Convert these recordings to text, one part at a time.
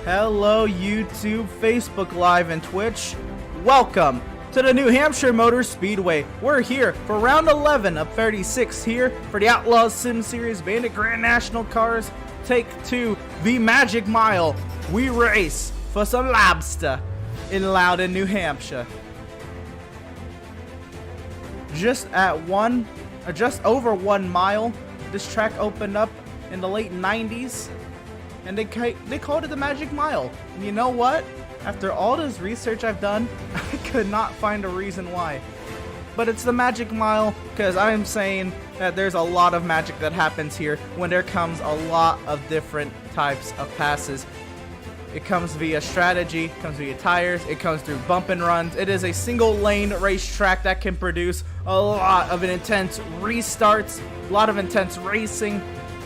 Hello YouTube, Facebook Live, and Twitch. Welcome to the New Hampshire Motor Speedway. We're here for round 11 of 36 here for the Outlaws Sim Series Bandit Grand National Cars. Take 2, the Magic Mile. We race for some lobster in Loudon, New Hampshire. Just over 1 mile, this track opened up in the late 90s. And they called it the Magic Mile. And you know what? After all this research I've done, I could not find a reason why. But it's the Magic Mile because I am saying that there's a lot of magic that happens here when there comes a lot of different types of passes. It comes via strategy, it comes via tires, it comes through bump and runs. It is a single lane racetrack that can produce a lot of intense restarts, a lot of intense racing.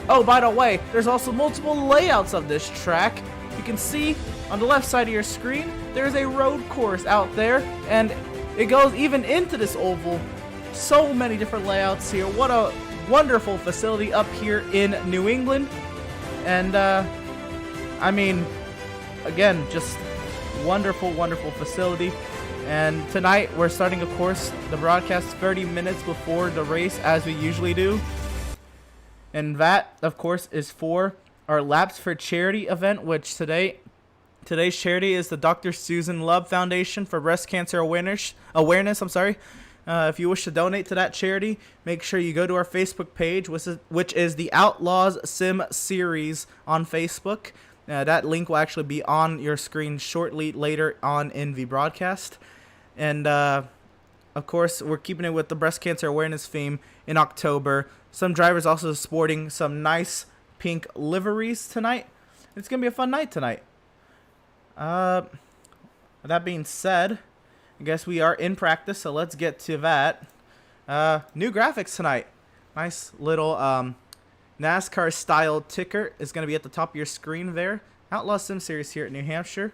Oh, by the way, there's also multiple layouts of this track. You can see on the left side of your screen, there's a road course out there, and it goes even into this oval. So many different layouts here. What a wonderful facility up here in New England. And, I mean, again, just wonderful, wonderful facility. And tonight, we're starting, of course, the broadcast 30 minutes before the race, as we usually do. And that, of course, is for our Laps for Charity event, which today's charity is the Dr. Susan Love Foundation for Breast Cancer Awareness. If you wish to donate to that charity, make sure you go to our Facebook page, which is the Outlaws Sim Series on Facebook. That link will actually be on your screen shortly later on in the broadcast. And, of course, we're keeping it with the breast cancer awareness theme in October. Some drivers also sporting some nice pink liveries tonight. It's going to be a fun night tonight. That being said, I guess we are in practice, so let's get to that. New graphics tonight. Nice little NASCAR style ticker is going to be at the top of your screen there. Outlaw Sim Series here at New Hampshire.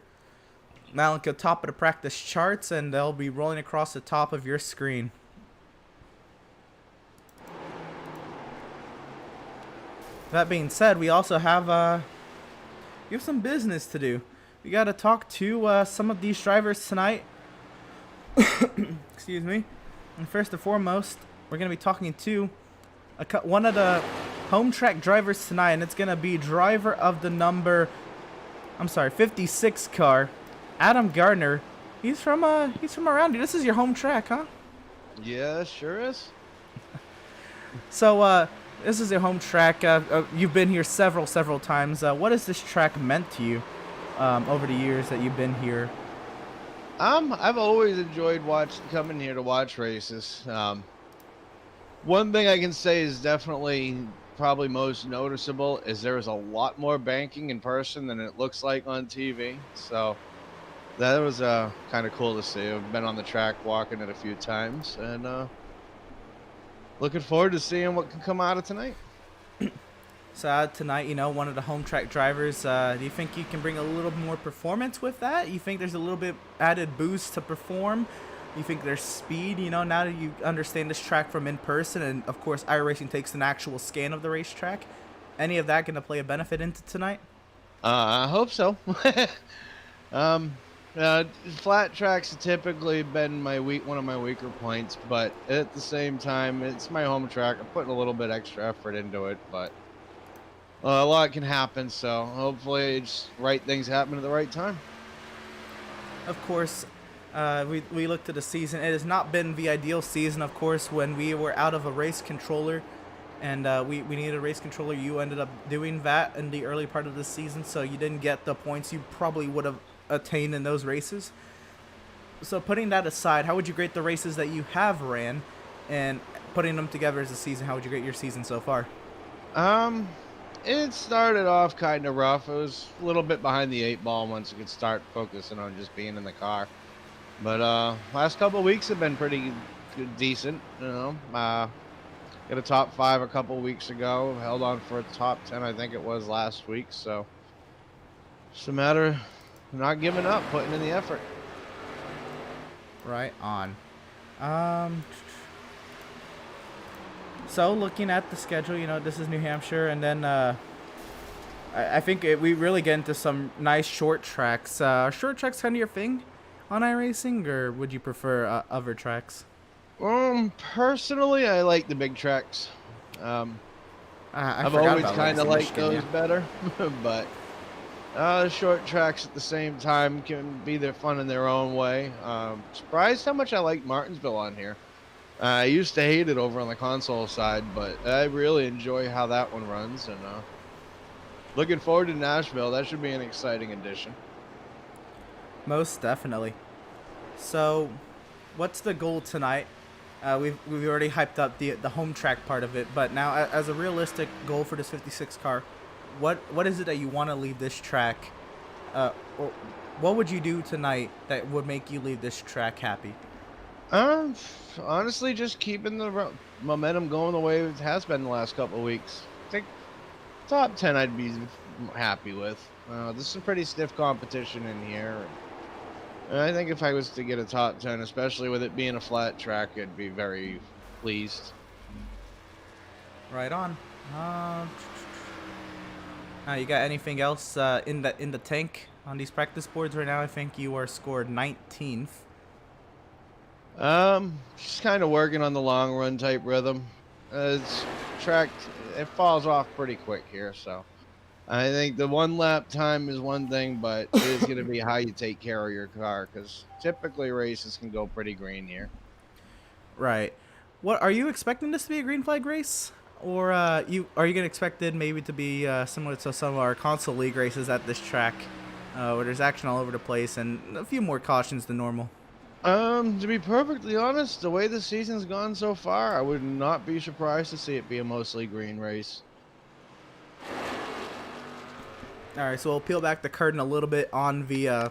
Now look at the top of the practice charts, and they'll be rolling across the top of your screen. That being said, we also have some business to do. We got to talk to some of these drivers tonight. Excuse me. And first and foremost, we're going to be talking to one of the home track drivers tonight, and it's going to be driver of the 56 car, Adam Gardner. He's from around here. This is your home track, huh? Yeah, sure is. So, this is your home track. You've been here several times. What has this track meant to you over the years that you've been here? I've always enjoyed coming here to watch races. One thing I can say is definitely probably most noticeable is there is a lot more banking in person than it looks like on TV. So that was kind of cool to see. I've been on the track walking it a few times, and looking forward to seeing what can come out of tonight. So tonight, one of the home track drivers, do you think you can bring a little more performance with that? You think there's a little bit added boost to perform? You think there's speed, now that you understand this track from in person, and of course iRacing takes an actual scan of the racetrack. Any of that going to play a benefit into tonight? I hope so. Flat tracks have typically been one of my weaker points, but at the same time, it's my home track. I'm putting a little bit extra effort into it, but a lot can happen, so hopefully just right things happen at the right time. Of course, we looked at the season. It has not been the ideal season, of course, when we were out of a race controller, and we needed a race controller. You ended up doing that in the early part of the season, so you didn't get the points you probably would have attained in those races. So putting that aside, how would you rate the races that you have ran, and putting them together as a season? How would you rate your season so far? It started off kind of rough. It was a little bit behind the 8 ball once you could start focusing on just being in the car. But last couple of weeks have been pretty good, decent. Got a top 5 a couple weeks ago. Held on for a top 10, I think it was last week. So it's a matter of not giving up, putting in the effort. Right on. So looking at the schedule, this is New Hampshire, and then I think we really get into some nice short tracks. Are short tracks kind of your thing on iRacing, or would you prefer other tracks? Personally, I like the big tracks. Um, I I've forgot always about kind of Legacy liked Michigan. Yeah. those better, but short tracks at the same time can be their fun in their own way. Surprised how much I like Martinsville on here. I used to hate it over on the console side, but I really enjoy how that one runs, and looking forward to Nashville. That should be an exciting addition. Most definitely. So, what's the goal tonight? We've already hyped up the home track part of it, but now as a realistic goal for this 56 car, what is it that you want to leave this track? Or what would you do tonight that would make you leave this track happy? Um, Honestly, just keeping the momentum going the way it has been the last couple of weeks. I think top 10 I'd be happy with. This is a pretty stiff competition in here. And I think if I was to get a top 10, especially with it being a flat track, I'd be very pleased. Right on. You got anything else in the tank on these practice boards right now? I think you are scored 19th. Just kind of working on the long run type rhythm. It's track, it falls off pretty quick here, so I think the one lap time is one thing, but it is going to be how you take care of your car, because typically races can go pretty green here. Right. What are you expecting this to be a green flag race, or you gonna expect it maybe to be similar to some of our console league races at this track, where there's action all over the place and a few more cautions than normal? To be perfectly honest, the way the season's gone so far, I would not be surprised to see it be a mostly green race. All right, so we'll peel back the curtain a little bit on the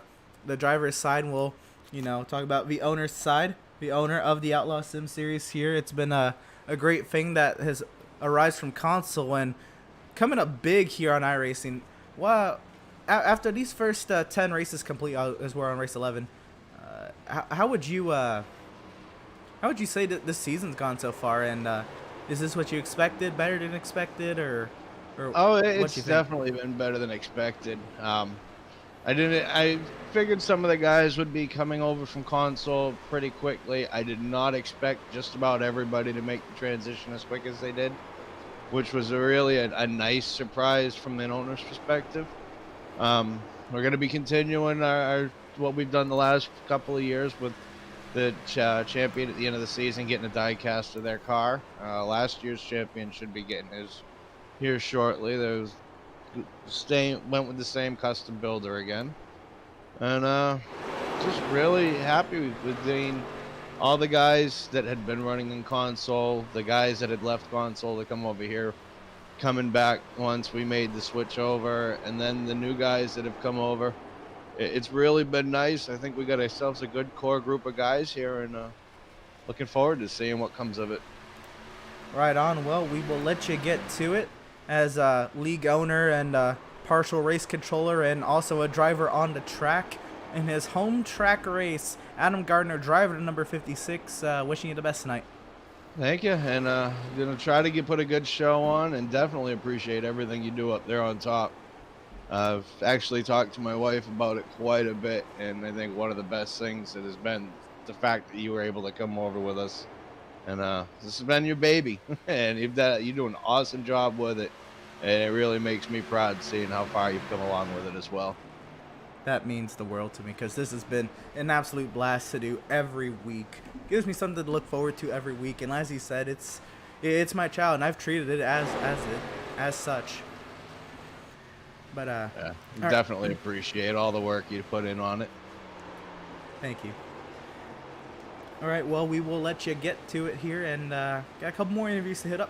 driver's side, and we'll talk about the owner's side, the owner of the Outlaw Sim series here. It's been a great thing that has arisen from console and coming up big here on iRacing. Wow, after these first 10 races complete, as we're on race 11, how would you say that this season's gone so far? And is this what you expected, better than expected, or Oh, what it's you think? definitely been better than expected. I figured some of the guys would be coming over from console pretty quickly. I did not expect just about everybody to make the transition as quick as they did, which was really a nice surprise from an owner's perspective. We're going to be continuing our what we've done the last couple of years with the champion at the end of the season getting a die cast of their car. Last year's champion should be getting his here shortly. Went with the same custom builder again, and just really happy with getting all the guys that had been running in console, the guys that had left console to come over here, coming back once we made the switch over, and then the new guys that have come over. It's really been nice. I think we got ourselves a good core group of guys here, and looking forward to seeing what comes of it. Right on. Well, we will let you get to it as a league owner and partial race controller and also a driver on the track in his home track race. Adam Gardner, driver to number 56, wishing you the best tonight. Thank you, and gonna try to put a good show on, and definitely appreciate everything you do up there on top. I've actually talked to my wife about it quite a bit, and I think one of the best things that has been the fact that you were able to come over with us, and this has been your baby, and you do an awesome job with it, and it really makes me proud seeing how far you've come along with it as well. That means the world to me because this has been an absolute blast to do every week. Gives me something to look forward to every week, and as he said, it's my child, and I've treated it as such. But Yeah, right. definitely appreciate all the work you put in on it. Thank you. All right, well, we will let you get to it here, and got a couple more interviews to hit up.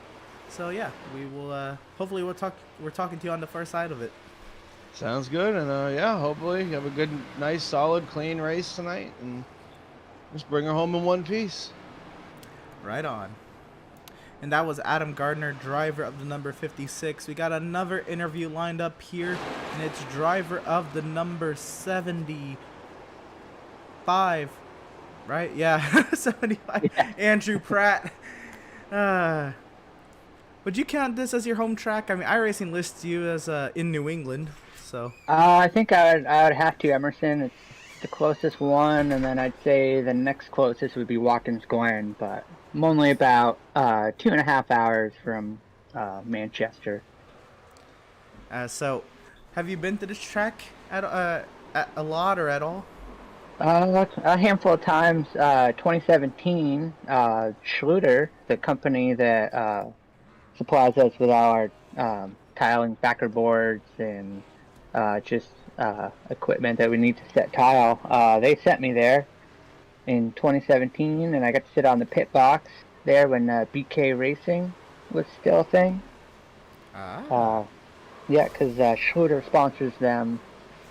So yeah, we will. Hopefully, we're talking to you on the first side of it. Sounds good, and yeah, hopefully you have a good, nice, solid, clean race tonight, and just bring her home in one piece. Right on. And that was Adam Gardner, driver of the number 56. We got another interview lined up here, and it's driver of the number 75. Right? Yeah, 75. Yeah. Andrew Pratt. Would you count this as your home track? I mean, iRacing lists you as in New England, so. I think I would have to Emerson. It's the closest one, and then I'd say the next closest would be Watkins Glen, but I'm only about 2.5 hours from Manchester. So, have you been to this track at a lot or at all? A handful of times. 2017, Schluter, the company that supplies us with all our tiling backer boards and just equipment that we need to set tile. They sent me there in 2017, and I got to sit on the pit box there when BK Racing was still a thing. Ah. Uh, yeah, because Schluter sponsors them,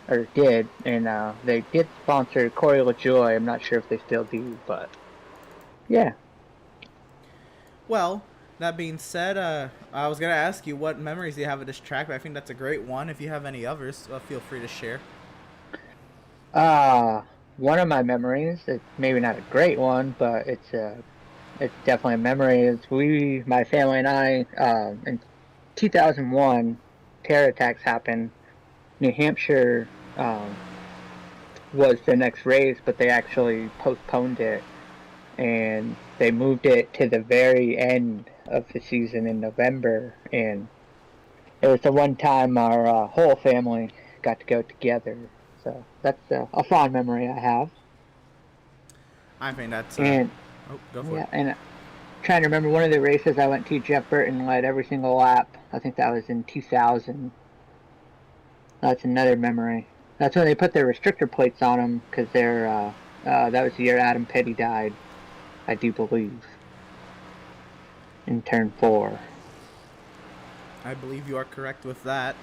or did, and they did sponsor Corey LaJoy. I'm not sure if they still do, but yeah. Well, that being said, I was gonna ask you what memories do you have of this track, but I think that's a great one. If you have any others, feel free to share. Uh, One of my memories, it's maybe not a great one, but it's definitely a memory, is my family and I, in 2001, terror attacks happened. New Hampshire was the next race, but they actually postponed it, and they moved it to the very end of the season in November, and it was the one time our whole family got to go together. So that's a fond memory I have. I think that's And oh, go for it. yeah, and trying to remember one of the races I went to, Jeff Burton led every single lap. I think that was in 2000. That's another memory. That's when they put their restrictor plates on them, because that was the year Adam Petty died, I do believe, in turn 4. I believe you are correct with that.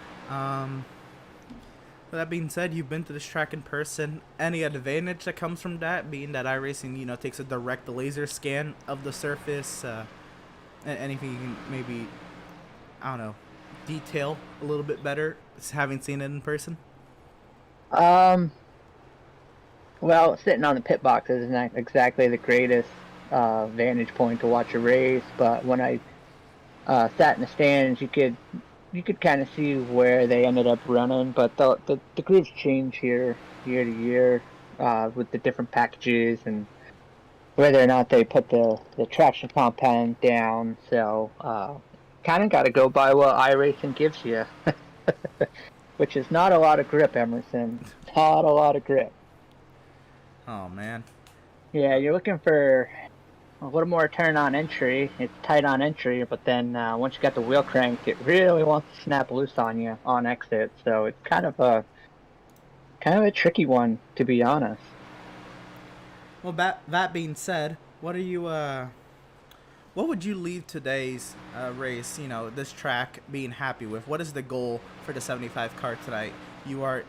With that being said, you've been to this track in person. Any advantage that comes from that, being that iRacing, takes a direct laser scan of the surface? Anything you can maybe, I don't know, detail a little bit better, having seen it in person? Um, well, sitting on the pit box isn't exactly the greatest vantage point to watch a race, but when I sat in the stands, you could kind of see where they ended up running. But the grooves change here year to year with the different packages and whether or not they put the traction compound down. So kind of got to go by what iRacing gives you, which is not a lot of grip, Emerson. Not a lot of grip. Oh man. Yeah, you're looking for a little more turn on entry. It's tight on entry, but then once you got the wheel cranked, it really wants to snap loose on you on exit. So it's kind of a tricky one, to be honest. Well, that being said, what would you leave today's race, this track, being happy with? What is the goal for the 75 car tonight? You are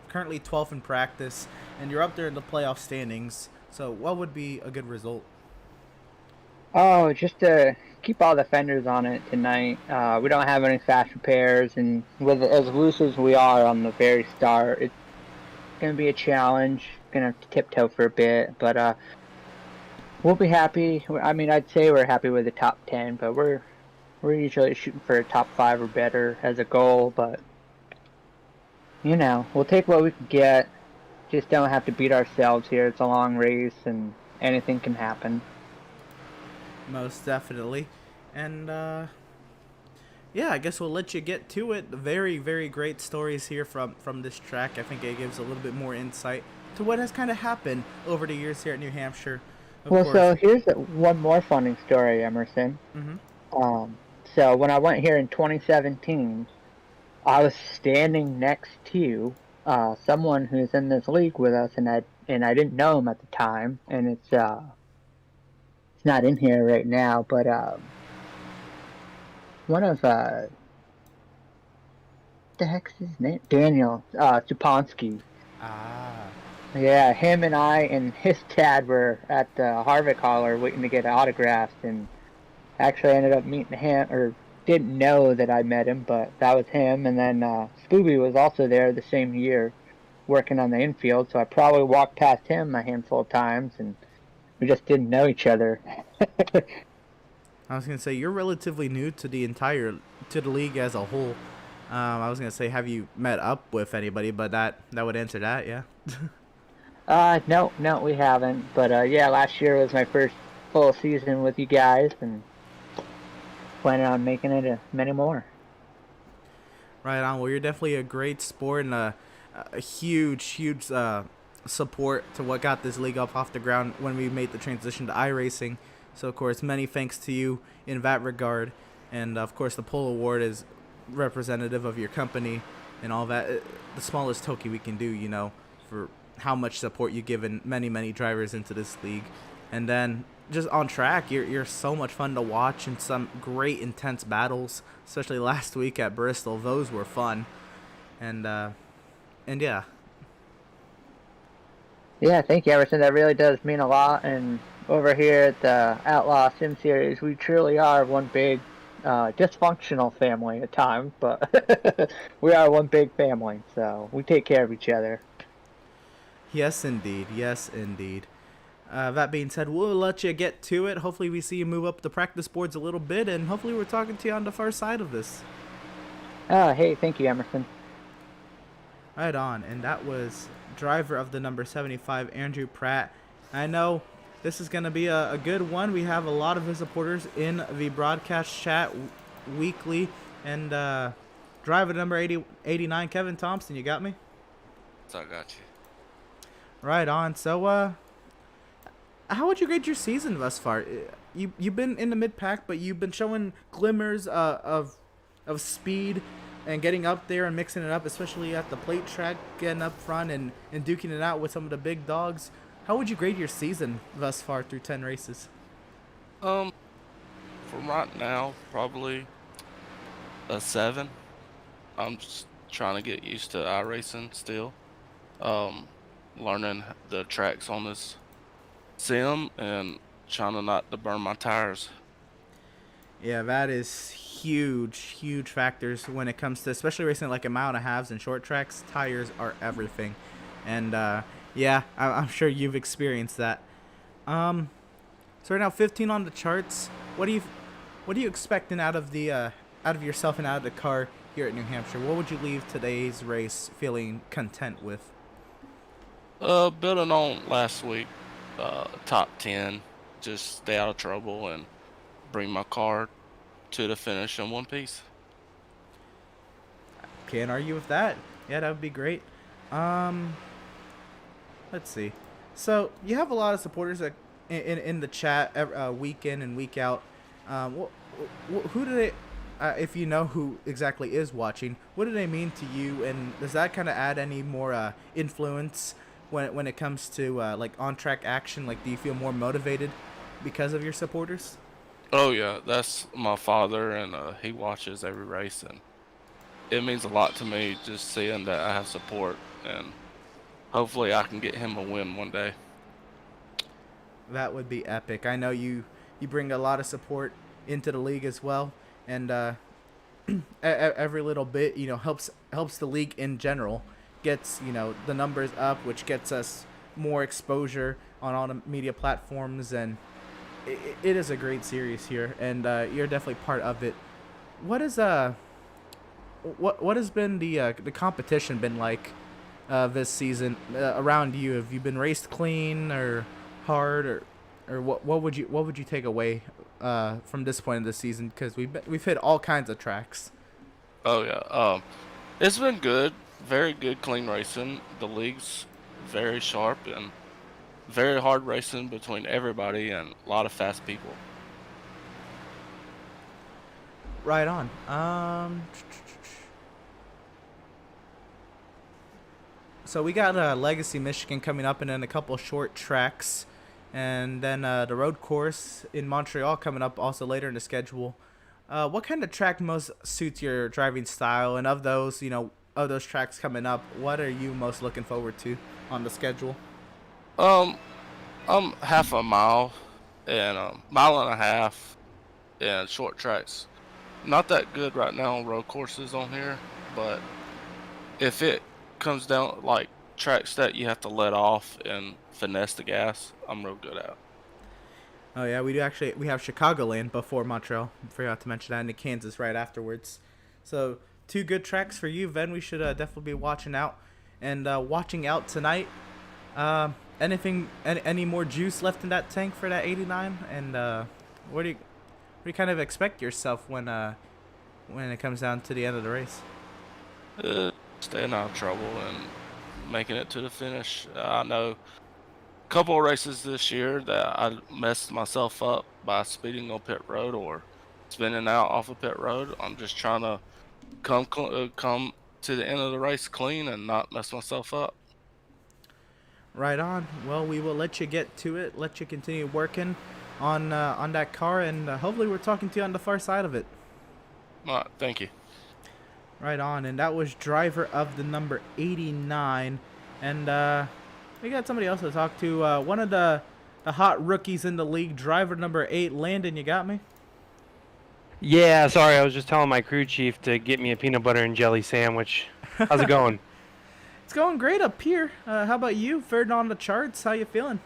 currently 12th in practice, and you're up there in the playoff standings. So, what would be a good result? Oh, just to keep all the fenders on it tonight. We don't have any fast repairs, and with as loose as we are on the very start, it's gonna be a challenge. Gonna have to tiptoe for a bit, but we'll be happy. I mean, I'd say we're happy with the top 10, but we're usually shooting for a top 5 or better as a goal. But we'll take what we can get. Just don't have to beat ourselves here. It's a long race, and anything can happen. Most definitely. And, yeah, I guess we'll let you get to it. Very, very great stories here from this track. I think it gives a little bit more insight to what has kind of happened over the years here at New Hampshire. Of Well, course. so here's one more funny story, Emerson. Mm-hmm. So when I went here in 2017, I was standing next to someone who's in this league with us, and I didn't know him at the time, and it's not in here right now, but one of the heck's his name? Daniel Suponsky. Ah. Yeah, him and I and his dad were at the Harvick Holler waiting to get autographs, and actually ended up meeting him, or didn't know that I met him, but that was him. And then Scooby was also there the same year working on the infield, so I probably walked past him a handful of times, and we just didn't know each other. I was gonna say you're relatively new to the league as a whole. I was gonna say, have you met up with anybody? But that would answer that, yeah. No, no, we haven't. But yeah, last year was my first full season with you guys, and planning on making it many more. Right on. Well, you're definitely a great sport and a huge support to what got this league up off the ground when we made the transition to iRacing. So, of course, many thanks to you in that regard. And, of course, the Pole Award is representative of your company and all that. The smallest token we can do, for how much support you've given many drivers into this league. And then just on track, you're so much fun to watch, and some great intense battles, especially last week at Bristol. Those were fun. And yeah. Yeah, thank you, Emerson. That really does mean a lot. And over here at the Outlaw Sim Series, we truly are one big dysfunctional family at times, but we are one big family, so we take care of each other. Yes, indeed. Yes, indeed. That being said, we'll let you get to it. Hopefully we see you move up the practice boards a little bit, and hopefully we're talking to you on the far side of this. Hey, thank you, Emerson. Right on. And that was driver of the number 75, Andrew Pratt. I know this is going to be a good one. We have a lot of his supporters in the broadcast chat weekly. And driver number 89, Kevin Thompson, you got me? So I got you. Right on. So, how would you grade your season thus far? You've been in the mid pack, but you've been showing glimmers of speed and getting up there and mixing it up, especially at the plate track, getting up front and duking it out with some of the big dogs. How would you grade your season thus far through 10 races? From right now, probably a 7. I'm just trying to get used to iRacing still. Learning the tracks on this sim and trying to not to burn my tires. Yeah, that is huge factors when it comes to especially racing like a mile and a halves and short tracks. Tires are everything, and yeah, I'm sure you've experienced that. So right now, 15 on the charts. What are you expecting out of yourself and out of the car here at New Hampshire? What would you leave today's race feeling content with? Building on last week, top 10, just stay out of trouble and bring my car to the finish in one piece. Can't argue with that. Yeah, that would be great. Let's see. So you have a lot of supporters that in the chat week in and week out. Who do they? If you know who exactly is watching, what do they mean to you? And does that kind of add any more influence when it comes to like on track action? Like, do you feel more motivated because of your supporters? Oh yeah, that's my father, and he watches every race, and it means a lot to me just seeing that I have support, and hopefully I can get him a win one day. That would be epic. I know you bring a lot of support into the league as well, and every little bit helps the league in general, gets the numbers up, which gets us more exposure on all the media platforms, and it is a great series here, and you're definitely part of it. What is what has been the competition been like this season around you? Have you been raced clean or hard, or what would you take away from this point of the season? Because we've hit all kinds of tracks. Oh yeah, it's been good, very good clean racing. The league's very sharp and very hard racing between everybody and a lot of fast people. Right on. So we got Legacy, Michigan coming up, and then a couple short tracks, and then the road course in Montreal coming up also later in the schedule. What kind of track most suits your driving style? And of those, of those tracks coming up, what are you most looking forward to on the schedule? I'm half a mile and a mile and a half and short tracks. Not that good right now on road courses on here, but if it comes down like tracks that you have to let off and finesse the gas, I'm real good at. Oh yeah, we do actually. We have Chicagoland before Montreal. Forgot to mention that, and Kansas right afterwards. So 2 good tracks for you, Ven. We should definitely be watching out and watching out tonight. Any more juice left in that tank for that 89? And what do you kind of expect yourself when it comes down to the end of the race? Staying out of trouble and making it to the finish. I know a couple of races this year that I messed myself up by speeding on pit road or spinning out off of pit road. I'm just trying to come to the end of the race clean and not mess myself up. Right on. Well, we will let you get to it. Let you continue working on that car, and hopefully we're talking to you on the far side of it. All right, thank you. Right on. And that was driver of the number 89, and we got somebody else to talk to. One of the hot rookies in the league, driver number 8, Landon. You got me? Yeah, sorry, I was just telling my crew chief to get me a peanut butter and jelly sandwich. How's it going? It's going great up here. How about you? Third on the charts. How you feeling?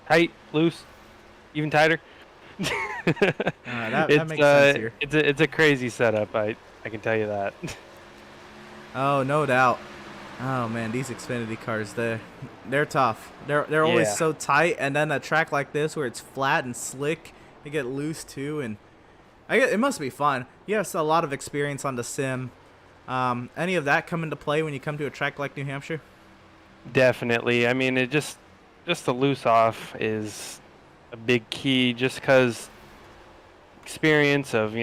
Tight, loose, even tighter. That makes sense here. It's a crazy setup. I can tell you that. Oh, no doubt. Oh man, these Xfinity cars, they're tough. They're always so tight, and then a track like this where it's flat and slick, they get loose too, and it must be fun. You have a lot of experience on the sim. Any of that come into play when you come to a track like New Hampshire? Definitely. I mean, it just the loose off is a big key, just because experience of,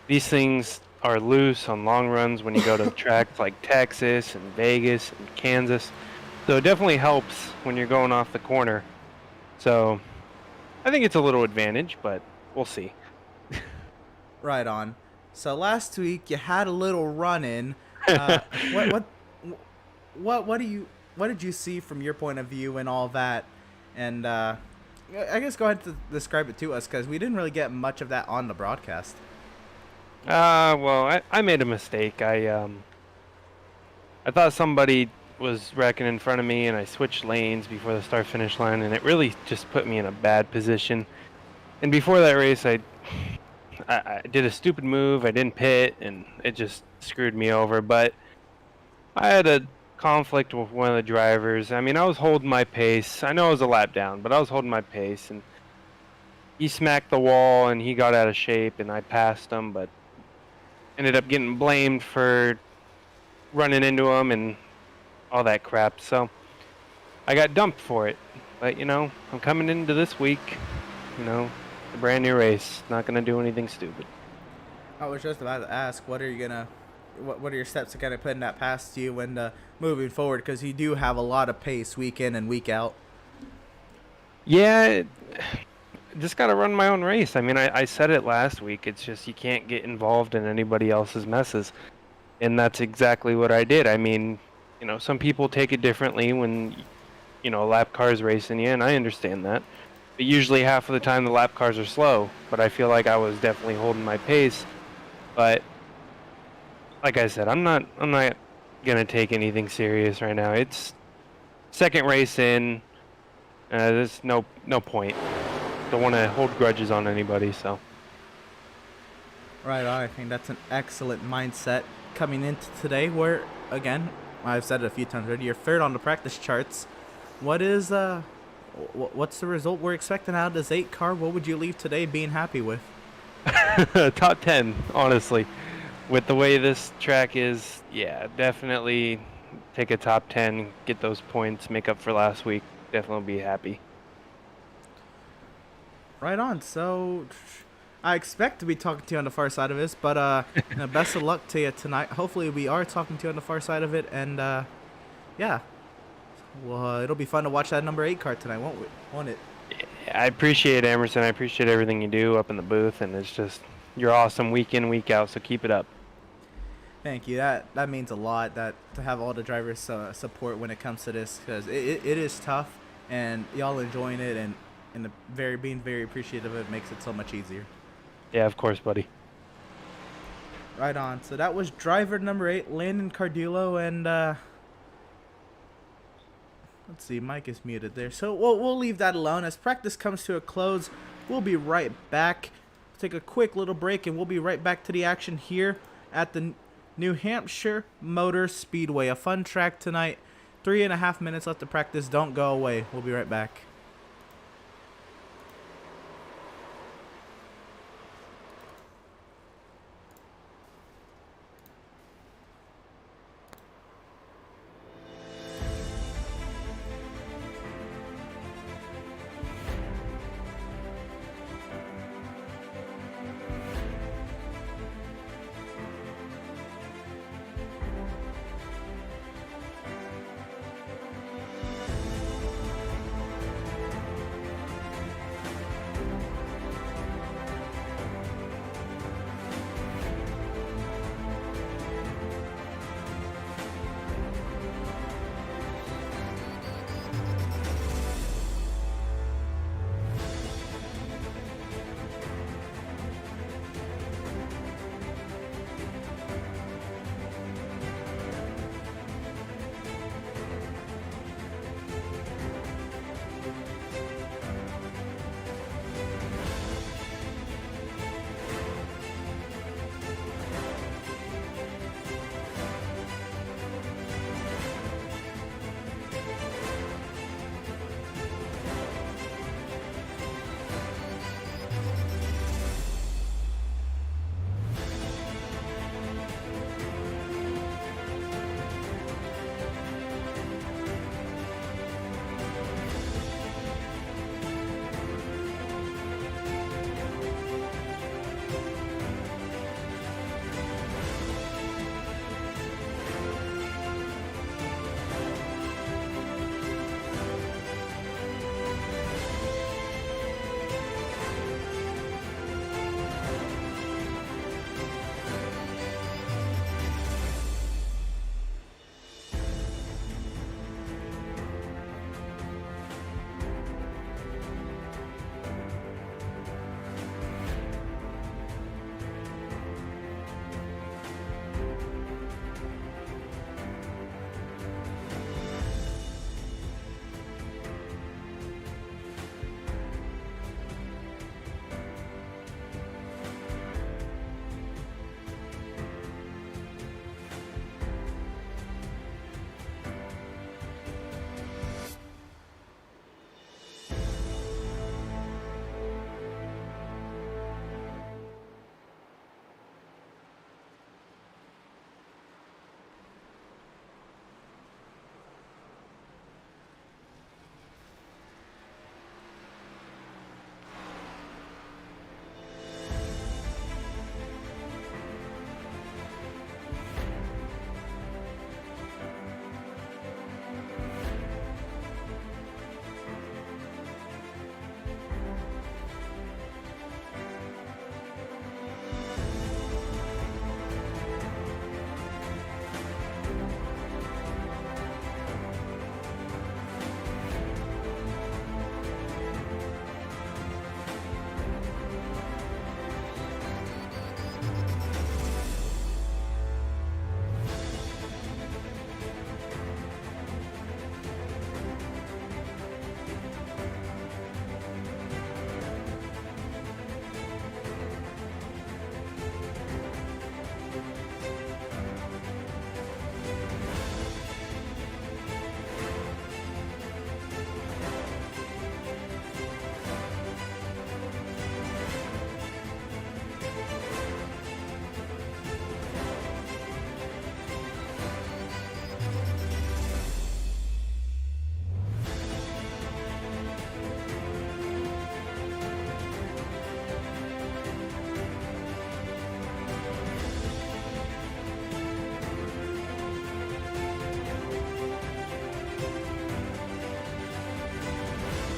these things are loose on long runs when you go to tracks like Texas and Vegas and Kansas. So it definitely helps when you're going off the corner. So I think it's a little advantage, but we'll see. Right on. So last week you had a little run-in. What did you see from your point of view and all that? And I guess go ahead to describe it to us, because we didn't really get much of that on the broadcast. Well, I made a mistake. I thought somebody was wrecking in front of me, and I switched lanes before the start-finish line, and it really just put me in a bad position. And before that race, I did a stupid move. I didn't pit, and it just screwed me over. But I had a conflict with one of the drivers. I mean, I was holding my pace. I know I was a lap down, but I was holding my pace, and he smacked the wall, and he got out of shape, and I passed him, but ended up getting blamed for running into him and all that crap. So I got dumped for it. But, I'm coming into this week, a brand new race. Not going to do anything stupid. I was just about to ask, what are your steps to kind of putting that past you when moving forward? Because you do have a lot of pace week in and week out. Yeah, just got to run my own race. I mean, I said it last week. It's just you can't get involved in anybody else's messes. And that's exactly what I did. I mean, some people take it differently when, a lap car's racing you, and I understand that. But usually half of the time the lap cars are slow. But I feel like I was definitely holding my pace. But like I said, I'm not gonna take anything serious right now. It's second race in. There's no point. Don't want to hold grudges on anybody. So. Right on. I think that's an excellent mindset coming into today. Where again, I've said it a few times already. You're third on the practice charts. What's the result we're expecting out of this 8 car? What would you leave today being happy with? Top 10, honestly. With the way this track is, yeah, definitely take a top 10, get those points, make up for last week. Definitely be happy. Right on. So I expect to be talking to you on the far side of this, but best of luck to you tonight. Hopefully we are talking to you on the far side of it, and yeah. Well, it'll be fun to watch that number 8 car tonight, won't it? Yeah, I appreciate it, Emerson. I appreciate everything you do up in the booth, and it's just, you're awesome week in, week out, so keep it up. Thank you. That means a lot, that to have all the drivers support when it comes to this, because it is tough, and y'all enjoying it and being very appreciative of it makes it so much easier. Yeah, of course, buddy. Right on. So that was driver number 8, Landon Cardillo, and Let's see, Mike is muted there. So we'll leave that alone. As practice comes to a close, we'll be right back. Take a quick little break, and we'll be right back to the action here at the New Hampshire Motor Speedway. A fun track tonight. 3.5 minutes left to practice. Don't go away. We'll be right back.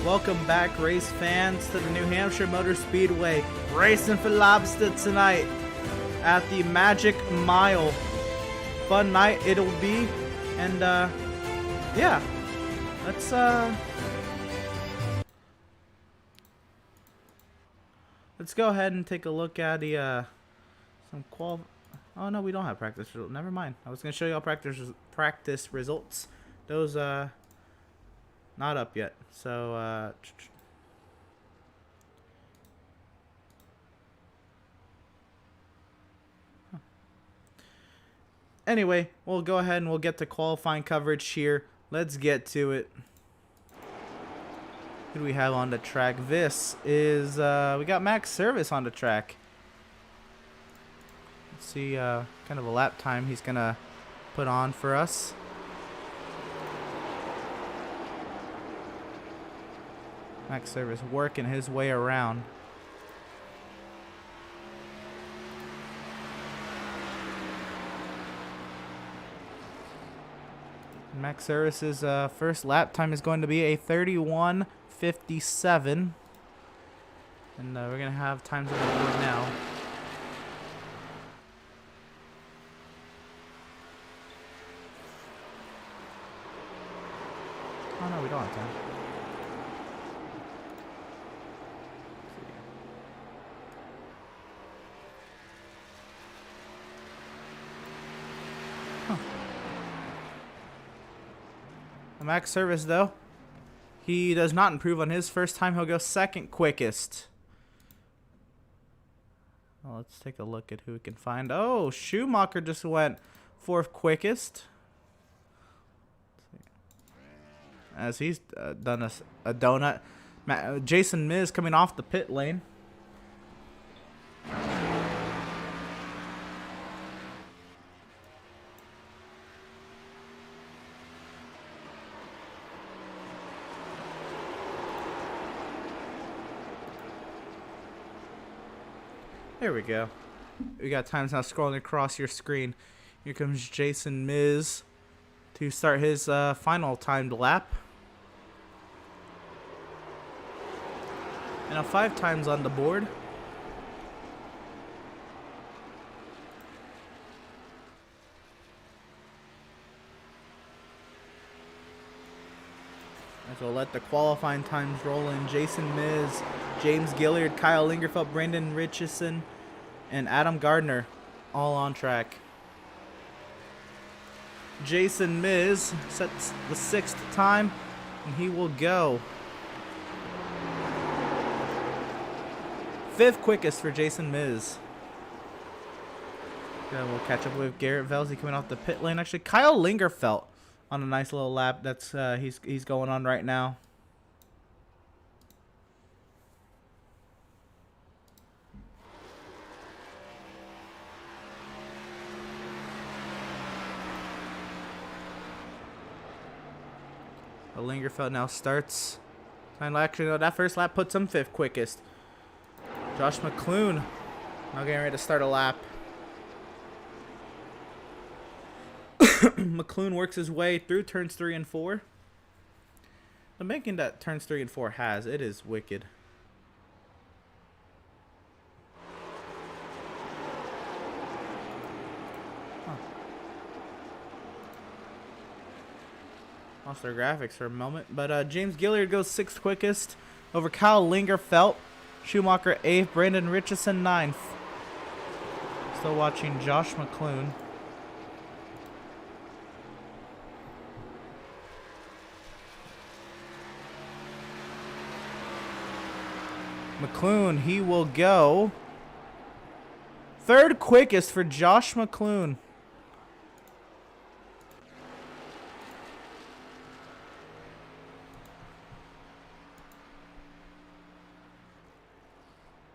Welcome back, race fans, to the New Hampshire Motor Speedway. Racing for lobster tonight at the Magic Mile. Fun night it'll be. And, yeah. Let's go ahead and take a look at the, oh, no, we don't have practice results. Never mind. I was going to show you all practice results. Those, Not up yet. So, anyway, we'll go ahead and we'll get to qualifying coverage here. Let's get to it. Who do we have on the track? This is, we got Max Service on the track. Let's see, kind of a lap time he's going to put on for us. Max Service working his way around. Max Service's first lap time is going to be a 31:57. And we're going to have times on the board now. Oh no, we don't have time. The Max Service, though, he does not improve on his first time. He'll go second quickest. Well, let's take a look at who we can find. Oh, Schumacher just went fourth quickest. As he's done a donut. Jason Miz coming off the pit lane. There we go. We got times now scrolling across your screen. Here comes Jason Miz to start his final timed lap. And now 5 times on the board. As we'll let the qualifying times roll in. Jason Miz, James Gilliard, Kyle Lingerfeld, Brandon Richardson, and Adam Gardner all on track. Jason Miz sets the 6th time, and he will go 5th quickest for Jason Miz. We'll catch up with Garrett Velzy coming off the pit lane. Actually, Kyle Lingerfeld on a nice little lap. That's he's going on right now. Lingerfeld now starts. Actually, no, that first lap puts him 5th quickest. Josh McClune now getting ready to start a lap. McClune works his way through turns 3 and 4. The making that turns 3 and 4 has, it is wicked. Lost our graphics for a moment, but James Gilliard goes 6th quickest over Kyle Lingerfeld. Schumacher 8th, Brandon Richardson 9th. Still watching Josh McClune. McClune, he will go 3rd quickest for Josh McClune.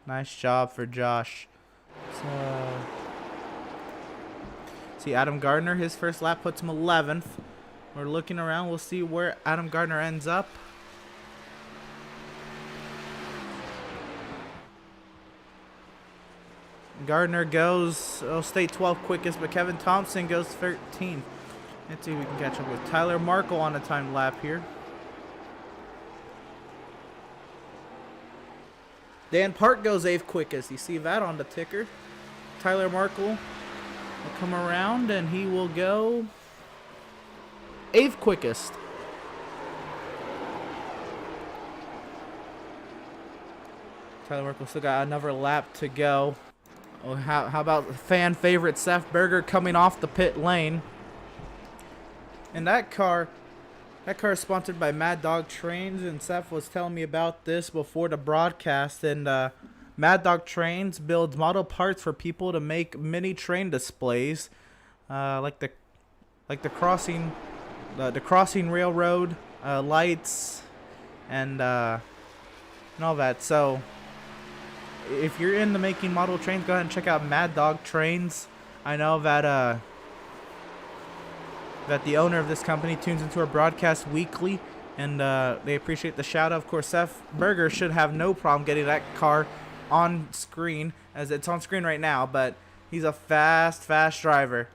Nice job for Josh. So, see Adam Gardner, his first lap puts him 11th. We're looking around. We'll see where Adam Gardner ends up. Gardner goes, oh, stay 12th quickest, but Kevin Thompson goes 13th. Let's see if we can catch up with Tyler Markle on a timed lap here. Dan Park goes 8th quickest. You see that on the ticker. Tyler Markle will come around and he will go 8th quickest. Tyler Markle still got another lap to go. Oh, how about fan favorite Seth Berger coming off the pit lane? And that car That car is sponsored by Mad Dog Trains, and Seth was telling me about this before the broadcast. And Mad Dog Trains builds model parts for people to make mini train displays, like the crossing, the crossing railroad lights, and all that. So if you're into making model trains, go ahead and check out Mad Dog Trains. I know that that the owner of this company tunes into our broadcast weekly, and they appreciate the shout out. Of course, Seth Berger should have no problem getting that car on screen, as it's on screen right now, but he's a fast driver.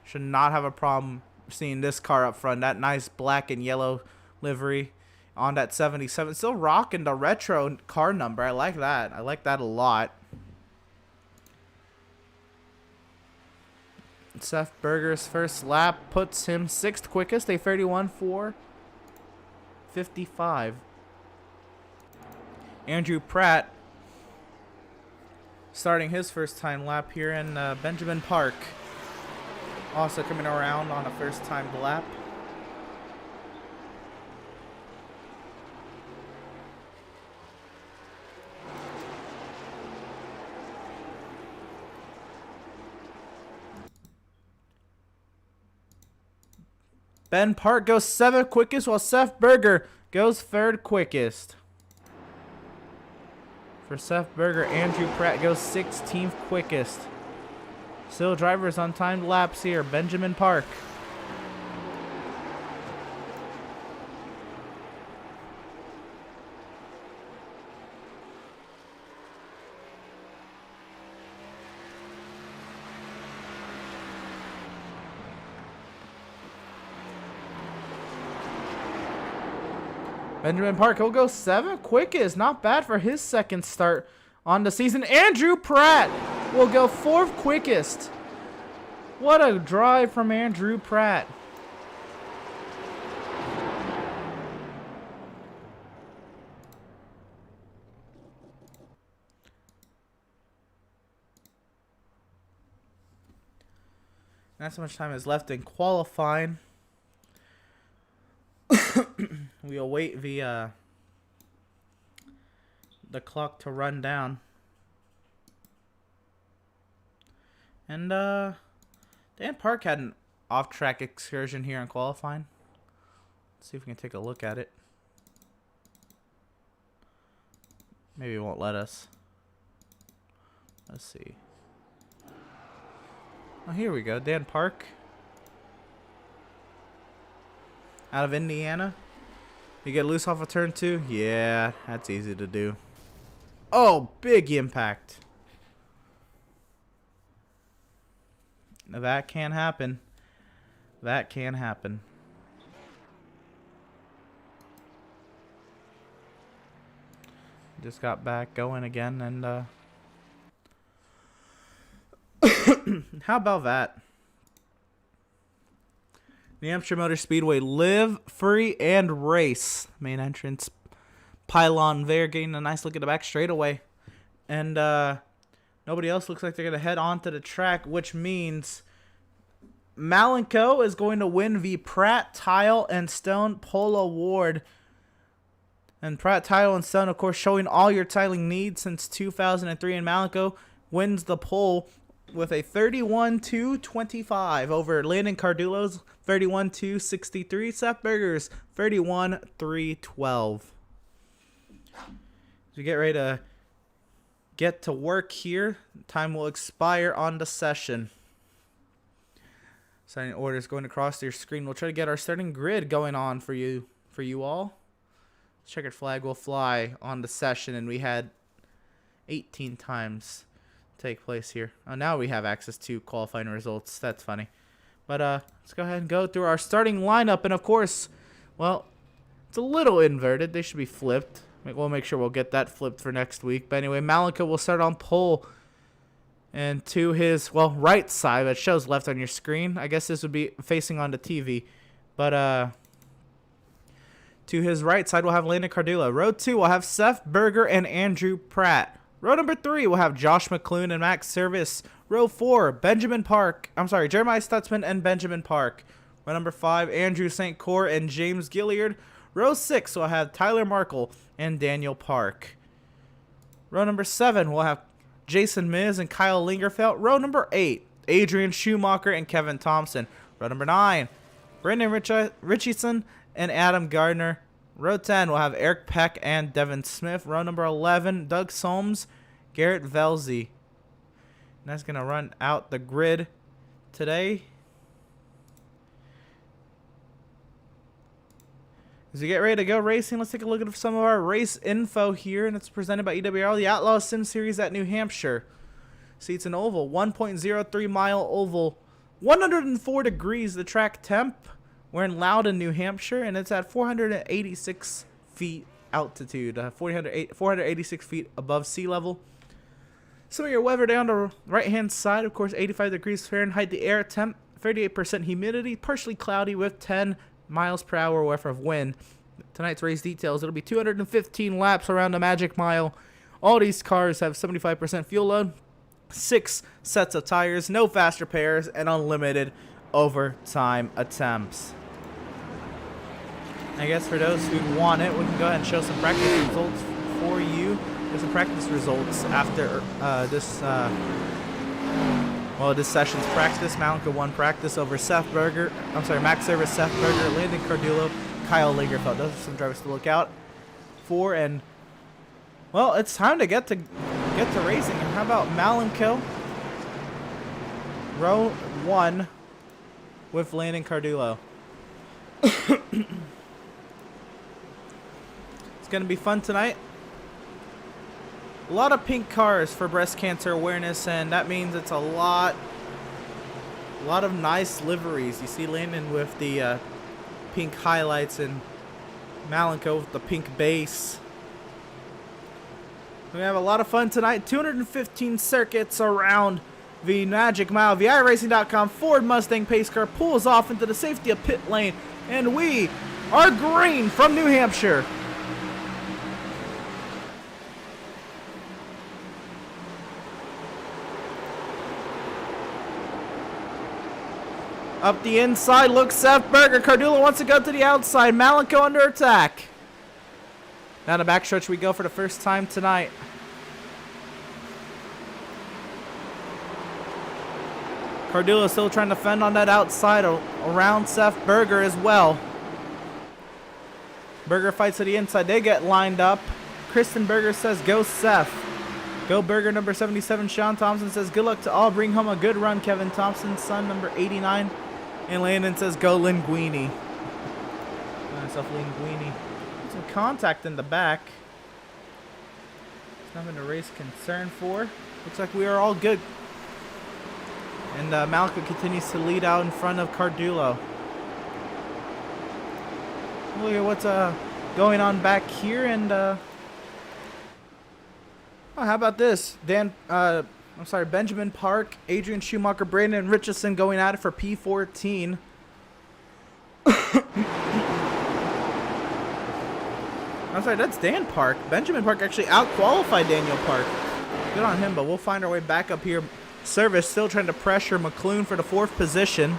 Should not have a problem seeing this car up front. That nice black and yellow livery on that 77. Still rocking the retro car number. I like that. I like that a lot. Seth Berger's first lap puts him 6th quickest, a 31.455. Andrew Pratt starting his first time lap here in Benjamin Park. Also coming around on a first time lap. Ben Park goes 7th quickest, while Seth Berger goes 3rd quickest. For Seth Berger, Andrew Pratt goes 16th quickest. Still drivers on timed laps here, Benjamin Park. Benjamin Park, he'll go 7th quickest. Not bad for his second start on the season. Andrew Pratt will go 4th quickest. What a drive from Andrew Pratt. Not so much time is left in qualifying. We await the clock to run down. And Dan Park had an off-track excursion here in qualifying. Let's see if we can take a look at it. Maybe it won't let us. Let's see. Oh, here we go. Dan Park. Out of Indiana. You get loose off of turn 2? Yeah, that's easy to do. Oh, big impact. That can happen. That can happen. Just got back going again, and how about that? The Hampshire Motor Speedway, live, free, and race. Main entrance pylon there, getting a nice look at the back straightaway. And nobody else looks like they're going to head onto the track, which means Malenko is going to win the Pratt, Tile, and Stone Pole Award. And Pratt, Tile, and Stone, of course, showing all your tiling needs since 2003. And Malenko wins the pole with a 31.225 over Landon Cardulo's 31.263. Seth Berger's 31.312. As we get ready to get to work here, time will expire on the session. Starting orders going across your screen. We'll try to get our starting grid going on for you all. Checkered flag will fly on the session, and we had 18 times take place here. Oh, now we have access to qualifying results. That's funny. But let's go ahead and go through our starting lineup. And of course, well, it's a little inverted. They should be flipped. We'll make sure we'll get that flipped for next week. But anyway, Malenko will start on pole. And to his, well, right side, that shows left on your screen. I guess this would be facing on the TV. But to his right side, we'll have Landon Cardulo. Row 2, we'll have Seth Berger and Andrew Pratt. Row number 3, we'll have Josh McClune and Max Service. Row 4, Jeremiah Stutzman and Benjamin Park. Row number 5, Andrew St. Court and James Gilliard. Row 6, we'll have Tyler Markle and Daniel Park. Row number 7, we'll have Jason Miz and Kyle Lingerfeld. Row number 8, Adrian Schumacher and Kevin Thompson. Row number 9, Brendan Richardson and Adam Gardner. Row 10, we'll have Eric Peck and Devin Smith. Row number 11, Doug Solms, Garrett Velzy. And that's going to run out the grid today. As we get ready to go racing, let's take a look at some of our race info here, and it's presented by EWR, the Outlaws Sim Series at New Hampshire. See, it's an oval, 1.03 mile oval, 104 degrees the track temp. We're in Loudon, New Hampshire, and it's at 486 feet altitude, 486 feet above sea level. Some of your weather down the right-hand side, of course, 85 degrees Fahrenheit. The air temp, 38% humidity, partially cloudy with 10 miles per hour worth of wind. Tonight's race details, it'll be 215 laps around the Magic Mile. All these cars have 75% fuel load, 6 sets of tires, no faster pairs, and unlimited overtime attempts. I guess for those who want it, we can go ahead and show some practice results for you. There's some practice results after this session's practice. Malenka won practice over Seth Berger. I'm sorry, Max Service, Seth Berger, Landon Cardullo, Kyle Lingerfeld. Those are some drivers to look out for. And well, it's time to get to racing. And how about Malenko? Row 1 with Landon Cardullo. It's gonna be fun tonight. A lot of pink cars for breast cancer awareness, and that means it's a lot of nice liveries. You see Landon with the pink highlights and Malenko with the pink base. We have a lot of fun tonight. 215 circuits around the Magic Mile. VIRacing.com Ford Mustang pace car pulls off into the safety of pit lane, and we are green from New Hampshire. Up the inside, looks Seth Berger. Cardullo wants to go to the outside. Malenko under attack. Down the backstretch we go for the first time tonight. Cardullo still trying to fend on that outside around Seth Berger as well. Berger fights to the inside. They get lined up. Kristen Berger says, go Seth. Go Berger, number 77. Sean Thompson says, good luck to all. Bring home a good run, Kevin Thompson, son, number 89. And Landon says, go Linguini. Myself Linguini. Some contact in the back. Nothing to race concern for. Looks like we are all good. And Malenko continues to lead out in front of Cardullo. Look at what's going on back here. And oh, how about this? Benjamin Park, Adrian Schumacher, Brandon Richardson going at it for P14. I'm sorry, that's Dan Park. Benjamin Park actually out-qualified Daniel Park. Good on him, but we'll find our way back up here. Service still trying to pressure McClune for the 4th position.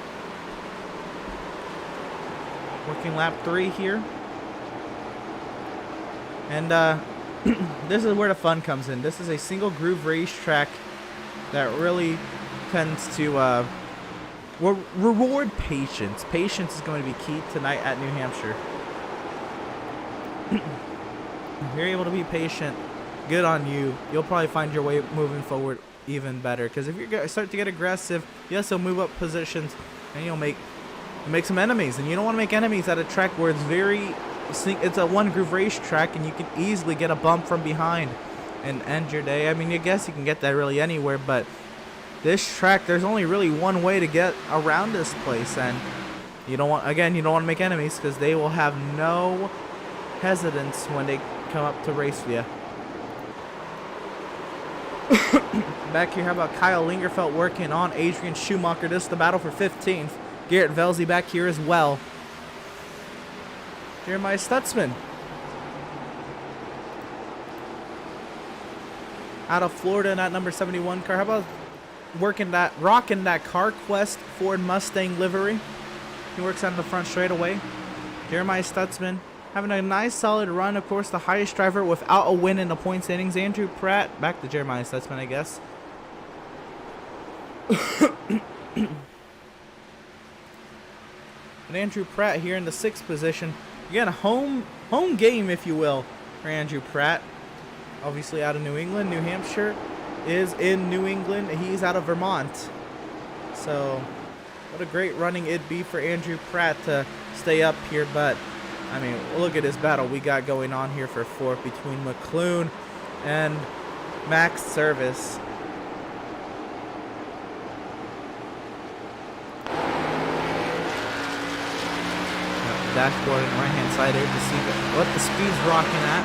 Working lap 3 here. And this is where the fun comes in. This is a single groove racetrack that really tends to reward patience. Patience is going to be key tonight at New Hampshire. If you're able to be patient, good on you. You'll probably find your way moving forward even better. Because if you start to get aggressive, yes, you'll move up positions and you'll make some enemies. And you don't want to make enemies at a track where it's a one groove racetrack and you can easily get a bump from behind and end your day. I mean, I guess you can get that really anywhere, but this track, there's only really one way to get around this place, and you don't want to make enemies because they will have no hesitance when they come up to race with you. Back here, how about Kyle Lingerfeld working on Adrian Schumacher? This is the battle for 15th. Garrett Velzy back here as well. Jeremiah Stutzman out of Florida in that number 71 car. How about rocking that CarQuest Ford Mustang livery? He works on the front straightaway. Jeremiah Stutzman having a nice solid run. Of course, the highest driver without a win in the point standings. Andrew Pratt, back to Jeremiah Stutzman, I guess. And Andrew Pratt here in the 6th position. Again, a home game, if you will, for Andrew Pratt. Obviously out of New England. New Hampshire is in New England. He's out of Vermont. So, what a great running it'd be for Andrew Pratt to stay up here. But, I mean, look at this battle we got going on here for 4th between McClune and Max Service. Dashboard and right hand side there to see what the speed's rocking at.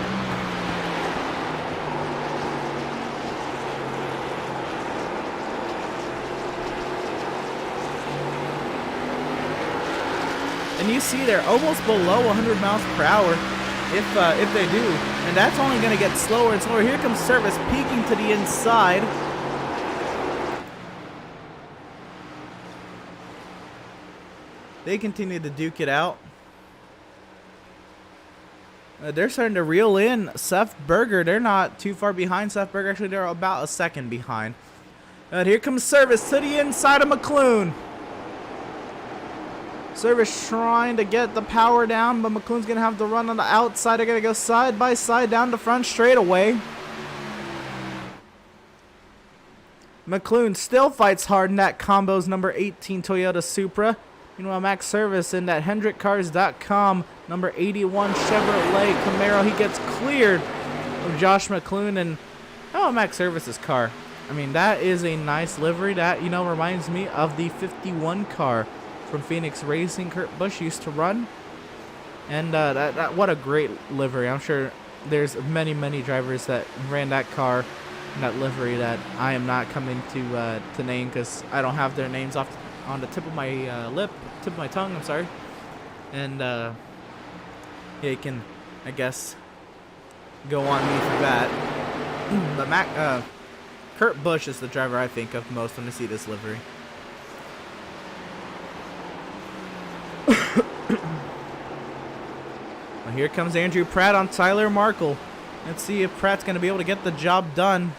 And you see they're almost below 100 miles per hour if they do, and that's only going to get slower and slower. Here comes Service peeking to the inside. They continue to duke it out. They're starting to reel in Seth Berger. They're not too far behind Seth Berger. Actually, they're about a second behind. And here comes Service to the inside of McClune. Service trying to get the power down, but McClune's going to have to run on the outside. They're going to go side by side down the front straightaway. McClune still fights hard in that Combos number 18 Toyota Supra. Meanwhile, Max Service in that HendrickCars.com number 81 Chevrolet Camaro. He gets cleared of Josh McClune and Max Service's car. I mean, that is a nice livery. That, reminds me of the 51 car from Phoenix Racing Kurt Busch used to run. And what a great livery. I'm sure there's many, many drivers that ran that car in that livery that I am not coming to name because I don't have their names on the tip of my tip of my tongue, I'm sorry. And yeah, you can, I guess, go on me for that. But Kurt Busch is the driver I think of most when I see this livery. Well, here comes Andrew Pratt on Tyler Markle. Let's see if Pratt's going to be able to get the job done.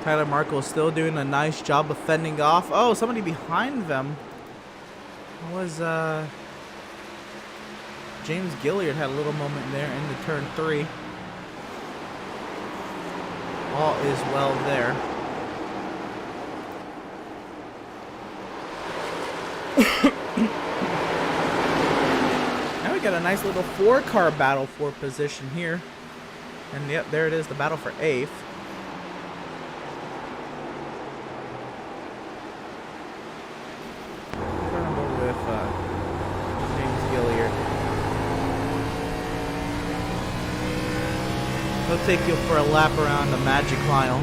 Tyler Markle is still doing a nice job of fending off. Oh, somebody behind them was James Gilliard. Had a little moment there in the turn 3. All is well there. Now we got a nice little 4-car battle for position here. And yep, there it is, the battle for 8th. He'll take you for a lap around the Magic Mile.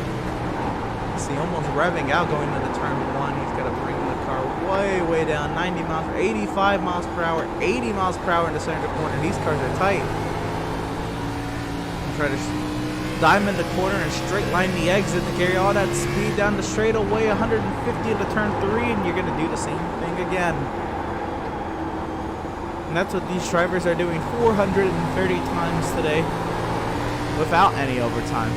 See, almost revving out going into turn 1. He's got to bring the car way down. 90 miles, 85 miles per hour, 80 miles per hour in the center corner. These cars are tight. Try to diamond the corner and straight line the exit to carry all that speed down the straightaway. 150 into turn 3, and you're going to do the same thing again. And that's what these drivers are doing 430 times today, without any overtime.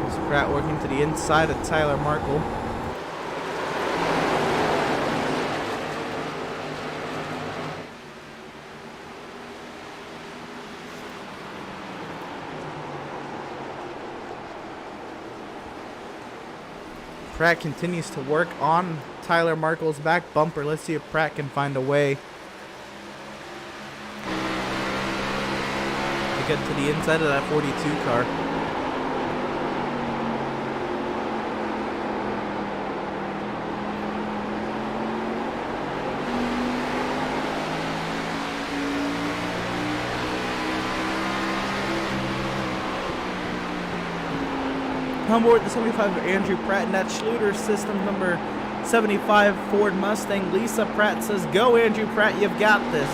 There's Pratt working to the inside of Tyler Markle. Pratt continues to work on Tyler Markle's back bumper. Let's see if Pratt can find a way to get to the inside of that 42 car. On board the 75 Andrew Pratt and that Schluter system number 75 Ford Mustang. Lisa Pratt says, go Andrew Pratt, you've got this.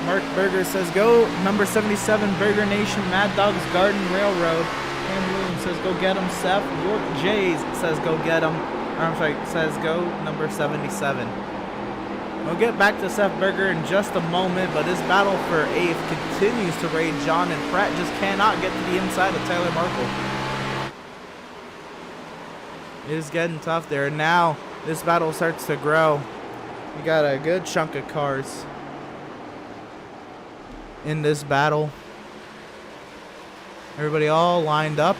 Mark Berger says, go. Number 77 Burger Nation Mad Dogs Garden Railroad. Cam Williams says, go get him. Seth York Jays says, go get him. I'm sorry, says, go number 77. We'll get back to Seth Berger in just a moment, but this battle for 8th continues to rage on, and Pratt just cannot get to the inside of Tyler Markle. It is getting tough there. Now, this battle starts to grow. We got a good chunk of cars in this battle. Everybody all lined up.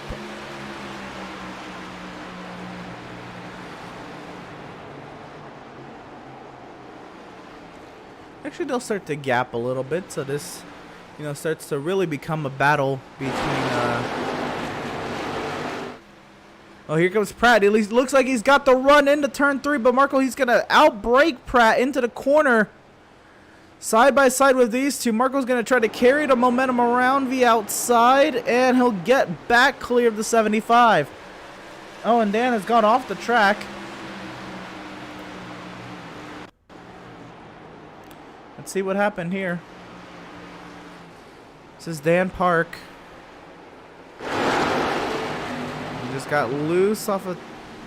Actually, they'll start to gap a little bit, so this, starts to really become a battle between. Oh, here comes Pratt. At least looks like he's got the run into turn 3, but Marco, he's gonna outbrake Pratt into the corner. Side by side with these two, Marco's gonna try to carry the momentum around the outside, and he'll get back clear of the 75. Oh, and Dan has gone off the track. Let's see what happened here. This is Dan Park. He just got loose off of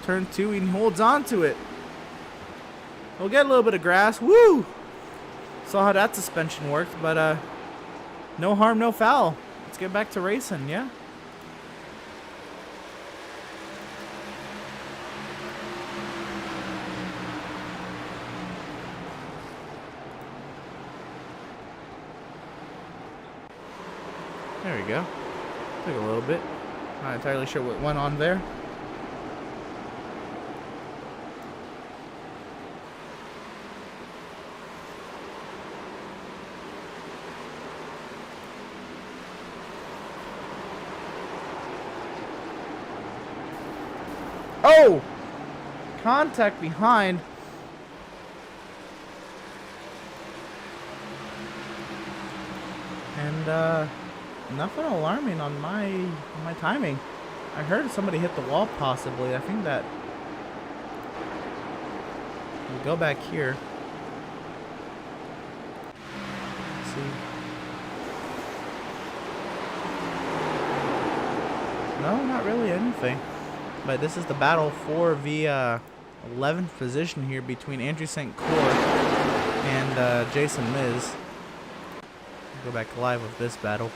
turn 2 and holds on to it. We'll get a little bit of grass. Woo! Saw how that suspension worked, but no harm, no foul. Let's get back to racing, yeah? There we go. Took a little bit. Not entirely sure what went on there. Oh! Contact behind. And nothing alarming on my timing. I heard somebody hit the wall possibly. I think that we'll go back here. Let's see. No, not really anything. But this is the battle for the 11th position here between Andrew St. Clair and Jason Miz. Go back live with this battle.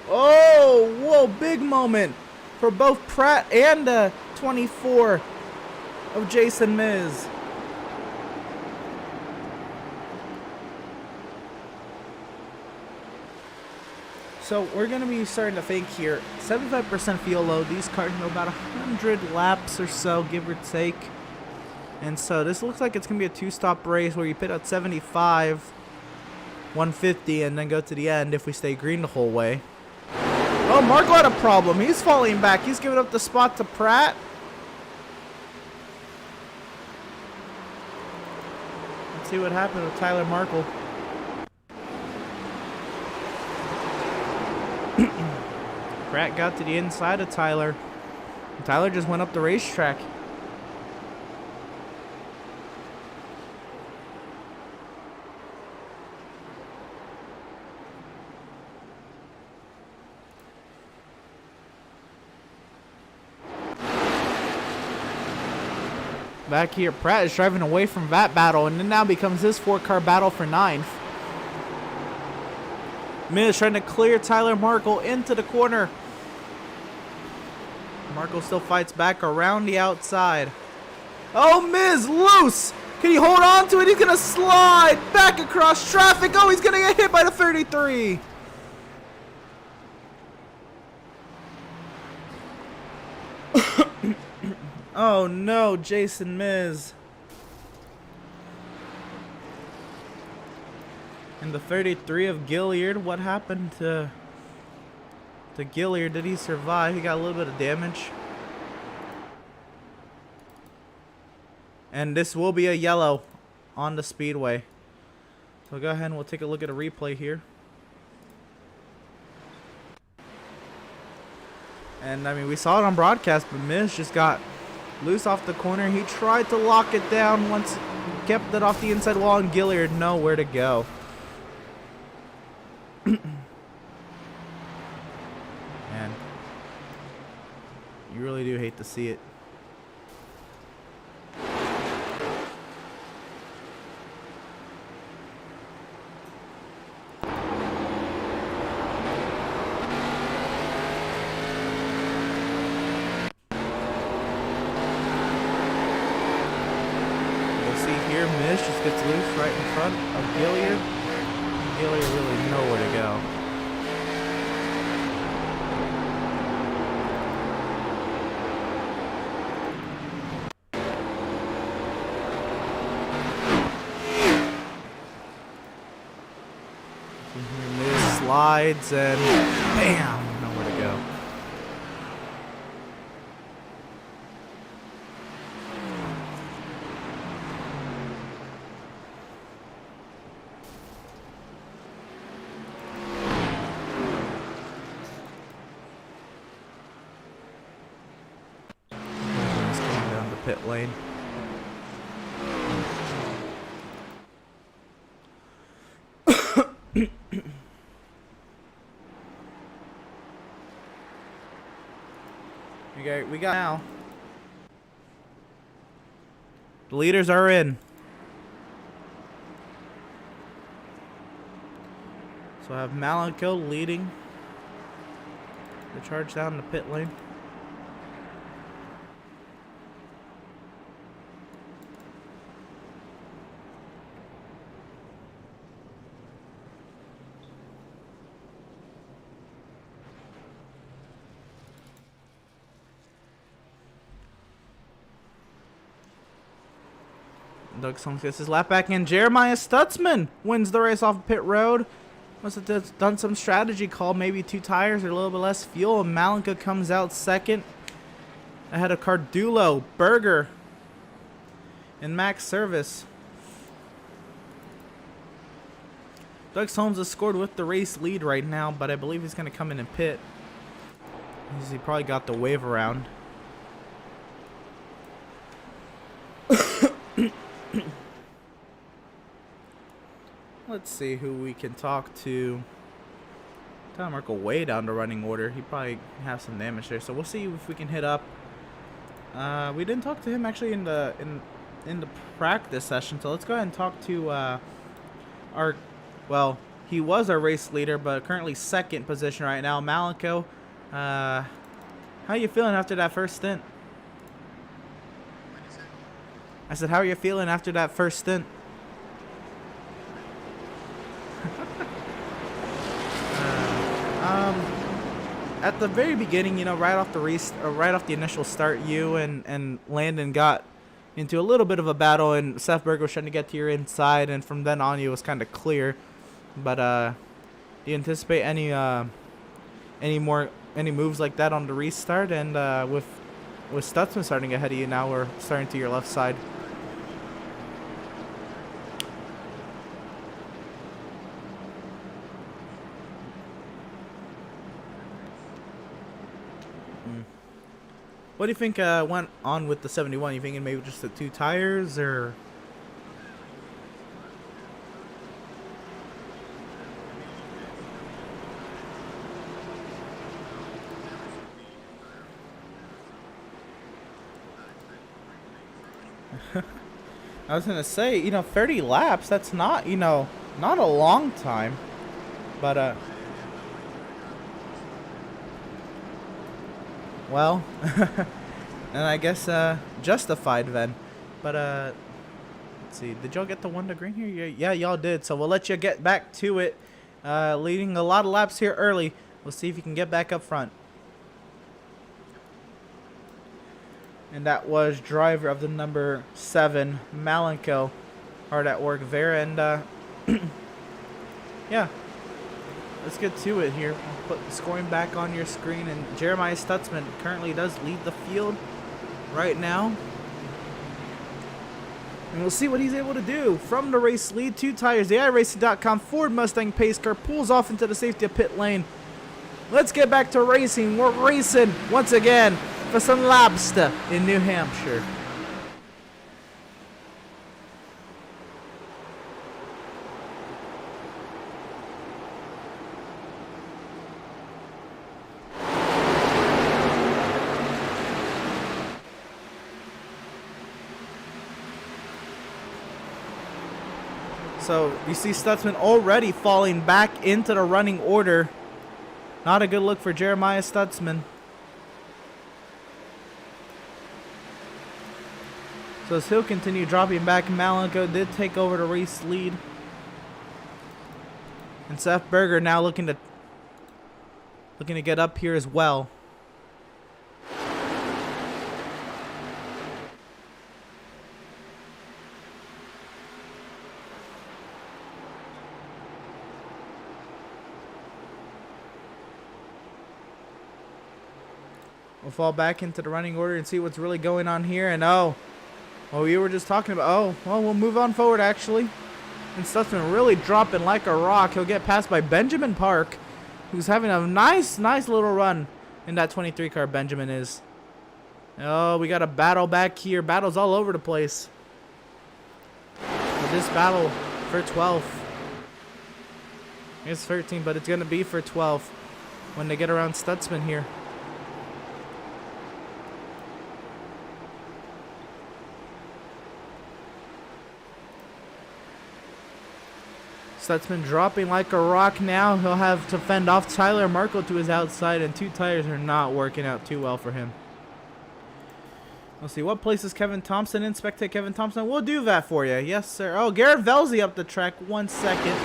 Oh, whoa, big moment for both Pratt and 24 of Jason Miz. So we're going to be starting to think here. 75% fuel load. These cars go about 100 laps or so, give or take. And so this looks like it's going to be a two-stop race where you pit at 75, 150, and then go to the end if we stay green the whole way. Oh, Marco had a problem. He's falling back. He's giving up the spot to Pratt. Let's see what happened with Tyler Markle. Pratt got to the inside of Tyler. And Tyler just went up the racetrack. Back here, Pratt is driving away from that battle, and it now becomes his 4-car battle for 9th. Miz trying to clear Tyler Markle into the corner. Markle still fights back around the outside. Oh, Miz loose! Can he hold on to it? He's going to slide back across traffic. Oh, he's going to get hit by the 33. Oh no, Jason Miz. And the 33 of Gilliard, what happened to to Gilliard. Did he survive? He got a little bit of damage. And this will be a yellow on the speedway. So go ahead and we'll take a look at a replay here. And I mean, we saw it on broadcast, but Miz just got loose off the corner. He tried to lock it down once, kept it off the inside wall, and Gilliard nowhere to go. Man, you really do hate to see it. Here, Miz just gets loose right in front of Gilliard. Gilliard really nowhere to go. Miz slides and bam, nowhere to go. Pit lane. we got now. The leaders are in. So I have Malenko leading the charge down the pit lane. Doug Soames gets his lap back in. Jeremiah Stutzman wins the race off pit road. Must have done some strategy call, maybe 2 tires or a little bit less fuel. And Malenka comes out second ahead of Cardulo, Berger, and Max Service. Doug Soames has scored with the race lead right now, but I believe he's going to come in and pit. He probably got the wave around. Let's see who we can talk to. Tom Merkel way down to running order. He probably has some damage there, so we'll see if we can hit up. We didn't talk to him actually in the practice session, so let's go ahead and talk to our. Well, he was our race leader, but currently second position right now, Malenko. How you feeling after that first stint? I said, how are you feeling after that first stint? At the very beginning, you know, right off the initial start, you and Landon got into a little bit of a battle, and Seth Berger was trying to get to your inside, and from then on, it was kind of clear. But do you anticipate any moves like that on the restart? And with Stutzman starting ahead of you now, we're starting to your left side. What do you think went on with the 71? You thinking maybe just the 2 tires, or? I was gonna say, you know, 30 laps. That's not, you know, not a long time, but well, and I guess justified then. But let's see, did y'all get the 1 to green here? Yeah, y'all did. So we'll let you get back to it. Leading a lot of laps here early. We'll see if you can get back up front. And that was driver of the number 7, Malenko, hard at work there. And yeah, let's get to it here. I'll put the scoring back on your screen, and Jeremiah Stutzman currently does lead the field right now. And we'll see what he's able to do. From the race lead, 2 tires, the iRacing.com Ford Mustang pace car pulls off into the safety of pit lane. Let's get back to racing. We're racing once again for some lobster in New Hampshire. So you see Stutzman already falling back into the running order. Not a good look for Jeremiah Stutzman. So as he'll continue dropping back, Malenko did take over the race lead. And Seth Berger now looking to get up here as well. We'll fall back into the running order and see what's really going on here. And we were just talking about, we'll move on forward actually. And Stutzman really dropping like a rock. He'll get passed by Benjamin Park, who's having a nice little run in that 23 car. Benjamin is. Oh, we got a battle back here. Battles all over the place. But this battle for 12th. It's 13, but it's going to be for 12th when they get around Stutzman here. Stutzman dropping like a rock now. He'll have to fend off Tyler Merkel to his outside, and 2 tires are not working out too well for him. Let's see, what place is Kevin Thompson in? Spectate Kevin Thompson. We'll do that for you. Yes, sir. Oh, Garrett Velzy up the track. 1 second.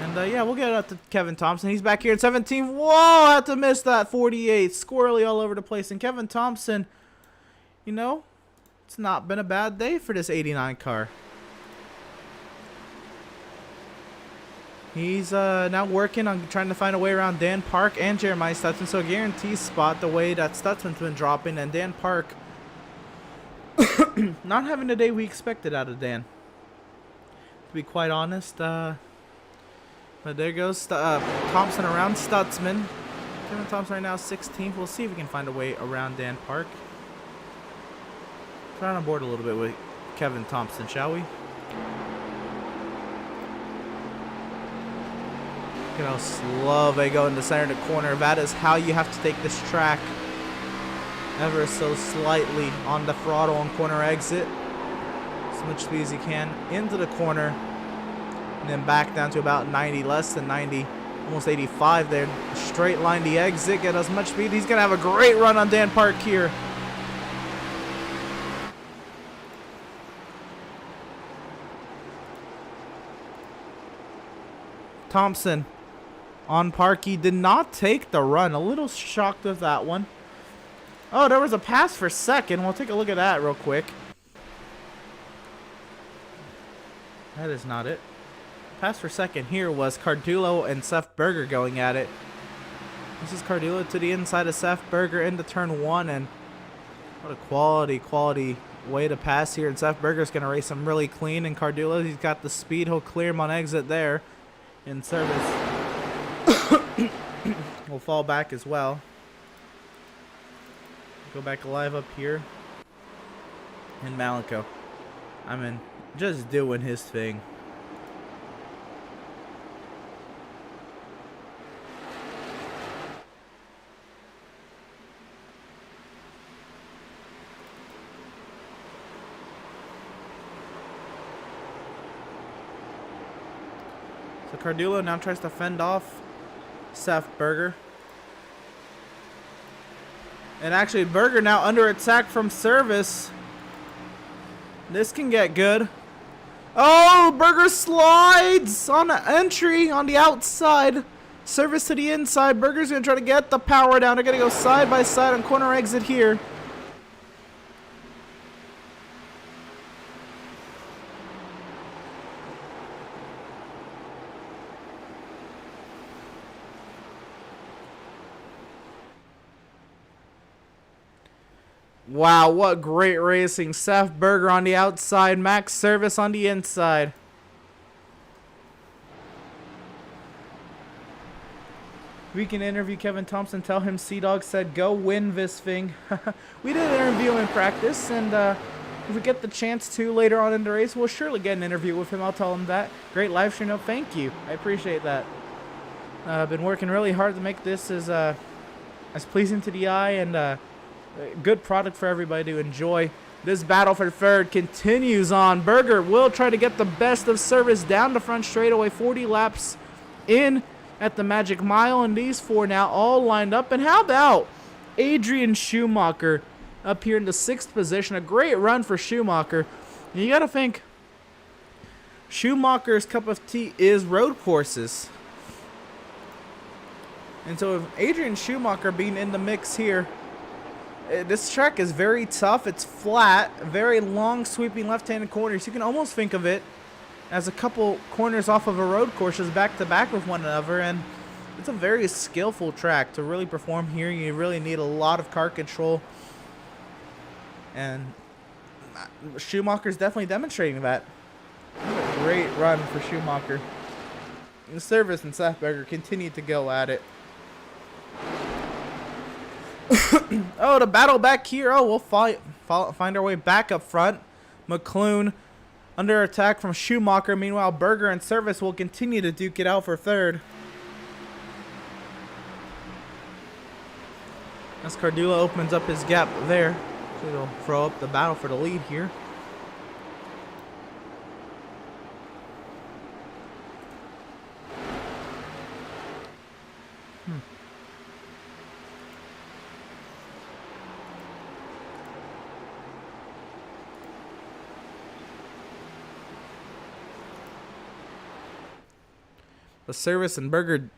And, yeah, we'll get up to Kevin Thompson. He's back here at 17. Whoa, had to miss that 48. Squirrely all over the place. And Kevin Thompson, you know, it's not been a bad day for this 89 car. He's now working on trying to find a way around Dan Park and Jeremiah Stutzman. So guarantee spot the way that Stutzman's been dropping, and Dan Park not having the day we expected out of Dan, to be quite honest. But there goes Thompson around Stutzman. Kevin Thompson right now 16th. We'll see if we can find a way around Dan Park. Try on board a little bit with Kevin Thompson, shall we? Look at how slow they go in the center of the corner. That is how you have to take this track. Ever so slightly on the throttle on corner exit. As much speed as you can into the corner. And then back down to about 90, less than 90. Almost 85 there. Straight line the exit. Get as much speed. He's going to have a great run on Dan Park here. Thompson on Parkey did not take the run. A little shocked with that one. Oh, there was a pass for second. We'll take a look at that real quick. That is not it. Pass for second here was Cardullo and Seth Berger going at it. This is Cardullo to the inside of Seth Berger into turn 1, and what a quality way to pass here. And Seth Berger's going to race him really clean, and Cardullo, he's got the speed. He'll clear him on exit there in service. We'll fall back as well. Go back alive up here. And Malenko, I mean, just doing his thing. So Cardullo now tries to fend off Seth Berger. And actually Berger now under attack from service. This can get good. Oh, Berger slides on the entry on the outside. Service to the inside. Berger's going to try to get the power down. They're going to go side by side on corner exit here. Wow, what great racing. Seth Berger on the outside, Max Service on the inside. We can interview Kevin Thompson, tell him Sea-Dog said go win this thing. We did interview him in practice, and if we get the chance to later on in the race, we'll surely get an interview with him. I'll tell him that. Great live stream, no, thank you. I appreciate that. I've been working really hard to make this as pleasing to the eye and a good product for everybody to enjoy. This battle for third continues on. Berger will try to get the best of Service down the front straightaway, 40 laps in at the Magic Mile, and these four now all lined up. And how about Adrian Schumacher up here in the 6th position? A great run for Schumacher. And you got to think Schumacher's cup of tea is road courses. And so if Adrian Schumacher being in the mix here, this track is very tough. It's flat, very long sweeping left-handed corners. You can almost think of it as a couple corners off of a road course is back to back with one another, and it's a very skillful track to really perform here. You really need a lot of car control, and Schumacher's definitely demonstrating that. What a great run for Schumacher. The Service and Seth Berger continue to go at it. Oh, the battle back here. Oh, we'll find our way back up front. McClune under attack from Schumacher. Meanwhile, Berger and Service will continue to duke it out for third. As Cardula opens up his gap there, so he'll throw up the battle for the lead here. The Service and Berger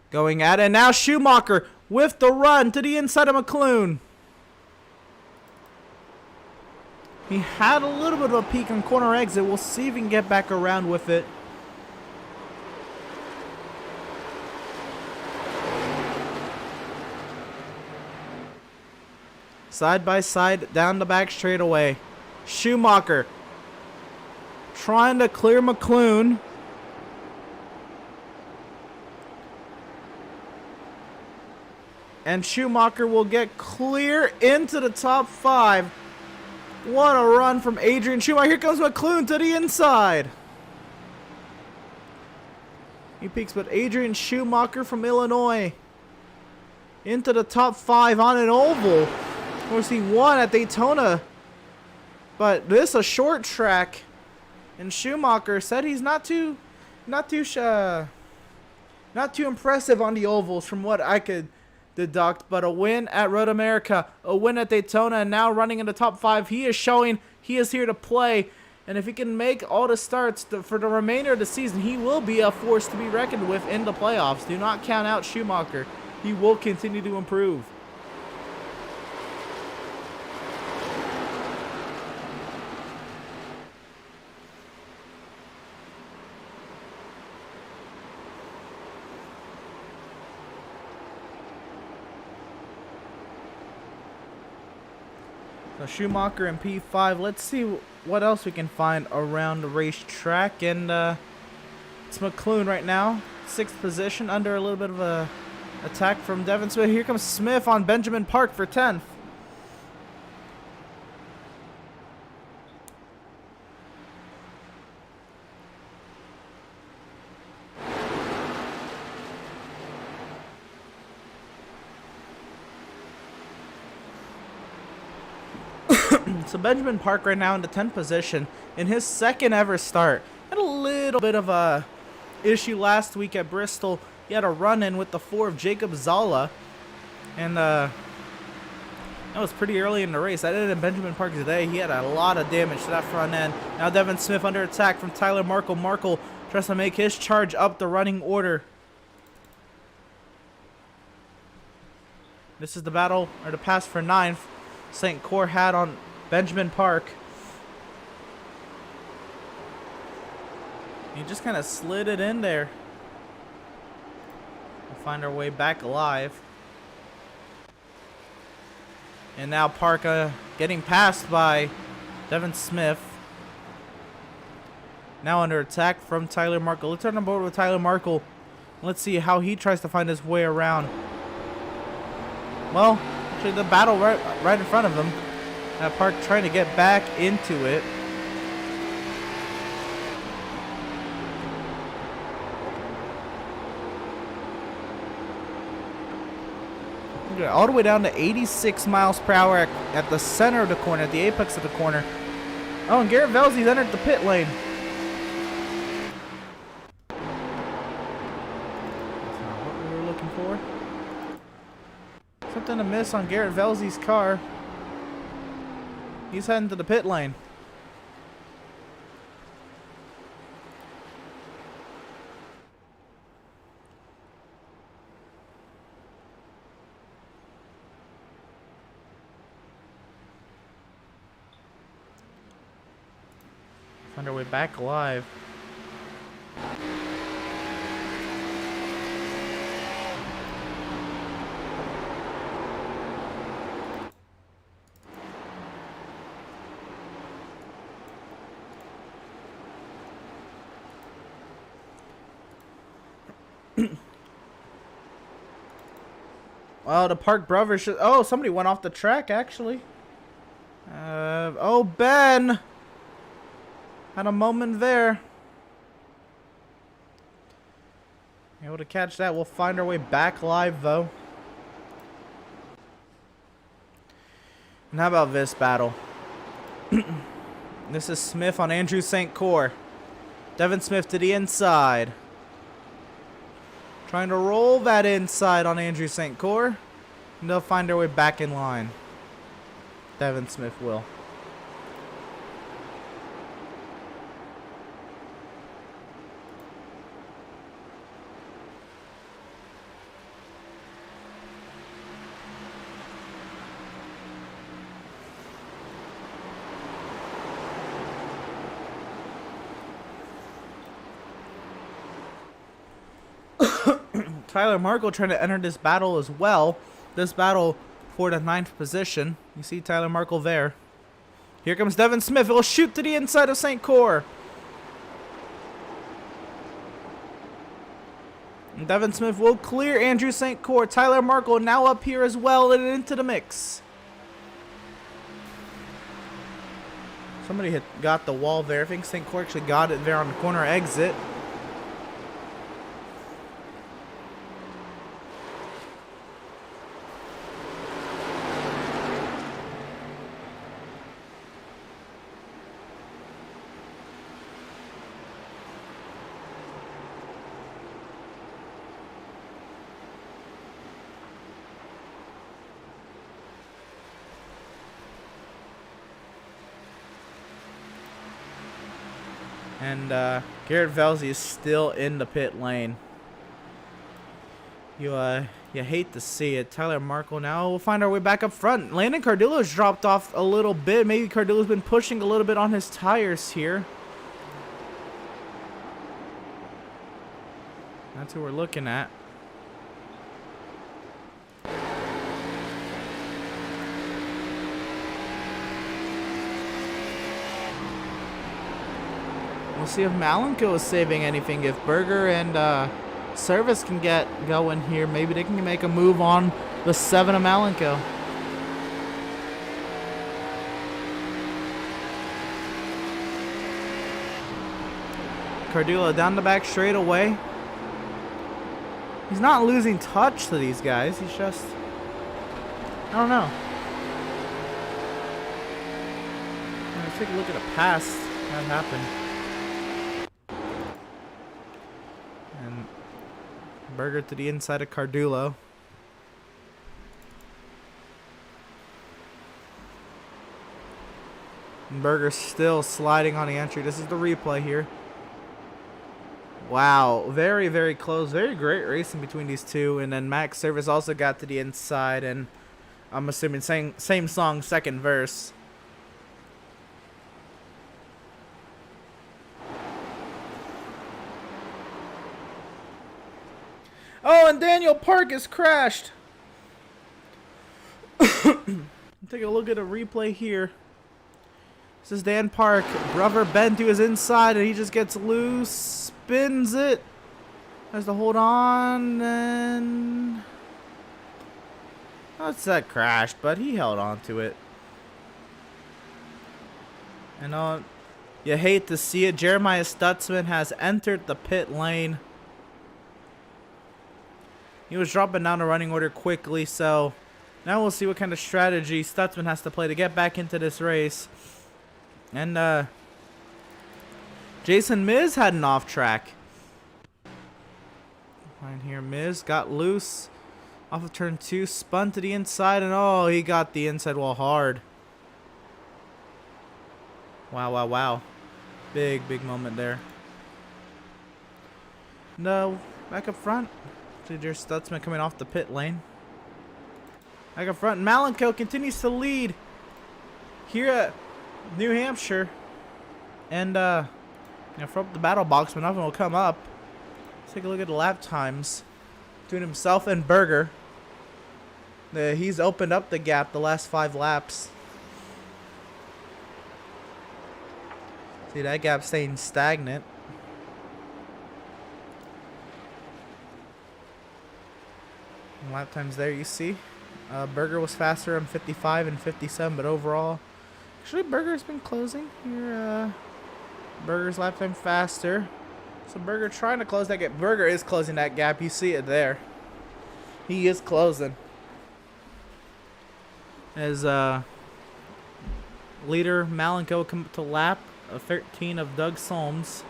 going at it. And now Schumacher with the run to the inside of McClune. He had a little bit of a peek on corner exit. We'll see if he can get back around with it. Side by side down the back straightaway. Schumacher trying to clear McClune. And Schumacher will get clear into the top 5. What a run from Adrian Schumacher. Here comes McClune to the inside. He peeks, but Adrian Schumacher from Illinois into the top 5 on an oval. Of course, he won at Daytona, but this is a short track, and Schumacher said he's not too impressive on the ovals from what I could deduct, but a win at Road America, a win at Daytona, and now running in the top 5. He is showing he is here to play, and if he can make all the starts for the remainder of the season, he will be a force to be reckoned with in the playoffs. Do not count out Schumacher. He will continue to improve. So Schumacher in P5. Let's see what else we can find around the racetrack. And it's McClune right now. 6th position under a little bit of a attack from Devin Smith. Here comes Smith on Benjamin Park for 10th. So Benjamin Park right now in the 10th position in his 2nd ever start. Had a little bit of a issue last week at Bristol. He had a run-in with the 4 of Jacob Zala. And that was pretty early in the race. I did it in Benjamin Park today. He had a lot of damage to that front end. Now Devin Smith under attack from Tyler Markle. Markle tries to make his charge up the running order. This is the battle, or the pass for 9th. St. Cor had on Benjamin Park. He just kind of slid it in there. We'll find our way back alive. And now Park getting passed by Devin Smith. Now under attack from Tyler Markle. Let's turn on board with Tyler Markle. Let's see how he tries to find his way around. Well, actually the battle right in front of him. Park trying to get back into it. All the way down to 86 miles per hour at the center of the corner, at the apex of the corner. Oh, and Garrett Velzy's entered the pit lane. That's not what we were looking for. Something to miss on Garrett Velzy's car. He's heading to the pit lane. Find our way back alive. Well, the Park brothers should. Oh, somebody went off the track actually. Oh, Ben. Had a moment there. Able to catch that. We'll find our way back live though. And how about this battle? This is Smith on Andrew St. Cyr. Devin Smith to the inside. Trying to roll that inside on Andrew St. Cyr. And they'll find their way back in line. Devin Smith will. Tyler Markle trying to enter this battle as well. This battle for the 9th position. You see Tyler Markle there. Here comes Devin Smith. He'll shoot to the inside of St. Cyr. And Devin Smith will clear Andrew St. Cyr. Tyler Markle now up here as well and into the mix. Somebody had got the wall there. I think St. Cyr actually got it there on the corner exit. And Garrett Velzy is still in the pit lane. You hate to see it. Tyler Markle now. We'll find our way back up front. Landon Cardillo's dropped off a little bit. Maybe Cardillo's been pushing a little bit on his tires here. That's who we're looking at. We'll see if Malenko is saving anything. If Berger and Service can get going here, maybe they can make a move on the 7 of Malenko. Cardillo down the back straight away. He's not losing touch to these guys. He's just, I don't know. Let's take a look at a pass that happened. And Berger to the inside of Cardullo. And Berger still sliding on the entry. This is the replay here. Wow, very, very close. Very great racing between these two. And then Max Service also got to the inside. And I'm assuming same song, second verse. Oh, and Daniel Park has crashed. Take a look at a replay here. This is Dan Park. Brother bent to his inside and he just gets loose. Spins it. Has to hold on and... That's that crashed, but he held on to it. And you hate to see it. Jeremiah Stutzman has entered the pit lane. He was dropping down the running order quickly, so now we'll see what kind of strategy Stutzman has to play to get back into this race. And Jason Miz had an off track. Right here, Miz got loose off of turn 2, spun to the inside, and oh, he got the inside wall hard. Wow, wow, wow. Big, big moment there. No, back up front. There's Stutzman coming off the pit lane. Back up front, Malenko continues to lead here at New Hampshire. And, from the battle box, but nothing will come up. Let's take a look at the lap times between himself and Berger. He's opened up the gap the last 5 laps. See, that gap staying stagnant. And lap times there, you see. Berger was faster on 55 and 57, but overall, actually Berger's been closing here. Berger's lap time faster. So Berger trying to close that gap. Berger is closing that gap. You see it there. He is closing. As leader Malenko come up to lap 13 of Doug Solms.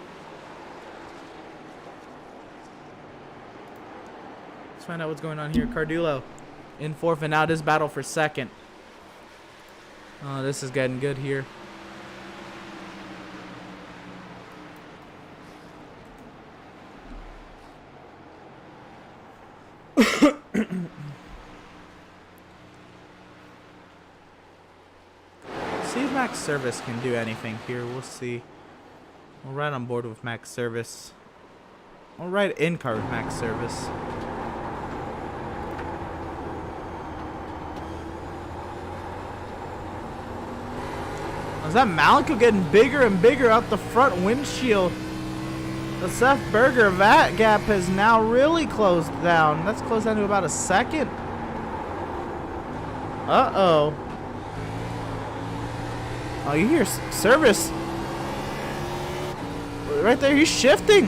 Let's find out what's going on here. Cardullo in 4th, and now this battle for 2nd. Oh, this is getting good here. See if Max Service can do anything here. We'll see. We're right on board with Max Service. We're right in car with Max Service. Is that Malenko getting bigger and bigger out the front windshield? The Seth Berger VAT gap has now really closed down. That's closed down to about a second. Uh-oh. Oh, you hear Service. Right there, he's shifting.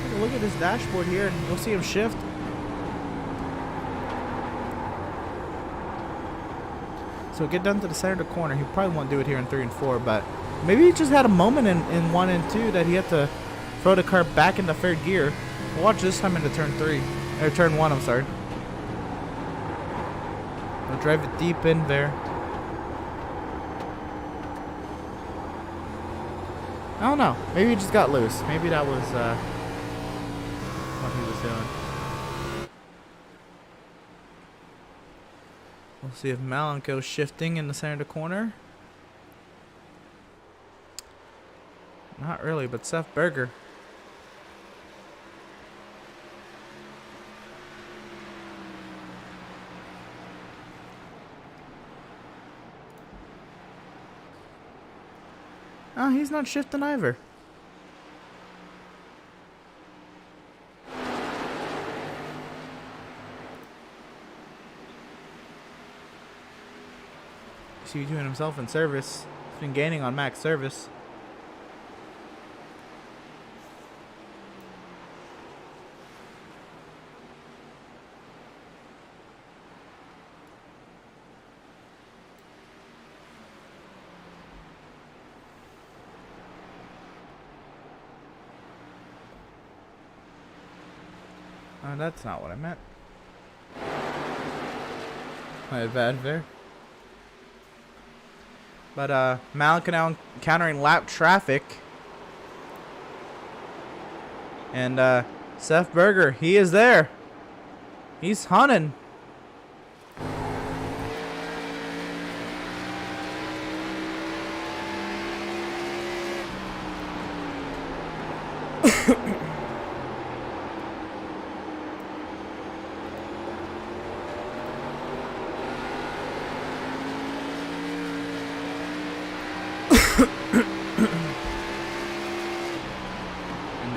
Take a look at his dashboard here and you'll see him shift. So get down to the center of the corner. He probably won't do it here in 3 and 4, but maybe he just had a moment in 1 and 2 that he had to throw the car back into 3rd gear. We'll watch this time into turn 3. Or turn 1, I'm sorry. We'll drive it deep in there. I don't know. Maybe he just got loose. Maybe that was what he was doing. We'll see if Malenko's shifting in the center of the corner. Not really, but Seth Berger. Oh, he's not shifting either. See, he's doing himself in service. He's been gaining on Max Service. Oh, that's not what I meant. My bad there. But Malenko now encountering lap traffic. And Seth Berger, he is there. He's hunting.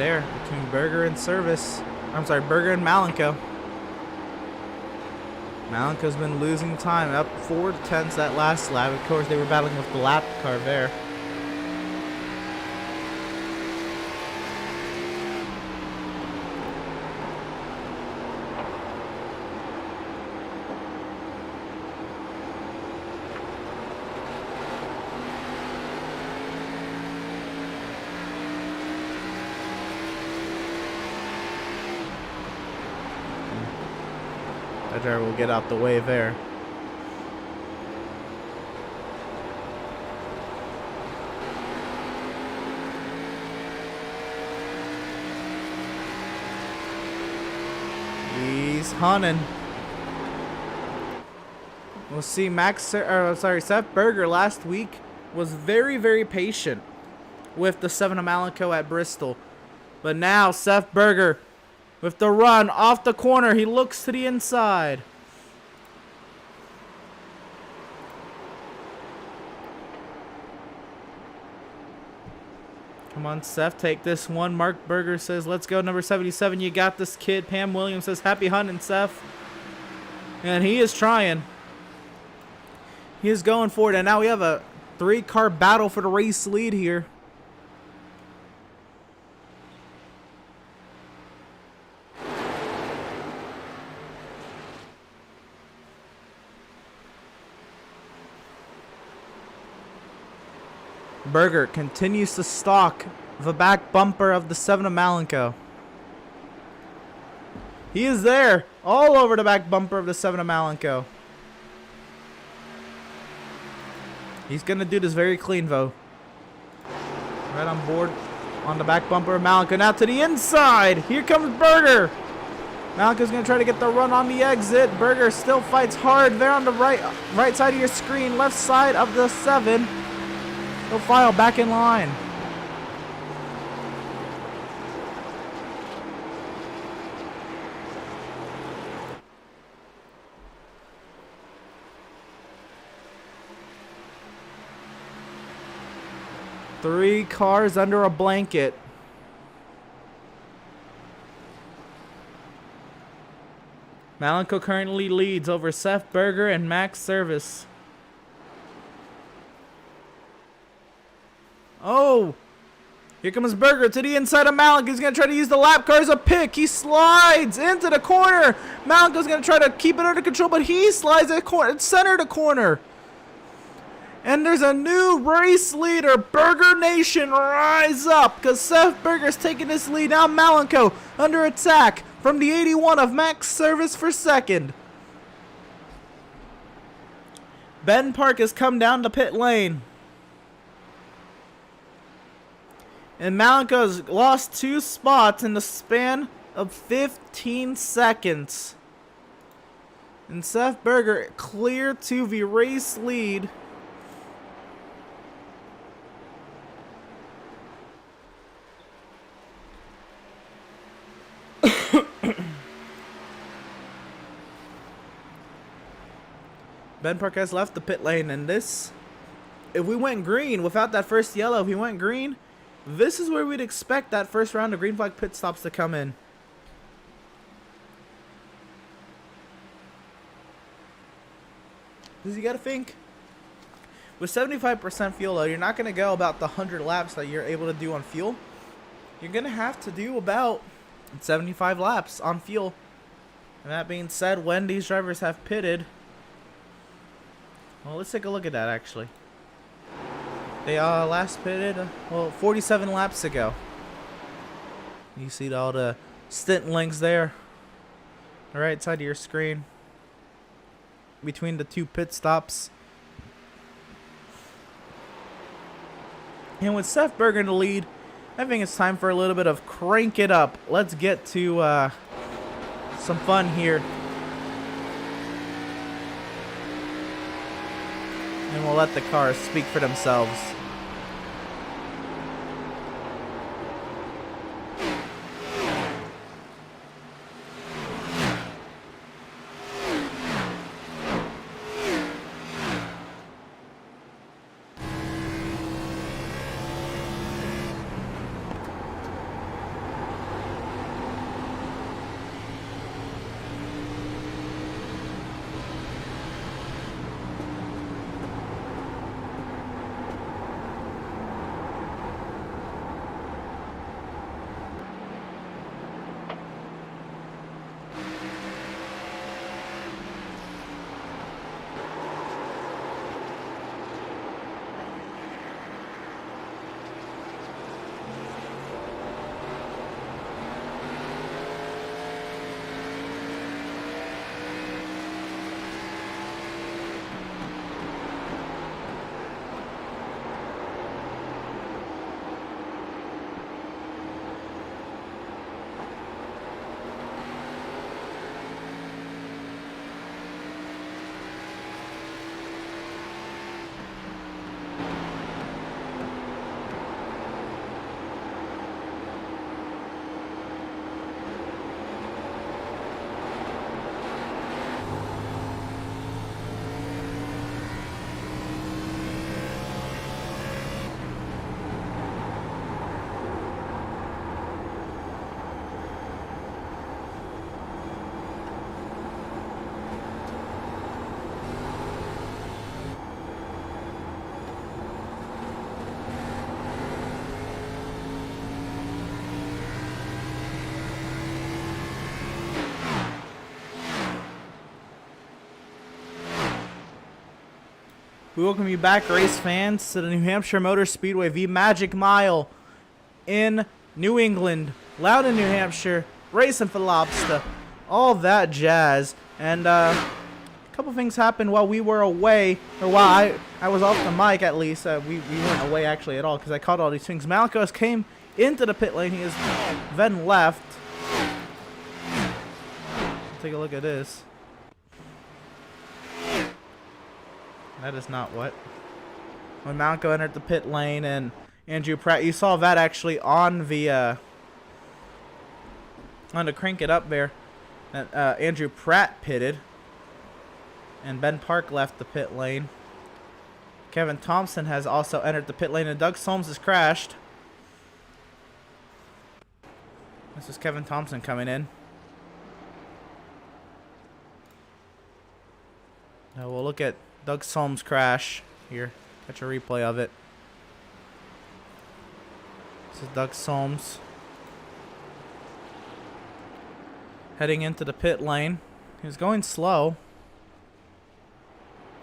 there between Berger and Service. I'm sorry, Berger and Malenko. Malenko's been losing time, up 4 tenths that last lap. Of course, they were battling with the lap car there. That driver will get out the way there. He's hunting. We'll see Seth Berger last week was very, very patient with the 7 of Malenko at Bristol. But now Seth Berger with the run off the corner, he looks to the inside. Come on, Seth, take this one. Mark Berger says, let's go, number 77. You got this, kid. Pam Williams says, happy hunting, Seth. And he is trying. He is going for it. And now we have a 3-car battle for the race lead here. Berger continues to stalk the back bumper of the 7 of Malenko. He is there, all over the back bumper of the 7 of Malenko. He's going to do this very clean, though. Right on board on the back bumper of Malenko. Now to the inside. Here comes Berger. Malenko's going to try to get the run on the exit. Berger still fights hard there on the right side of your screen, left side of the 7. He'll file back in line. Three cars under a blanket. Malenko currently leads over Seth Berger and Max Service. Oh, here comes Berger to the inside of Malenko. He's going to try to use the lap car as a pick. He slides into the corner. Malenko's going to try to keep it under control, but he slides at center of the corner. And there's a new race leader. Berger Nation, rise up, because Seth Berger's taking this lead. Now Malenko under attack from the 81 of Max Service for second. Ben Park has come down the pit lane. And Malenko's lost 2 spots in the span of 15 seconds. And Seth Berger clear to the race lead. Ben Park has left the pit lane, and this, if we went green without that first yellow, if we went green, this is where we'd expect that first round of green flag pit stops to come in. Because you got to think, with 75% fuel load, you're not going to go about the 100 laps that you're able to do on fuel. You're going to have to do about 75 laps on fuel. And that being said, when these drivers have pitted, well, let's take a look at that actually. They last pitted, 47 laps ago. You see all the stint links there. The right side of your screen. Between the 2 pit stops. And with Seth Berger in the lead, I think it's time for a little bit of crank it up. Let's get to some fun here. And we'll let the cars speak for themselves. We welcome you back, race fans, to the New Hampshire Motor Speedway V Magic Mile in New England. Loudon, New Hampshire, racing for lobster, all that jazz. And a couple things happened while we were away, or while I was off the mic at least. We weren't away actually at all because I caught all these things. Malakos came into the pit lane. He has then left. Take a look at this. That is not what. When Malco entered the pit lane and Andrew Pratt, you saw that actually on the crank it up there. Andrew Pratt pitted, and Ben Park left the pit lane. Kevin Thompson has also entered the pit lane, and Doug Solms has crashed. This is Kevin Thompson coming in. Now we'll look at Doug Solms' crash here. Catch a replay of it. This is Doug Solms heading into the pit lane. He was going slow.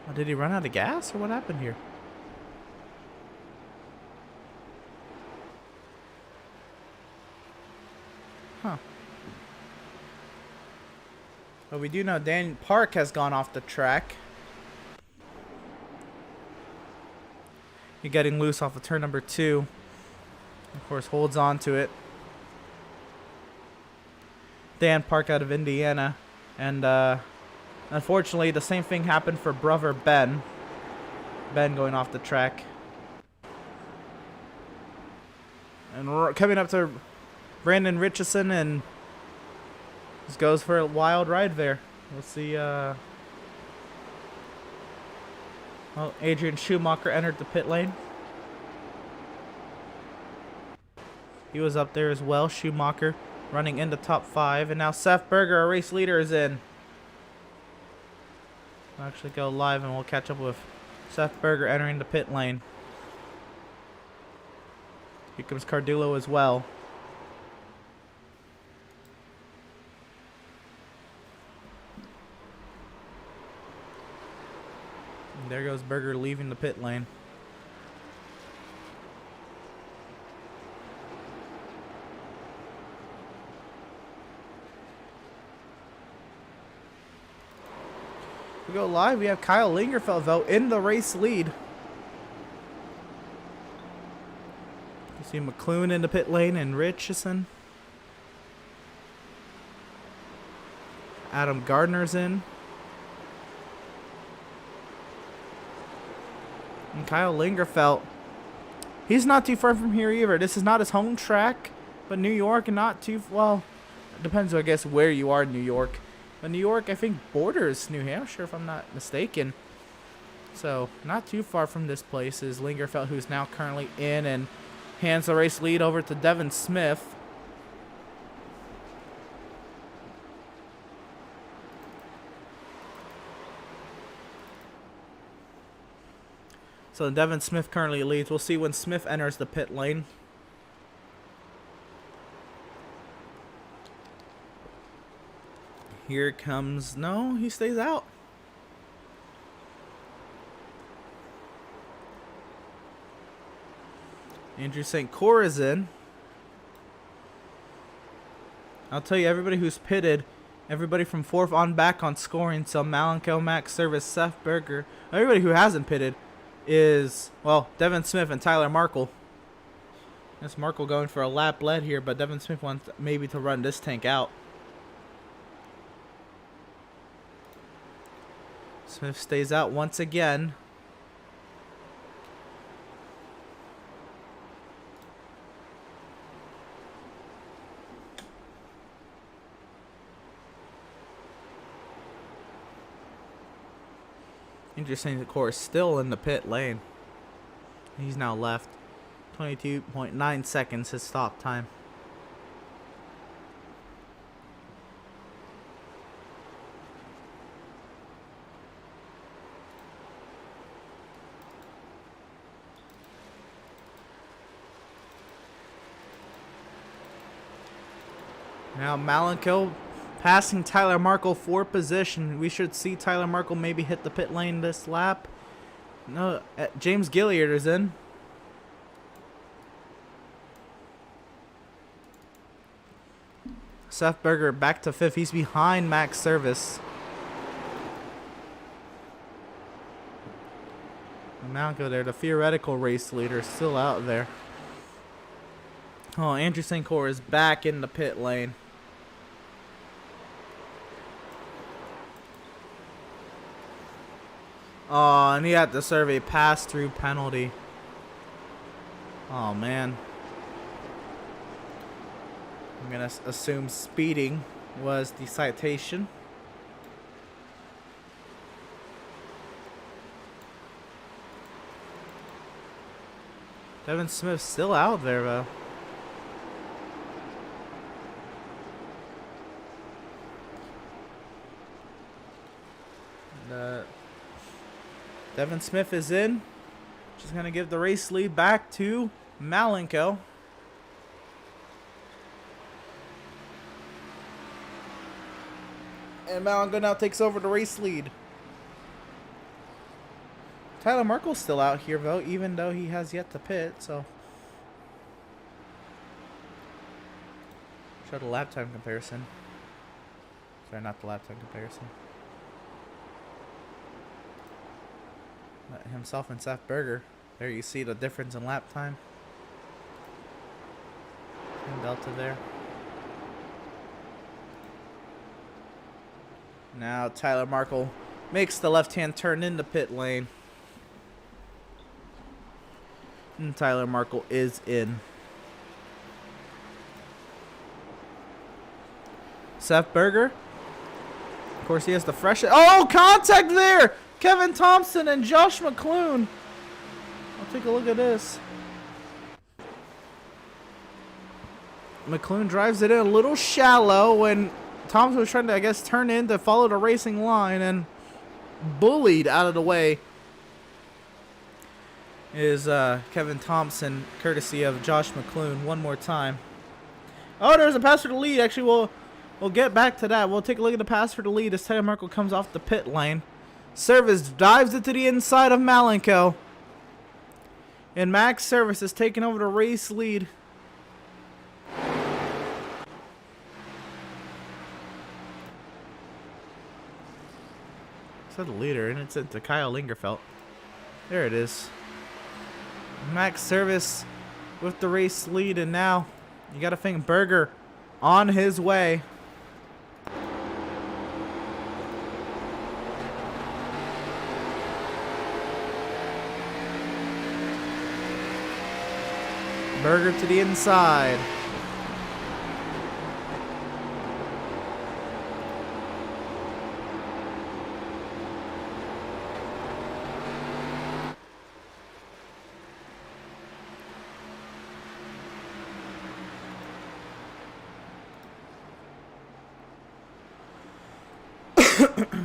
Oh, did he run out of gas or what happened here? Huh. But we do know Dan Park has gone off the track. You're getting loose off of turn number 2. Of course, holds on to it. Dan Park out of Indiana. And unfortunately, the same thing happened for brother Ben. Ben going off the track. And coming up to Brandon Richardson, and just goes for a wild ride there. We'll see. Well, Adrian Schumacher entered the pit lane. He was up there as well. Schumacher running into top 5. And now Seth Berger, our race leader, is in. We'll actually go live and we'll catch up with Seth Berger entering the pit lane. Here comes Cardullo as well. There goes Berger leaving the pit lane. We go live. We have Kyle Lingerfeld though in the race lead. You see McClune in the pit lane and Richardson. Adam Gardner's in. And Kyle Lingerfeld, he's not too far from here either. This is not his home track, but New York and not too, well, it depends, I guess, where you are in New York. But New York, I think, borders New Hampshire, if I'm not mistaken. So, not too far from this place is Lingerfeld, who's now currently in and hands the race lead over to Devin Smith. So Devin Smith currently leads. We'll see when Smith enters the pit lane. Here comes... No, he stays out. Andrew St. Cor is in. I'll tell you, everybody who's pitted, everybody from 4th on back on scoring, so Malenko, Max Service, Seth Berger, everybody who hasn't pitted is, well, Devin Smith and Tyler Markle. That's Markle going for a lap lead here, but Devin Smith wants maybe to run this tank out. Smith stays out once again. Interesting, the course still in the pit lane. He's now left. 22.9 seconds his stop time. Now Malenko passing Tyler Markle for position. We should see Tyler Markle maybe hit the pit lane this lap. No, James Gilliard is in. Seth Berger back to 5th. He's behind Max Service. Malco there, the theoretical race leader, still out there. Oh, Andrew St. Cyr is back in the pit lane. Oh, and he had to serve a pass-through penalty. Oh, man. I'm going to assume speeding was the citation. Devin Smith's still out there, though. Devin Smith is in. Just going to give the race lead back to Malenko. And Malenko now takes over the race lead. Tyler Markle's still out here, though, even though he has yet to pit, so. Show the lap time comparison. Sorry, not the lap time comparison. But himself and Seth Berger. There you see the difference in lap time. And Delta there. Now Tyler Markle makes the left-hand turn in the pit lane. And Tyler Markle is in. Seth Berger. Of course, he has the fresh. Oh, contact there! Kevin Thompson and Josh McClune. I'll take a look at this. McClune drives it in a little shallow when Thompson was trying to, I guess, turn in to follow the racing line, and bullied out of the way is Kevin Thompson, courtesy of Josh McClune. One more time. Oh, there's a pass for the lead. Actually, we'll get back to that. We'll take a look at the pass for the lead as Tyler Markle comes off the pit lane. Service dives it to the inside of Malenko. And Max Service is taking over the race lead. It's the leader, and it's into Kyle Lingerfeld. There it is. Max Service with the race lead, and now you got to think Berger on his way. Berger to the inside.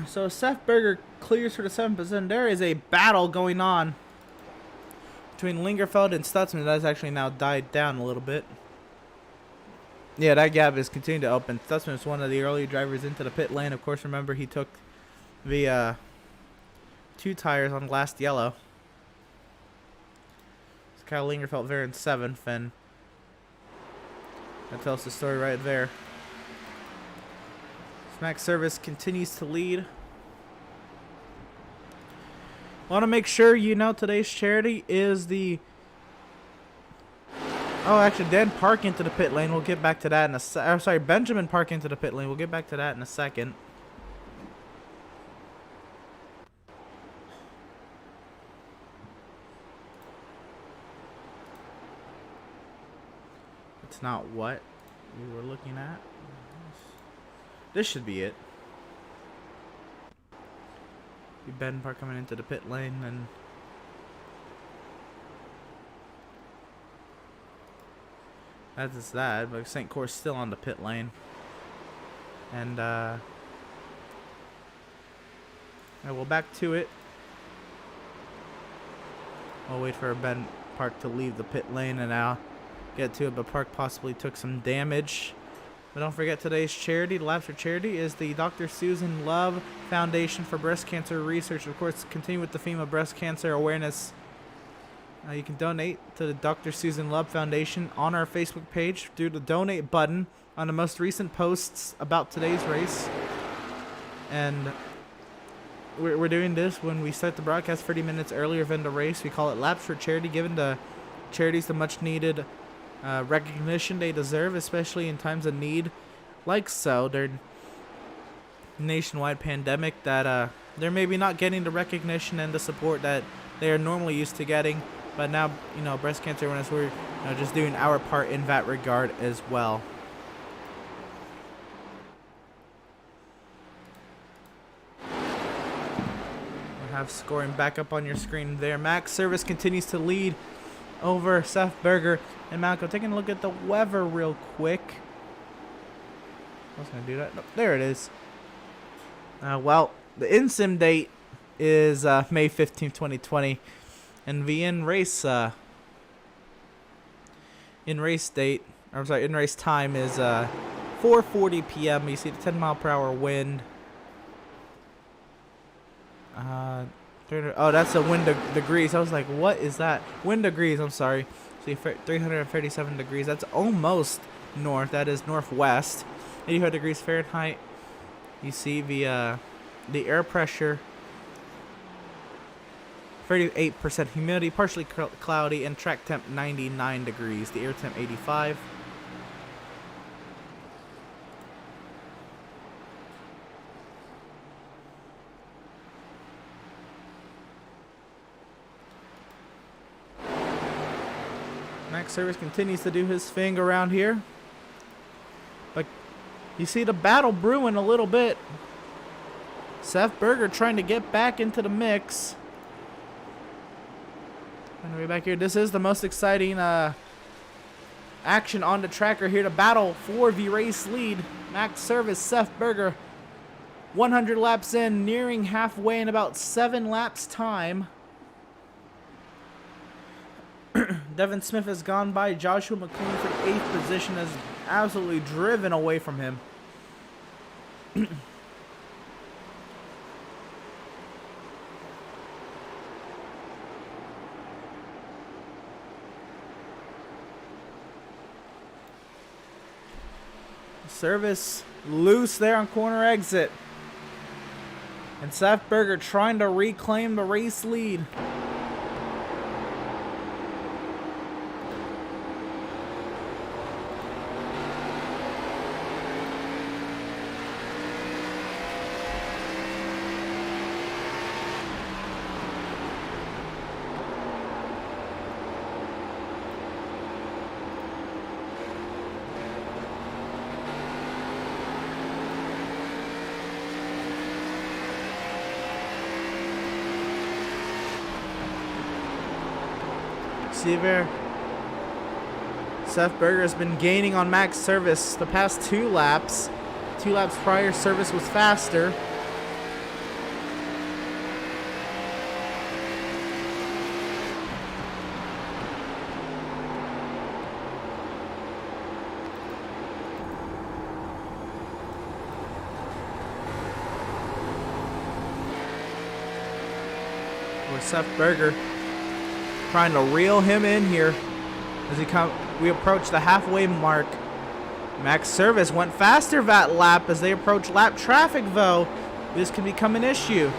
So Seth Berger clears for the 7th position. There is a battle going on between Lingerfeld and Stutzman. That's actually now died down a little bit. Yeah, that gap is continuing to open. Stutzman is one of the early drivers into the pit lane. Of course, remember he took the 2 tires on last yellow. So Kyle Lingerfeld there in 7th, and that tells the story right there. Max Service continues to lead. Want to make sure you know today's charity is the... Oh, actually, Dan Park into the pit lane. We'll get back to that in a sorry, Benjamin Park into the pit lane. We'll get back to that in a second. It's not what we were looking at. This should be it. Ben Park coming into the pit lane, and that is that. But St. Cyr's still on the pit lane, and we'll back to it. I'll wait for Ben Park to leave the pit lane, and I'll get to it. But Park possibly took some damage But don't forget today's charity, the Laps for Charity, is the Dr. Susan Love Foundation for Breast Cancer Research. Of course, continue with the theme of breast cancer awareness. You can donate to the Dr. Susan Love Foundation on our Facebook page through the donate button on the most recent posts about today's race. And we're doing this when we start the broadcast 30 minutes earlier than the race. We call it Laps for Charity, giving the charities the much needed recognition they deserve, especially in times of need like so. They're nationwide pandemic that they're maybe not getting the recognition and the support that they are normally used to getting. But now, breast cancer awareness, we're just doing our part in that regard as well. Have scoring back up on your screen there. Max Service continues to lead over Seth Berger and Malcolm. Taking a look at the weather real quick. I was gonna do that. No, there it is. Well, the in-sim date is May 15th, 2020, and the in-race time is 4:40 p.m. You see the 10-mile-per-hour wind. Oh, that's a wind degrees. I was like, what is that? Wind degrees, I'm sorry. See, 337 degrees. That's almost north. That is northwest. 85 degrees Fahrenheit. You see the air pressure. 38% humidity, partially cloudy, and track temp 99 degrees. The air temp 85. Max Service continues to do his thing around here. But you see the battle brewing a little bit. Seth Berger trying to get back into the mix. And we're back here. This is the most exciting action on the tracker here to battle for the race lead. Max Service, Seth Berger, 100 laps in, nearing halfway in about 7 laps time. Devin Smith has gone by. Joshua McLean for 8th position has absolutely driven away from him. Service loose there on corner exit. And Seth Berger trying to reclaim the race lead. See there, Seth Berger has been gaining on Max Service the past 2 laps. 2 laps prior, Service was faster. With Seth Berger trying to reel him in here as we approach the halfway mark. Max Service went faster that lap. As they approach lap traffic, though, this could become an issue.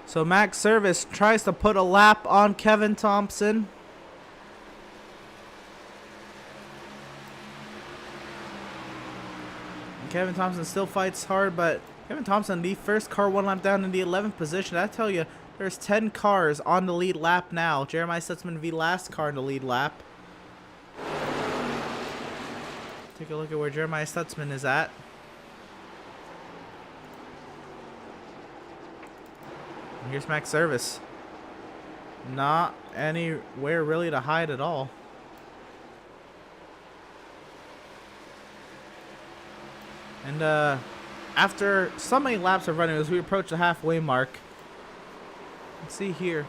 So Max Service tries to put a lap on Kevin Thompson. Kevin Thompson still fights hard, but Kevin Thompson, the first car 1 lap down in the 11th position. I tell you, there's 10 cars on the lead lap now. Jeremiah Stutzman, the last car in the lead lap. Take a look at where Jeremiah Stutzman is at. And here's Max Service. Not anywhere really to hide at all. And after so many laps of running, as we approach the halfway mark, let's see here.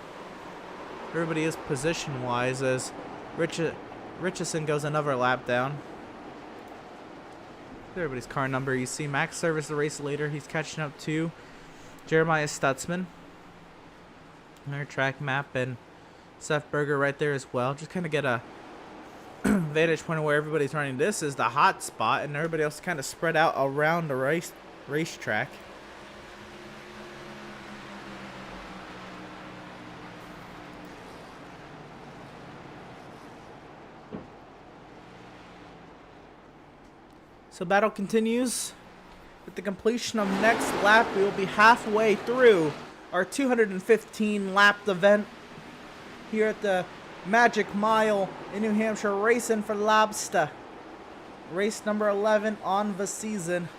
Everybody is position-wise as Richardson goes another lap down. Everybody's car number. You see Max Service, the race leader. He's catching up to Jeremiah Stutzman. Their track map, and Seth Berger right there as well. Just kind of get a vantage point of where everybody's running. This is the hot spot, and everybody else kind of spread out around the racetrack. So battle continues. With the completion of next lap, we will be halfway through our 215 lapped event here at the Magic Mile in New Hampshire, racing for lobster. Race number 11 on the season.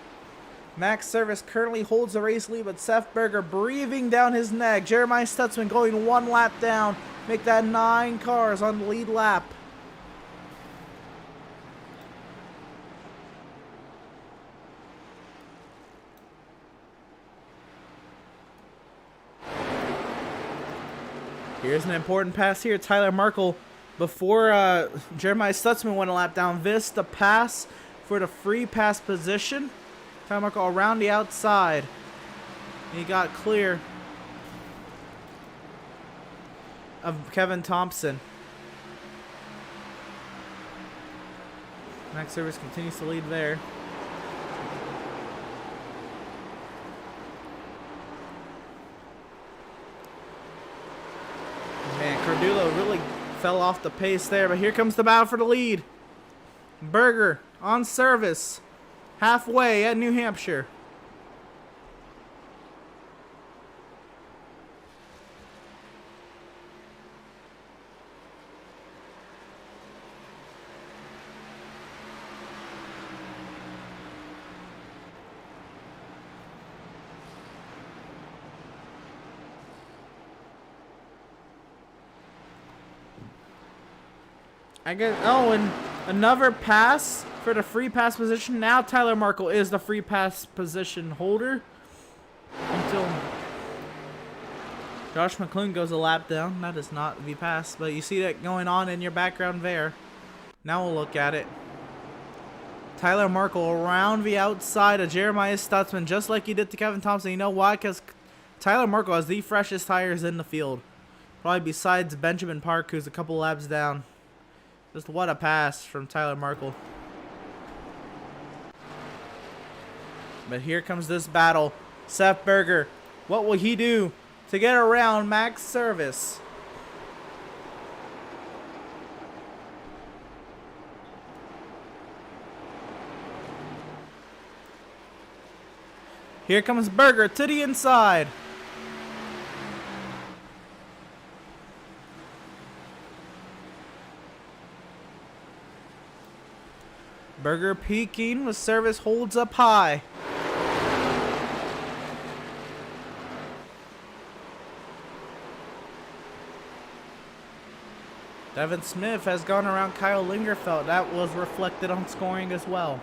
Max Service currently holds the race lead, but Seth Berger breathing down his neck. Jeremiah Stutzman going one lap down. Make that 9 cars on the lead lap. Here's an important pass here. Tyler Markle, before Jeremiah Stutzman went a lap down, this the pass for the free pass position. Tyler Markle around the outside. He got clear of Kevin Thompson. Max Service continues to lead there. Man, Cardulo really fell off the pace there, but here comes the battle for the lead. Berger on service, halfway at New Hampshire. I guess. Oh, and another pass for the free pass position. Now Tyler Markle is the free pass position holder until Josh McClune goes a lap down. That is not the pass, but you see that going on in your background there. Now we'll look at it. Tyler Markle around the outside of Jeremiah Stutzman, just like he did to Kevin Thompson. You know why? Because Tyler Markle has the freshest tires in the field, probably besides Benjamin Park, who's a couple laps down. Just what a pass from Tyler Markle. But here comes this battle. Seth Berger, what will he do to get around Max Service? Here comes Berger to the inside. Berger peaking with Service holds up high. Devin Smith has gone around Kyle Lingerfeld. That was reflected on scoring as well.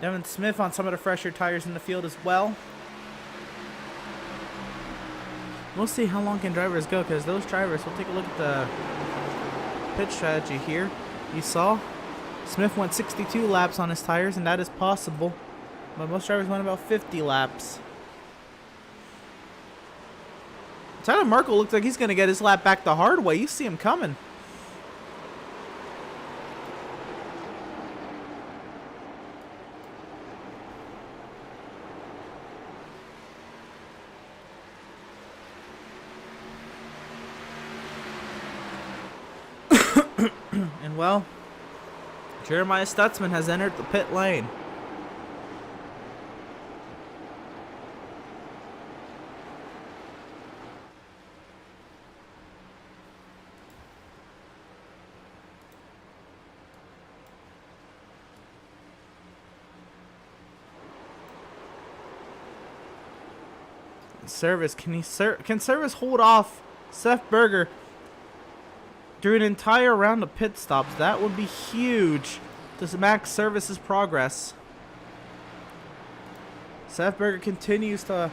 Devin Smith on some of the fresher tires in the field as well. We'll see how long can drivers go, because those drivers, we'll take a look at the pit strategy here. You saw Smith went 62 laps on his tires, and that is possible, but most drivers went about 50 laps. Tyler Markle looks like he's going to get his lap back the hard way. You see him coming. And well, Jeremiah Stutzman has entered the pit lane. Service, can Service hold off Seth Berger through an entire round of pit stops? That would be huge this Max Service's progress. Seth Berger continues to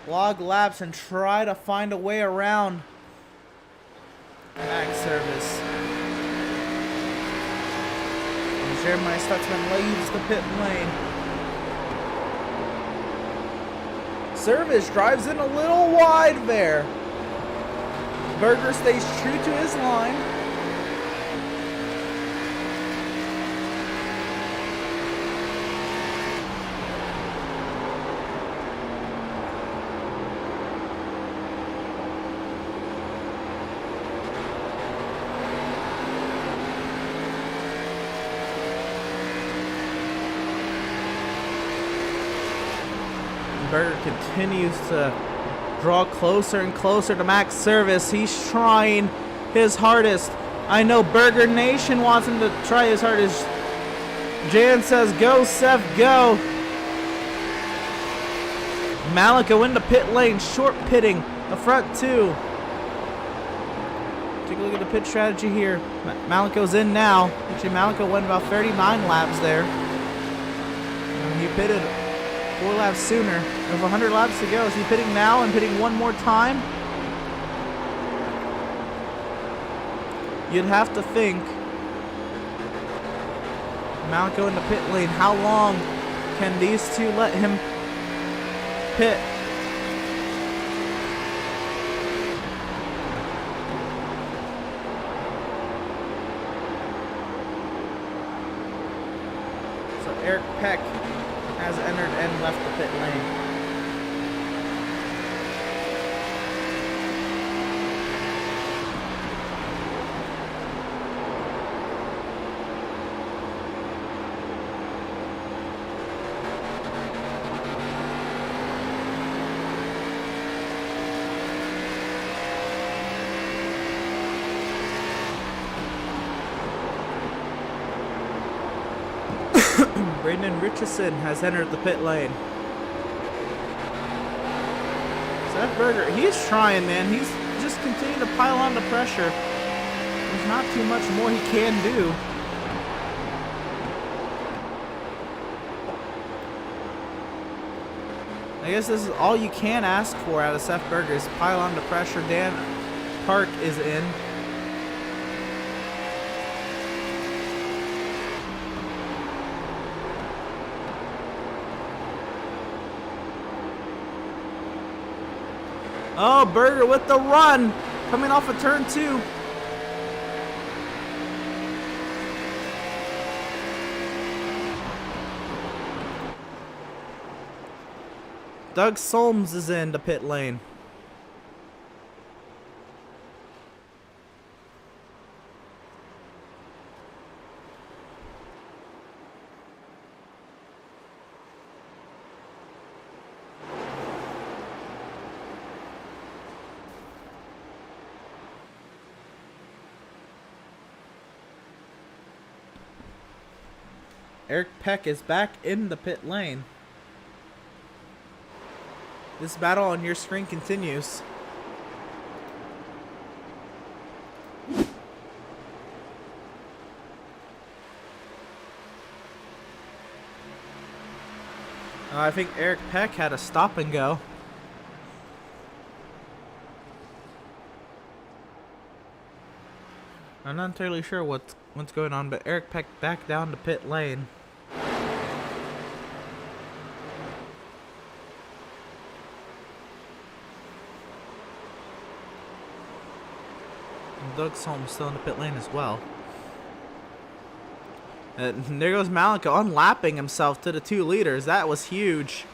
log laps and try to find a way around Max Service. And Jeremiah Stutzman leaves the pit lane. Service drives in a little wide there. Berger stays true to his line. Berger continues to draw closer and closer to Max Service. He's trying his hardest. I know Berger Nation wants him to try his hardest. Jan says, go, Seth, go. Malika in the pit lane, short pitting the front two. Take a look at the pit strategy here. Malika's in now. Actually, Malika went about 39 laps there. And he pitted 4 laps sooner. Over 100 laps to go. Is he pitting now and pitting one more time? You'd have to think. Malco in the pit lane. How long can these two let him pit? So Eric Peck has entered and left the pit lane. Brandon Richardson has entered the pit lane. Seth Berger, he's trying, man. He's just continuing to pile on the pressure. There's not too much more he can do. I guess this is all you can ask for out of Seth Berger is pile on the pressure. Dan Park is in. Oh, Berger with the run, coming off of turn 2. Doug Solms is in the pit lane. Eric Peck is back in the pit lane. This battle on your screen continues. I think Eric Peck had a stop and go. I'm not entirely sure what's going on, but Eric Peck back down to pit lane. And Doug Solm still in the pit lane as well. And there goes Malika unlapping himself to the 2 leaders. That was huge.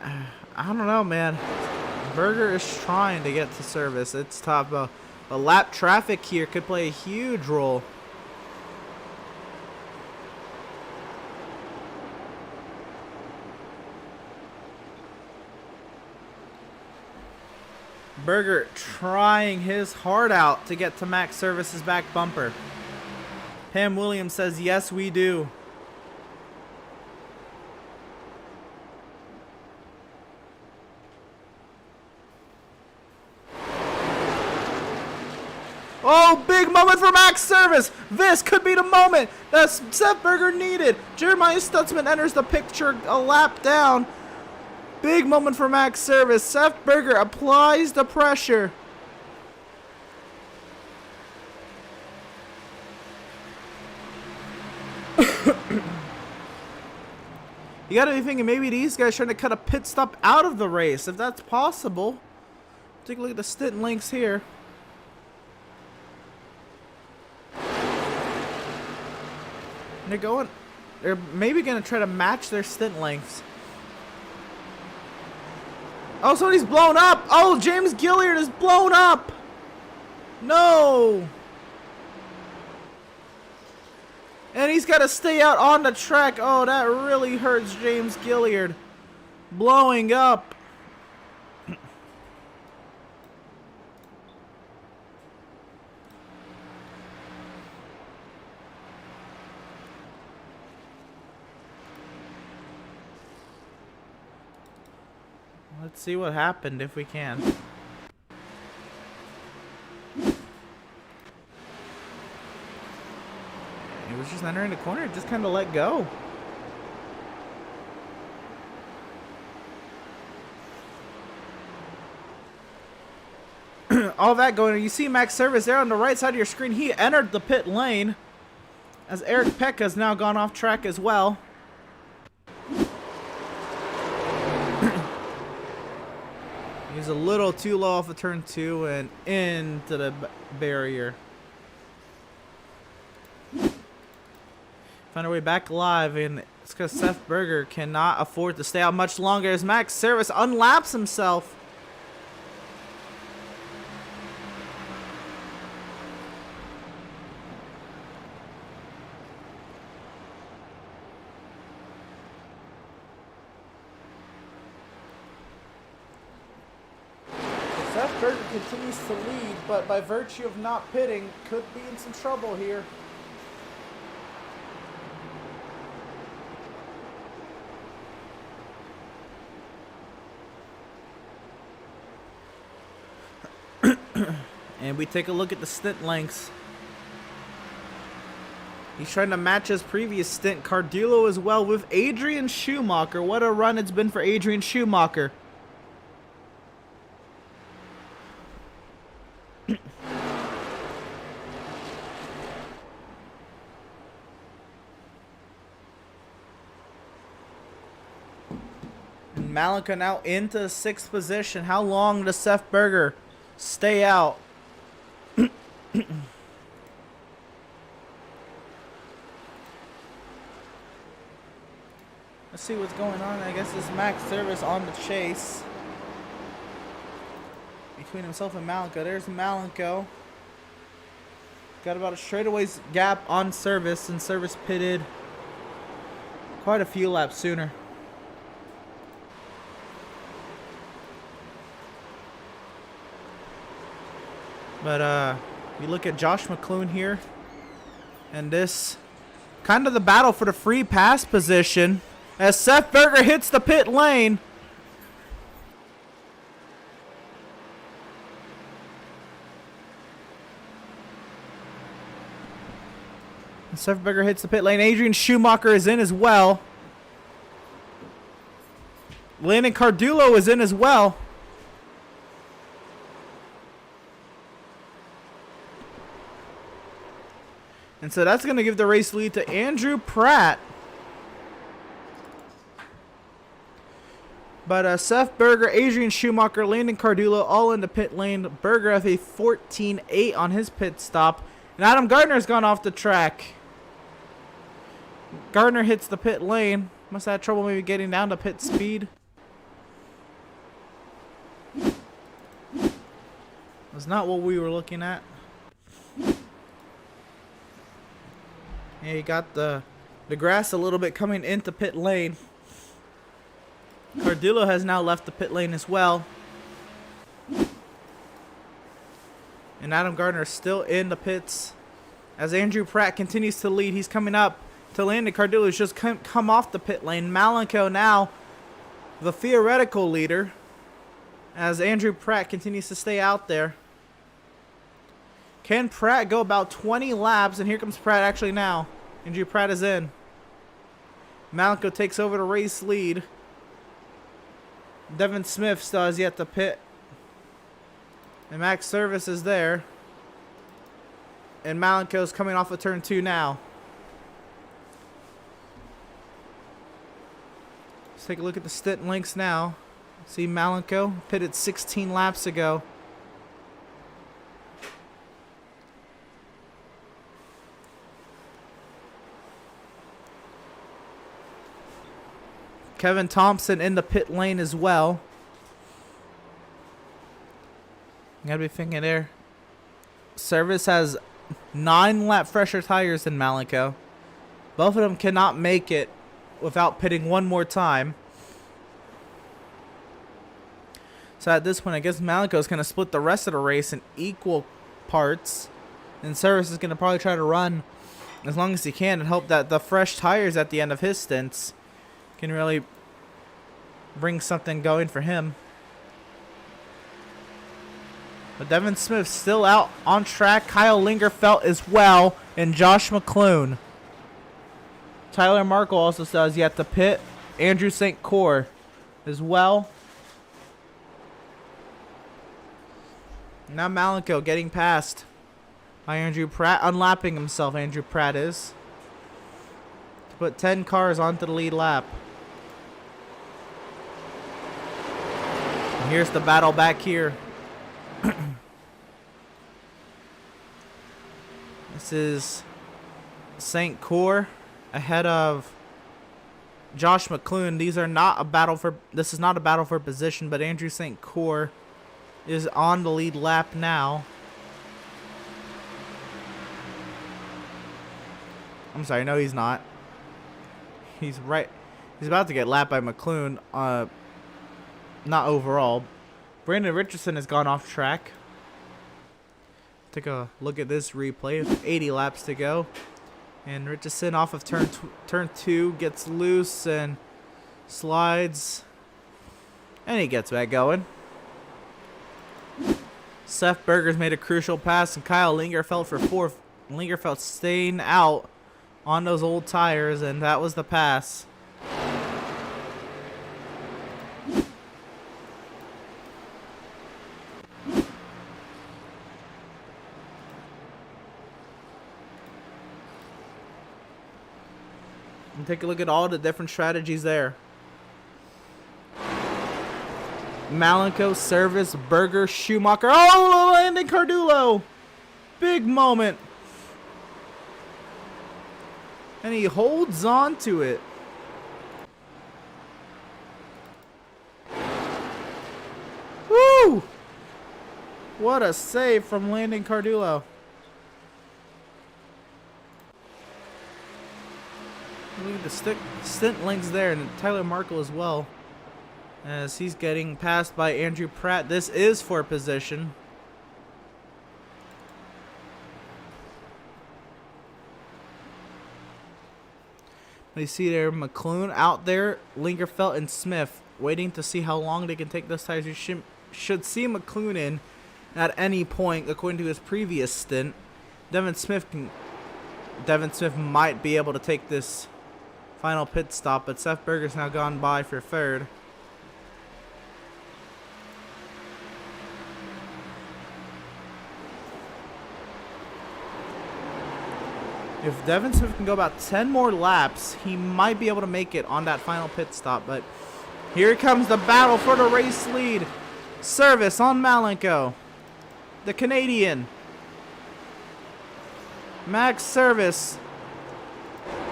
I don't know, man. Berger is trying to get to service. It's tough. A lap traffic here could play a huge role. Berger trying his heart out to get to Max Service's back bumper. Pam Williams says, yes, we do. Oh, big moment for Max Service. This could be the moment that Seth Berger needed. Jeremiah Stutzman enters the picture a lap down. Big moment for Max Service. Seth Berger applies the pressure. You gotta be thinking maybe these guys trying to cut a pit stop out of the race, if that's possible. Take a look at the stint links here. They're maybe gonna try to match their stint lengths. Oh, somebody's blown up! Oh, James Gilliard is blown up! No! And he's got to stay out on the track. Oh, that really hurts James Gilliard. Blowing up. Let's see what happened if we can. He was just entering the corner, just kind of let go. All that going, you see Max Service there on the right side of your screen. He entered the pit lane as Eric Pekka has now gone off track as well. He's a little too low off of turn 2 and into the barrier. Find our way back live, and it's because Seth Berger cannot afford to stay out much longer as Max Service unlaps himself. Seth Berger continues to lead, but by virtue of not pitting, could be in some trouble here. And we take a look at the stint lengths. He's trying to match his previous stint. Cardillo as well with Adrian Schumacher. What a run it's been for Adrian Schumacher. And Malika now into the 6th position. How long does Seth Berger stay out? Let's see what's going on. I guess this Max Service on the chase between himself and Malenko. There's Malenko. Got about a straightaways gap on Service, and Service pitted quite a few laps sooner. But you look at Josh McClune here, and this kind of the battle for the free pass position as Seth Berger hits the pit lane. And Seth Berger hits the pit lane. Adrian Schumacher is in as well. Landon Cardullo is in as well. And so that's going to give the race lead to Andrew Pratt. But Seth Berger, Adrian Schumacher, Landon Cardullo all in the pit lane. Berger has a 14.8 on his pit stop. And Adam Gardner's gone off the track. Gardner hits the pit lane. Must have had trouble maybe getting down to pit speed. That's not what we were looking at. Yeah, he got the grass a little bit coming into pit lane. Cardillo has now left the pit lane as well. And Adam Gardner is still in the pits. As Andrew Pratt continues to lead, he's coming up to Landon Cardillo, who's just come off the pit lane. Malenko now the theoretical leader, as Andrew Pratt continues to stay out there. Can Pratt go about 20 laps? And here comes Pratt actually now. Andrew Pratt is in. Malenko takes over the race lead. Devin Smith still has yet to pit. And Max Service is there. And Malenko's coming off of turn 2 now. Let's take a look at the stint links now. See Malenko pitted 16 laps ago. Kevin Thompson in the pit lane as well. You gotta be thinking there. Service has 9 lap fresher tires than Malenko. Both of them cannot make it without pitting one more time. So at this point, I guess Malenko is going to split the rest of the race in equal parts. And Service is going to probably try to run as long as he can and hope that the fresh tires at the end of his stints can really bring something going for him. But Devin Smith still out on track. Kyle Lingerfelt as well. And Josh McClune. Tyler Markle also still has yet to pit. Andrew St. Cyr as well. Now Malenko getting passed by Andrew Pratt. Unlapping himself, Andrew Pratt is. To put 10 cars onto the lead lap. And here's the battle back here. This is St. Cyr ahead of Josh McClune. This is not a battle for position, but Andrew St. Cyr is on the lead lap now. I'm sorry, no he's not. He's about to get lapped by McClune. Not overall. Brandon Richardson has gone off track. Take a look at this replay. 80 laps to go. And Richardson off of turn 2 gets loose and slides. And he gets back going. Seth Berger's made a crucial pass, and Kyle Lingerfelt for 4th. Lingerfelt staying out on those old tires, and that was the pass. And take a look at all the different strategies there. Malenko, Service, Berger, Schumacher. Oh, Landon Cardulo. Big moment. And he holds on to it. Woo! What a save from Landon Cardulo. Look at the stint links there, and Tyler Markle as well, as he's getting passed by Andrew Pratt. This is for position. You see there McClune out there, Lingerfelt and Smith waiting to see how long they can take those tires. You should see McClune in at any point according to his previous stint. Devin Smith might be able to take this final pit stop, but Seth Berger's now gone by for 3rd. If Devin Smith can go about 10 more laps, he might be able to make it on that final pit stop. But here comes the battle for the race lead. Service on Malenko, the Canadian. Max Service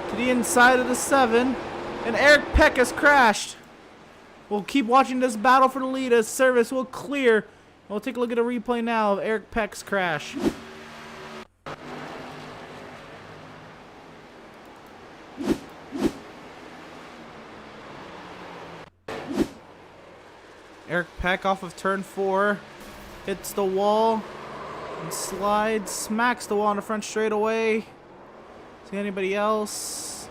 to the inside of the 7. And Eric Peck has crashed. We'll keep watching this battle for the lead as Service will clear. We'll take a look at a replay now of Eric Peck's crash. Eric Peck off of turn 4, hits the wall, and slides, smacks the wall on the front straightaway. See anybody else?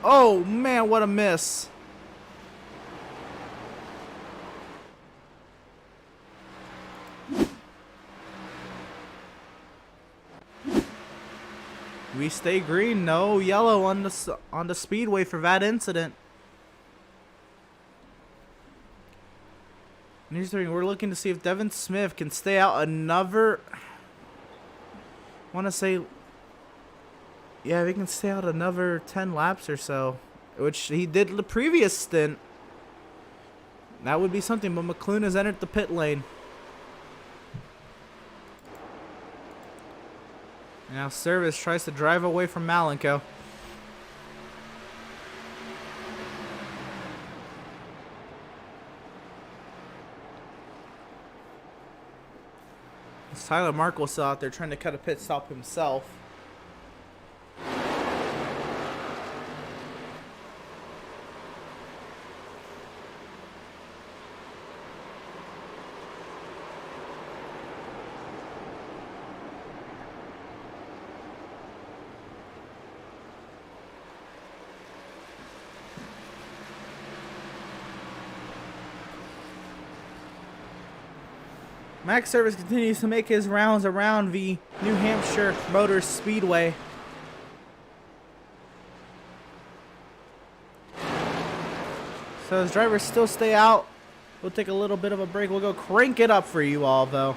Oh man, what a miss. We stay green. No yellow on the speedway for that incident. And here's the thing. We're looking to see if Devin Smith can stay out another. I want to say. Yeah, he can stay out another 10 laps or so, which he did the previous stint. That would be something, but McLoone has entered the pit lane. Now Service tries to drive away from Malenko. Tyler Markle still out there trying to cut a pit stop himself. Max Service continues to make his rounds around the New Hampshire Motor Speedway. So his drivers still stay out. We'll take a little bit of a break. We'll go crank it up for you all, though.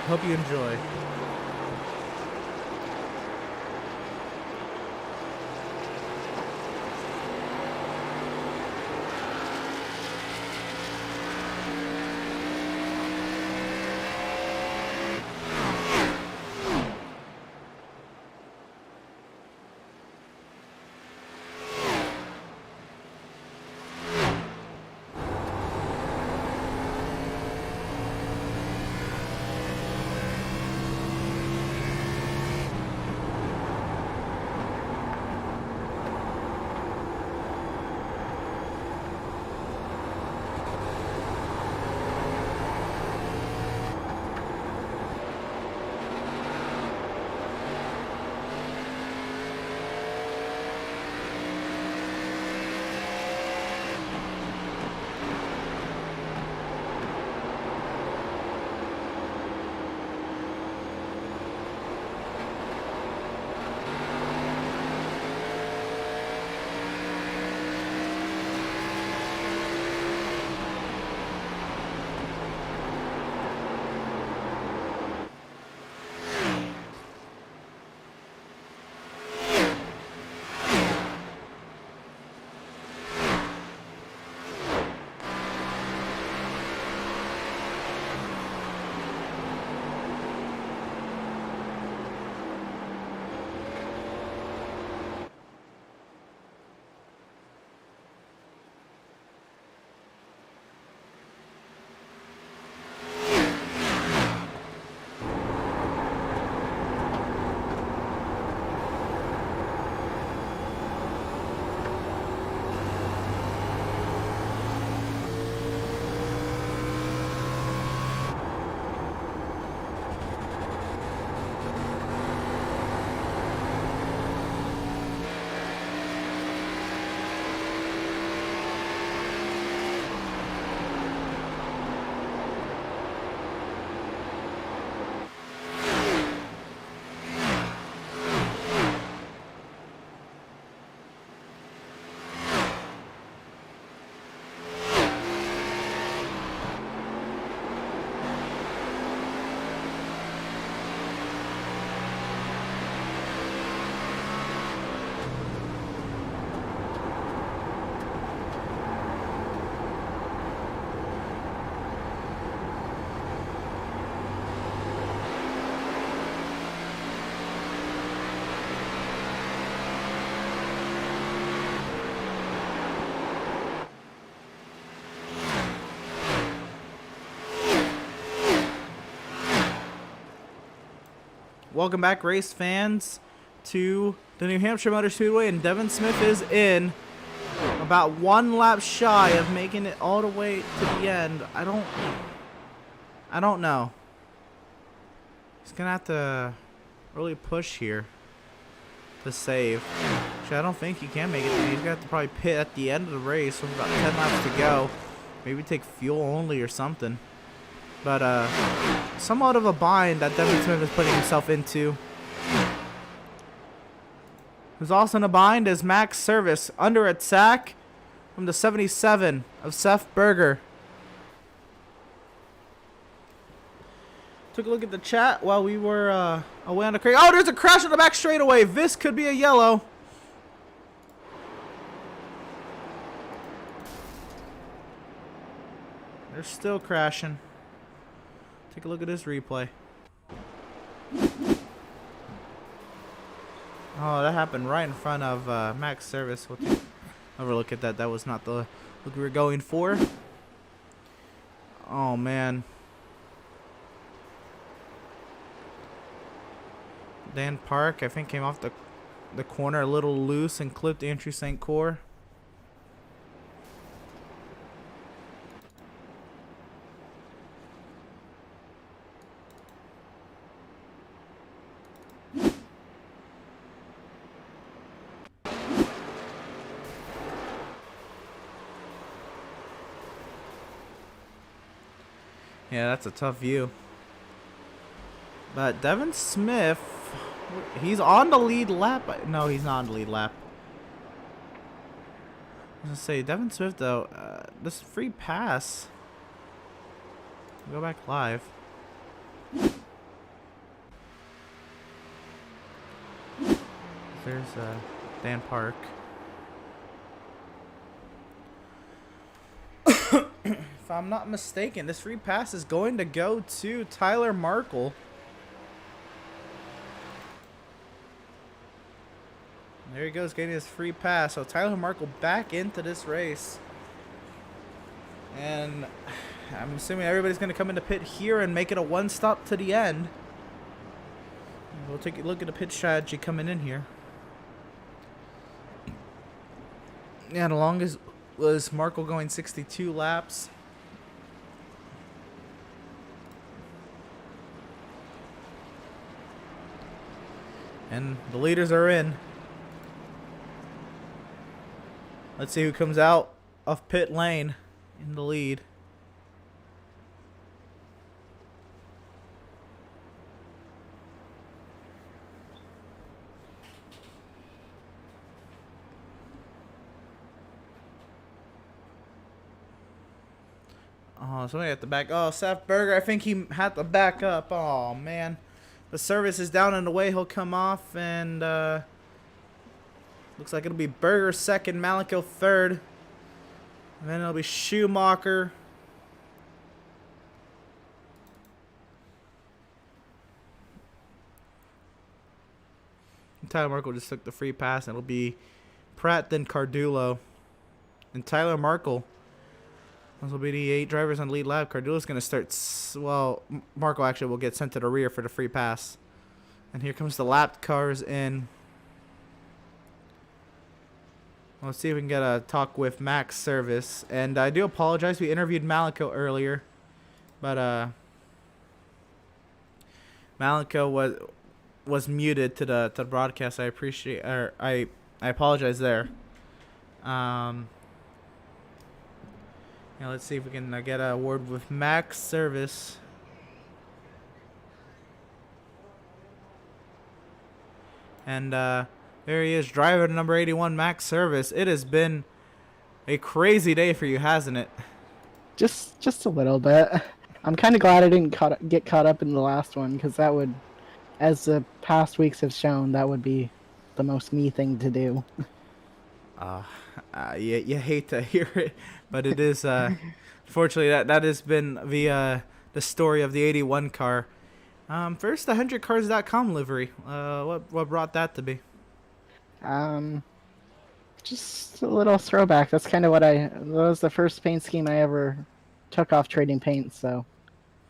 Hope you enjoy. Welcome back, race fans, to the New Hampshire Motor Speedway, and Devin Smith is in about one lap shy of making it all the way to the end. I don't know. He's gonna have to really push here to save. Actually, I don't think he can make it. He's gonna have to probably pit at the end of the race with about 10 laps to go. Maybe take fuel only or something. But somewhat of a bind that Devin Smith is putting himself into. Who's also in a bind is Max Service. Under attack from the 77 of Seth Berger. Took a look at the chat while we were away on the crate. Oh, there's a crash on the back straightaway. This could be a yellow. They're still crashing. Take a look at this replay. Oh, that happened right in front of Max Service. We'll take another look at that. That was not the look we were going for. Oh, man. Dan Park, I think, came off the corner a little loose and clipped Andrew St. Cyr. Yeah, that's a tough view. But Devin Smith, he's on the lead lap. No, he's not on the lead lap. I was gonna say, Devin Smith, though, this free pass. Go back live. There's Dan Park. If I'm not mistaken, this free pass is going to go to Tyler Markle. There he goes, getting his free pass. So Tyler Markle back into this race. And I'm assuming everybody's going to come into pit here and make it a one-stop to the end. We'll take a look at the pit strategy coming in here. Yeah, the longest was Markle going 62 laps. And the leaders are in. Let's see who comes out of pit lane in the lead. Oh, somebody at the back. Oh, Seth Berger. I think he had to back up. Oh, man. The service is down and the way. He'll come off, and looks like it'll be Berger second, Malico third. And then it'll be Schumacher. And Tyler Markle just took the free pass, and it'll be Pratt, then Cardullo. And Tyler Markle. Those will be the 8 drivers on the lead lap. Cardullo's going to start... Well, Markle actually will get sent to the rear for the free pass. And here comes the lap cars in. Let's see if we can get a talk with Max Service. And I do apologize. We interviewed Malico earlier. But Malico was muted to the broadcast. I appreciate... Or I apologize there. Yeah, let's see if we can get a word with Max Service. And there he is, driver number 81, Max Service. It has been a crazy day for you, hasn't it? Just a little bit. I'm kind of glad I didn't get caught up in the last one, because that would, as the past weeks have shown, that would be the most me thing to do. You hate to hear it, but it is. Fortunately, that has been the story of the 81 car. First, the 100cars.com livery. What brought that to be? Just a little throwback. That's kind of that was the first paint scheme I ever took off trading paint, so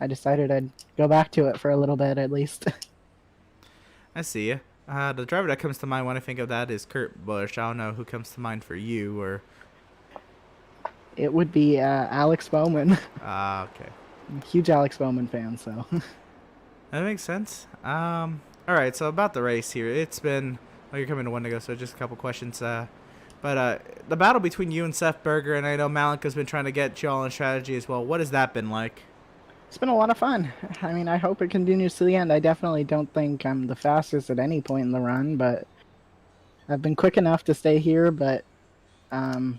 I decided I'd go back to it for a little bit at least. I see you. The driver that comes to mind when I think of that is Kurt Busch. I don't know who comes to mind for you, or... It would be Alex Bowman. Okay. Huge Alex Bowman fan, so... That makes sense. Alright, so about the race here. It's been... Well, you're coming to one to go, so just a couple questions. But the battle between you and Seth Berger, and I know Malica's been trying to get you all in strategy as well. What has that been like? It's been a lot of fun. I mean, I hope it continues to the end. I definitely don't think I'm the fastest at any point in the run, but I've been quick enough to stay here, but we're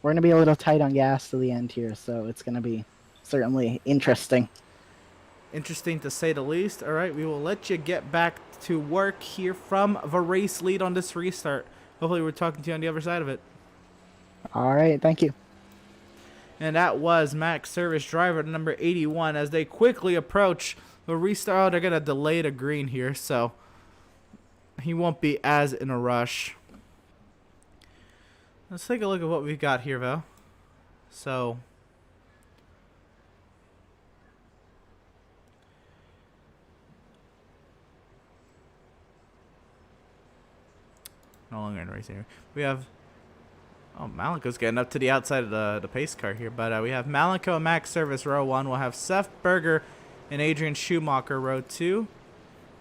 gonna be a little tight on gas to the end here, so it's gonna be certainly interesting. Interesting to say the least. All right, we will let you get back to work here from the race lead on this restart. Hopefully we're talking to you on the other side of it. All right, thank you. And that was Max Service driver number 81 as they quickly approach the restart. Oh, they're going to delay the green here, so he won't be as in a rush. Let's take a look at what we've got here, though. So no longer in racing here. We have Malenko's getting up to the outside of the pace car here, but we have Malenko and Max Service row 1. We'll have Seth Berger and Adrian Schumacher row 2.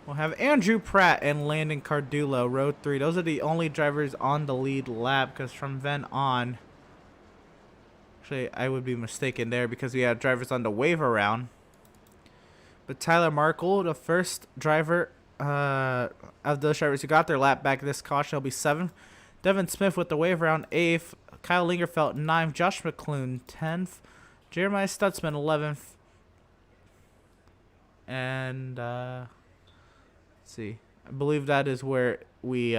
We'll have Andrew Pratt and Landon Cardullo row 3. Those are the only drivers on the lead lap, because from then on, actually I would be mistaken there because we have drivers on the wave around. But Tyler Markle, the first driver of those drivers who got their lap back this caution, will be 7th. Devin Smith with the wave around 8th. Kyle Lingerfeld 9th. Josh McClune 10th. Jeremiah Stutzman 11th. And let's see. I believe that is where we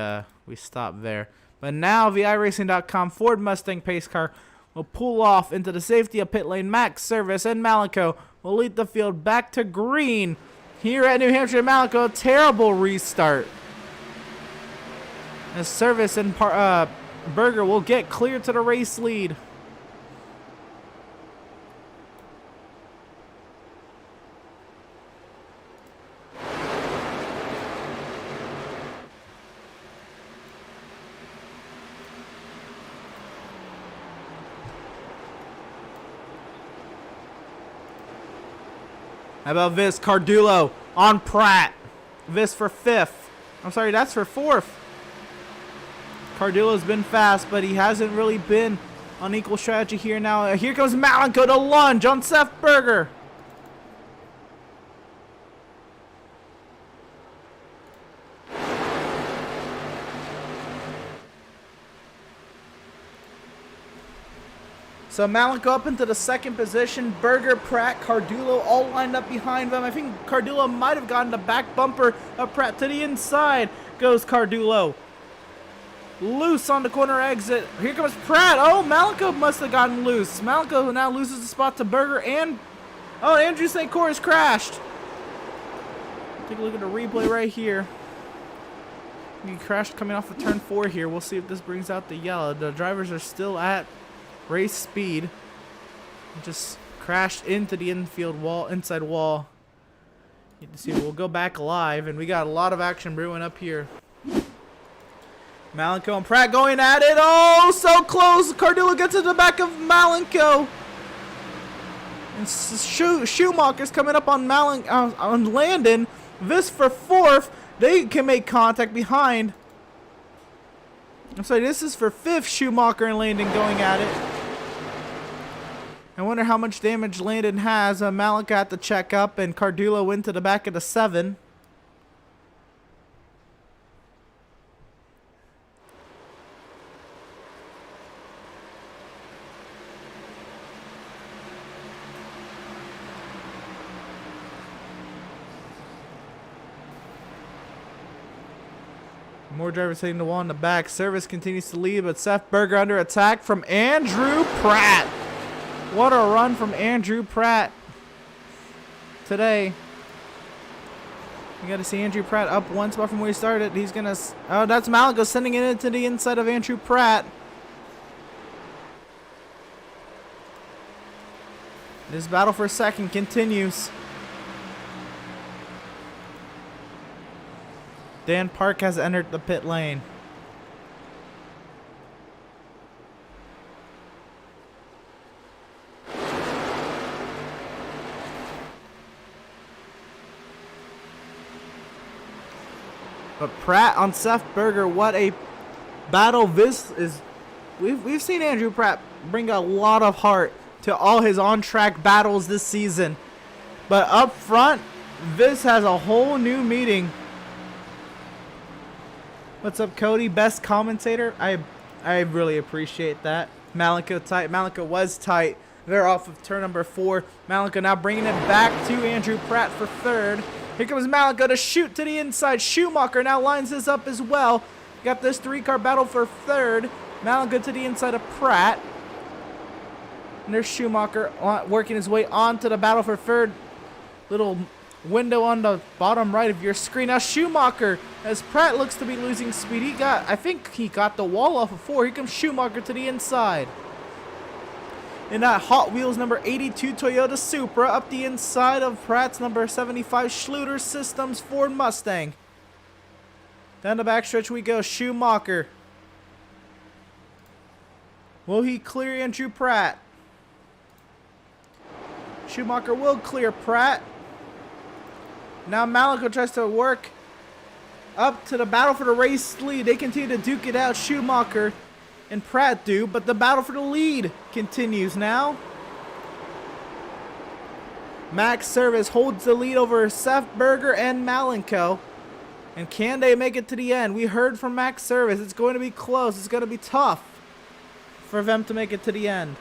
stop there. But now the iRacing.com Ford Mustang pace car will pull off into the safety of pit lane. Max Service and Malenko will lead the field back to green here at New Hampshire. Malenko, terrible restart. As Service and Berger will get clear to the race lead. How about this? Cardullo on Pratt. This for 5th. I'm sorry, that's for 4th. Cardullo's been fast, but he hasn't really been on equal strategy here now. Here comes Malenko to lunge on Seth Berger. So Malenko up into the 2nd position. Berger, Pratt, Cardullo all lined up behind them. I think Cardullo might have gotten the back bumper of Pratt. To the inside goes Cardullo. Loose on the corner exit. Here comes Pratt. Oh, Malenko must have gotten loose. Malenko now loses the spot to Berger and... oh, Andrew St. Cyr has crashed. Take a look at the replay right here. He crashed coming off of turn 4 here. We'll see if this brings out the yellow. The drivers are still at race speed. Just crashed into the infield wall, inside wall. You can see we'll go back live, and we got a lot of action brewing up here. Malenko and Pratt going at it. Oh, so close. Cardullo gets to the back of Malenko. And Schumacher's coming up on on Landon. This for 4th. They can make contact behind. I'm sorry, this is for 5th. Schumacher and Landon going at it. I wonder how much damage Landon has. Malenko had to check up, and Cardullo went to the back of the 7. More drivers hitting the wall in the back. Service continues to lead, but Seth Berger under attack from Andrew Pratt. What a run from Andrew Pratt today. You got to see Andrew Pratt up one spot from where he started. He's going to... oh, that's Malenko sending it into the inside of Andrew Pratt. This battle for 2nd continues. Dan Park has entered the pit lane. But Pratt on Seth Berger, what a battle this is. We've seen Andrew Pratt bring a lot of heart to all his on-track battles this season. But up front, this has a whole new meaning. What's up, Cody? Best commentator. I really appreciate that. Malenko tight. Malenko was tight. They're off of turn number 4. Malenko now bringing it back to Andrew Pratt for third. Here comes Malenko to shoot to the inside. Schumacher now lines this up as well. Got this 3-car battle for third. Malenko to the inside of Pratt. And there's Schumacher working his way onto the battle for third. Little window on the bottom right of your screen. Now Schumacher, as Pratt looks to be losing speed. I think he got the wall off of 4. Here comes Schumacher to the inside. In that Hot Wheels number 82 Toyota Supra up the inside of Pratt's number 75 Schluter Systems Ford Mustang. Down the backstretch we go. Schumacher. Will he clear Andrew Pratt? Schumacher will clear Pratt. Now Malenko tries to work up to the battle for the race lead. They continue to duke it out. Schumacher and Pratt do, but the battle for the lead continues now. Max Service holds the lead over Sefberger and Malenko. And can they make it to the end? We heard from Max Service. It's going to be close. It's going to be tough for them to make it to the end.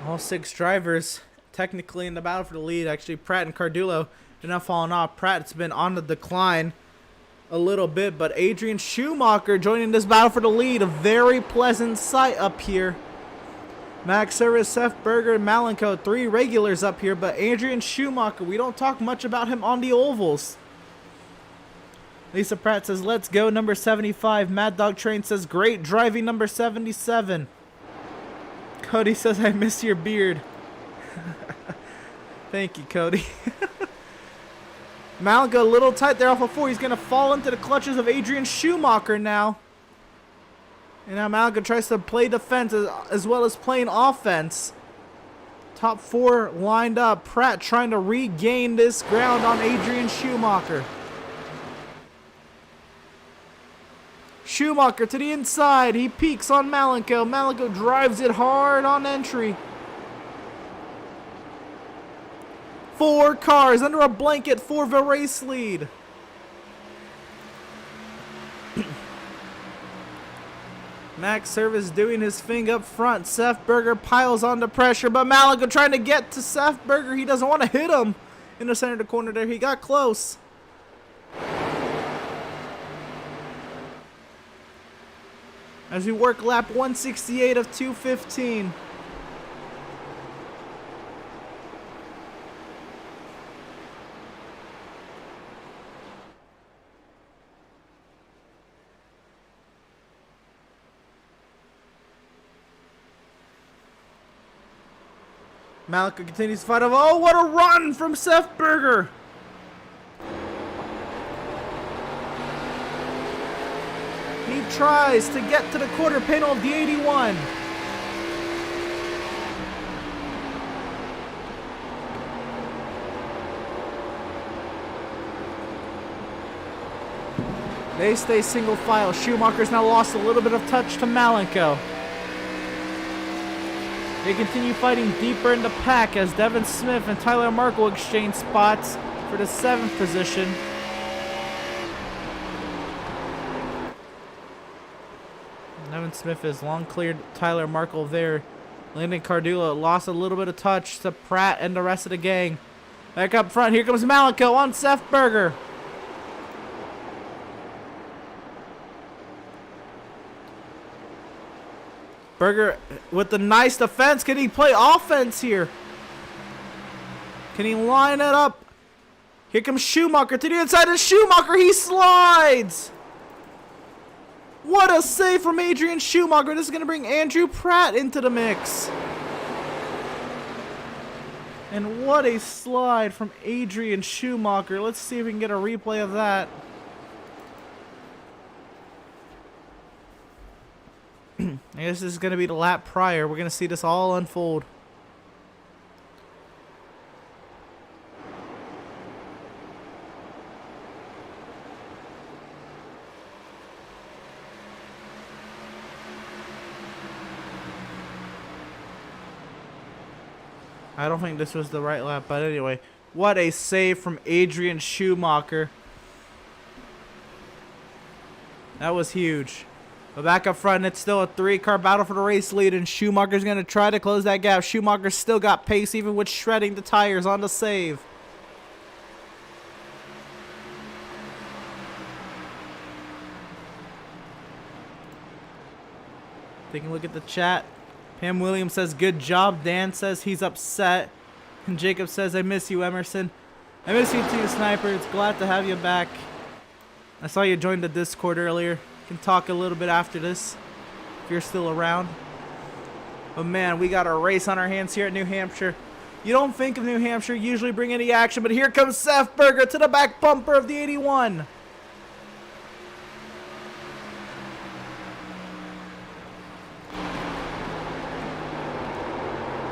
All 6 drivers technically in the battle for the lead. Actually, Pratt and Cardullo are now falling off. Pratt's been on the decline a little bit, but Adrian Schumacher joining this battle for the lead. A very pleasant sight up here. Max Service, Seth Berger, and Malenko, 3 regulars up here, but Adrian Schumacher, we don't talk much about him on the ovals. Lisa Pratt says, let's go, number 75. Mad Dog Train says, great driving, number 77. Cody says, I miss your beard. Thank you, Cody. Malenko a little tight there off of 4. He's going to fall into the clutches of Adrian Schumacher now. And now Malenko tries to play defense as well as playing offense. Top 4 lined up. Pratt trying to regain this ground on Adrian Schumacher. Schumacher to the inside. He peeks on Malenko. Malenko drives it hard on entry. 4 cars under a blanket for the race lead. Max Service doing his thing up front. Seth Berger piles on the pressure, but Malenko trying to get to Seth Berger. He doesn't want to hit him in the center of the corner there. He got close. As we work lap 168 of 215. Malenko continues to fight off. Oh, what a run from Seth Berger! He tries to get to the quarter panel of the 81. They stay single file. Schumacher's now lost a little bit of touch to Malenko. They continue fighting deeper in the pack as Devin Smith and Tyler Markle exchange spots for the 7th position. Devin Smith has long cleared Tyler Markle there. Landon Cardullo lost a little bit of touch to Pratt and the rest of the gang. Back up front, here comes Malenko on Seth Berger. Berger with the nice defense. Can he play offense here? Can he line it up? Here comes Schumacher to the inside of Schumacher. He slides. What a save from Adrian Schumacher. This is going to bring Andrew Pratt into the mix. And what a slide from Adrian Schumacher. Let's see if we can get a replay of that. I guess this is going to be the lap prior. We're going to see this all unfold. I don't think this was the right lap, but anyway. What a save from Adrian Schumacher. That was huge. But back up front, it's still a 3-car battle for the race lead, and Schumacher's going to try to close that gap. Schumacher's still got pace, even with shredding the tires on the save. Taking a look at the chat. Pam Williams says, good job. Dan says he's upset. And Jacob says, I miss you, Emerson. I miss you too, Sniper. It's glad to have you back. I saw you join the Discord earlier. You can talk a little bit after this if you're still around. But man, we got a race on our hands here at New Hampshire. You don't think of New Hampshire usually bring any action, but here comes Seth Berger to the back bumper of the 81.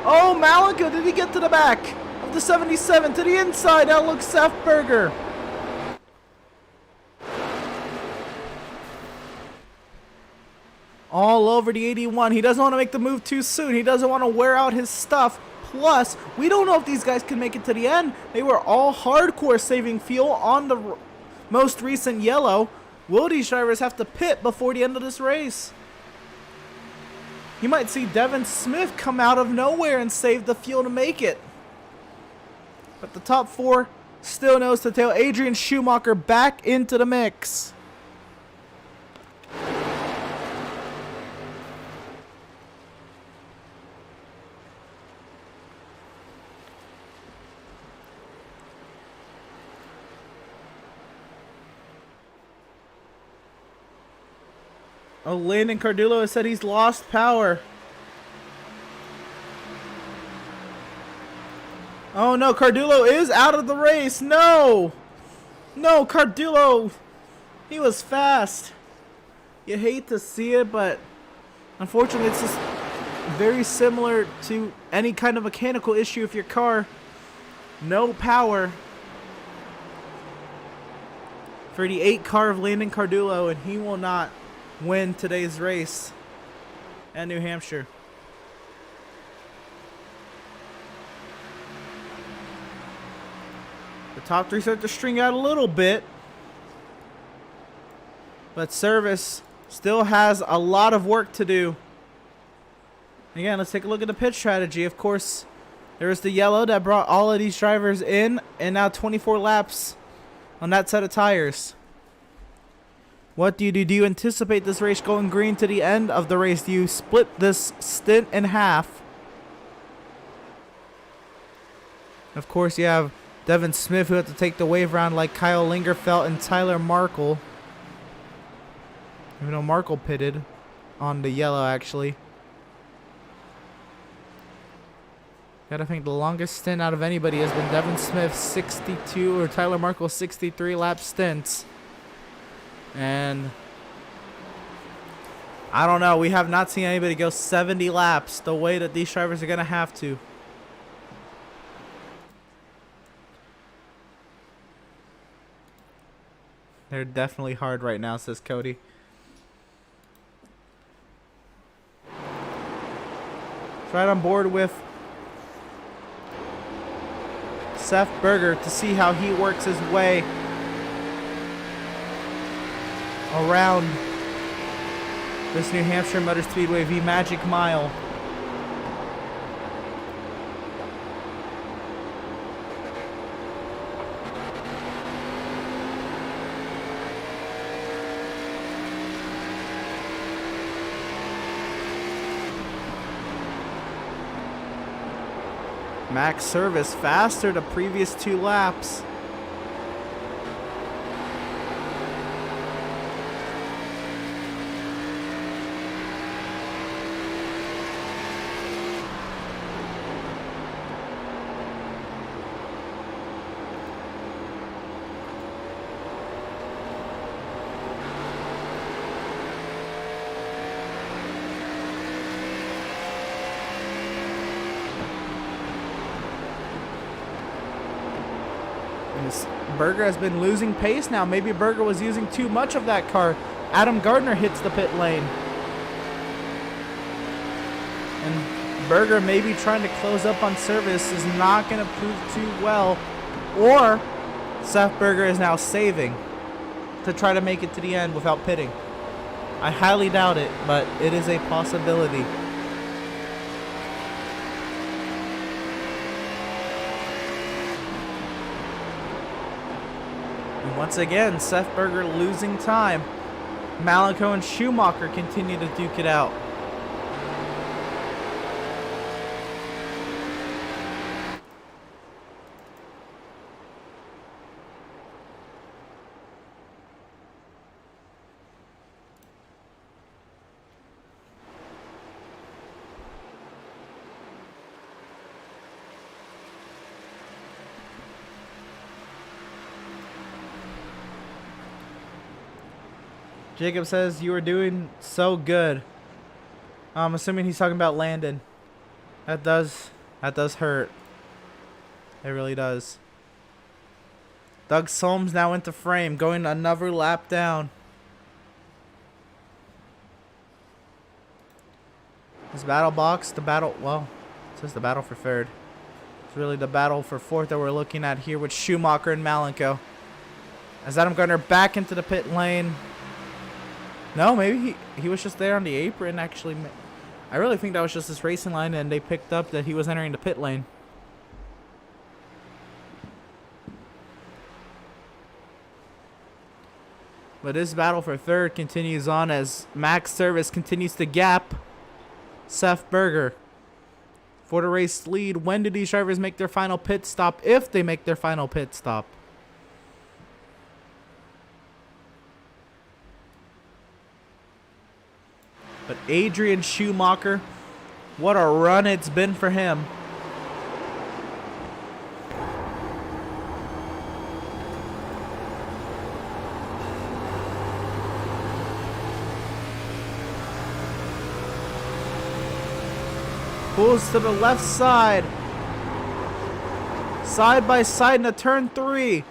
Oh, Malika, did he get to the back of the 77 to the inside? Now looks Seth Berger. All over the 81. He doesn't want to make the move too soon. He doesn't want to wear out his stuff. Plus, we don't know if these guys can make it to the end. They were all hardcore saving fuel on the most recent yellow. Will these drivers have to pit before the end of this race? You might see Devin Smith come out of nowhere and save the fuel to make it. But the top 4 still nose to tail. Adrian Schumacher back into the mix. Oh, Landon Cardullo has said he's lost power. Oh no, Cardullo is out of the race. No! No, Cardullo! He was fast. You hate to see it, but unfortunately it's just very similar to any kind of mechanical issue with your car. No power for the 8 car of Landon Cardullo, and he will not win today's race at New Hampshire. The top 3 start to string out a little bit, but Service still has a lot of work to do. Again, let's take a look at the pit strategy. Of course, there's the yellow that brought all of these drivers in, and now 24 laps on that set of tires. What do you do? Do you anticipate this race going green to the end of the race? Do you split this stint in half? Of course, you have Devin Smith, who had to take the wave round like Kyle Lingerfelt and Tyler Markle. Even though Markle pitted on the yellow, actually. Gotta think the longest stint out of anybody has been Devin Smith's 62 or Tyler Markle's 63 lap stints. And I don't know. We have not seen anybody go 70 laps the way that these drivers are going to have to. They're definitely hard right now, says Cody. Right on board with Seth Berger to see how he works his way around this New Hampshire Motor Speedway V Magic Mile. Max Service faster the previous 2 laps. Berger has been losing pace now. Maybe Berger was using too much of that car. Adam Gardner hits the pit lane. And Berger maybe trying to close up on service is not going to prove too well. Or Seth Berger is now saving to try to make it to the end without pitting. I highly doubt it, but it is a possibility. And once again, Seth Berger losing time. Malenko and Schumacher continue to duke it out. Jacob says you were doing so good. I'm assuming he's talking about Landon. That does hurt. It really does. Doug Solms now into frame, going another lap down. This battle box, well, it says the battle for third. It's really the battle for fourth that we're looking at here with Schumacher and Malenko. As Adam Gardner back into the pit lane. No, maybe he was just there on the apron, actually. I really think that was just his racing line, and they picked up that he was entering the pit lane. But this battle for third continues on as Max Service continues to gap Seth Berger for the race lead. When do these drivers make their final pit stop? If they make their final pit stop. But Adrian Schumacher, what a run it's been for him. Pulls to the left side. Side by side into turn 3.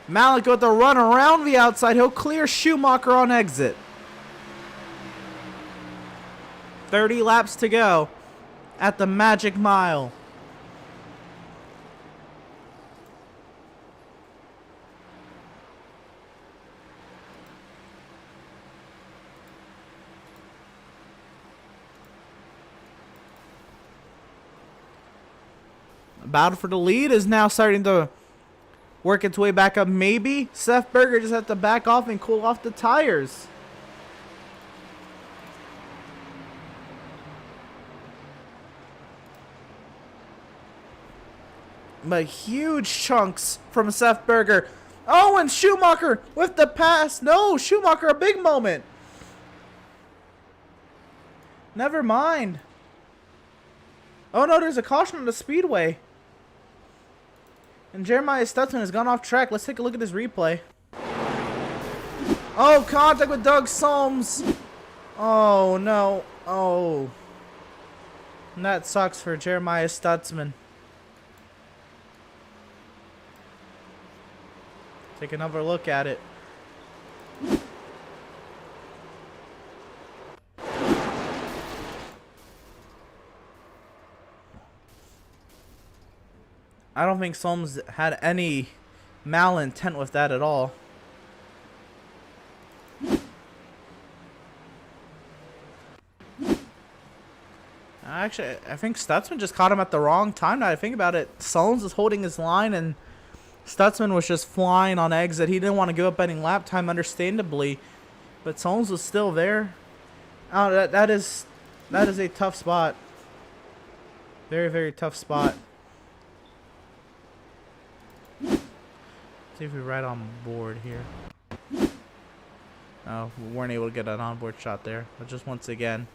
Malik with the run around the outside. He'll clear Schumacher on exit. 30 laps to go at the Magic Mile. Battle for the lead is now starting to work its way back up. Maybe Seth Berger just has to back off and cool off the tires. But huge chunks from Seth Berger. Oh, and Schumacher with the pass. No, Schumacher, a big moment. Never mind. Oh no, there's a caution on the speedway. And Jeremiah Stutzman has gone off track. Let's take a look at this replay. Oh, contact with Doug Solms. Oh, no. Oh. And that sucks for Jeremiah Stutzman. Take another look at it. I don't think Solms had any malintent with that at all. Actually, I think Stutzman just caught him at the wrong time. Now I think about it, Solms was holding his line and Stutzman was just flying on exit. He didn't want to give up any lap time, understandably, but Solms was still there. Oh, that is a tough spot. Very, very tough spot. See if we ride on board here. Oh, we weren't able to get an onboard shot there. But just once again.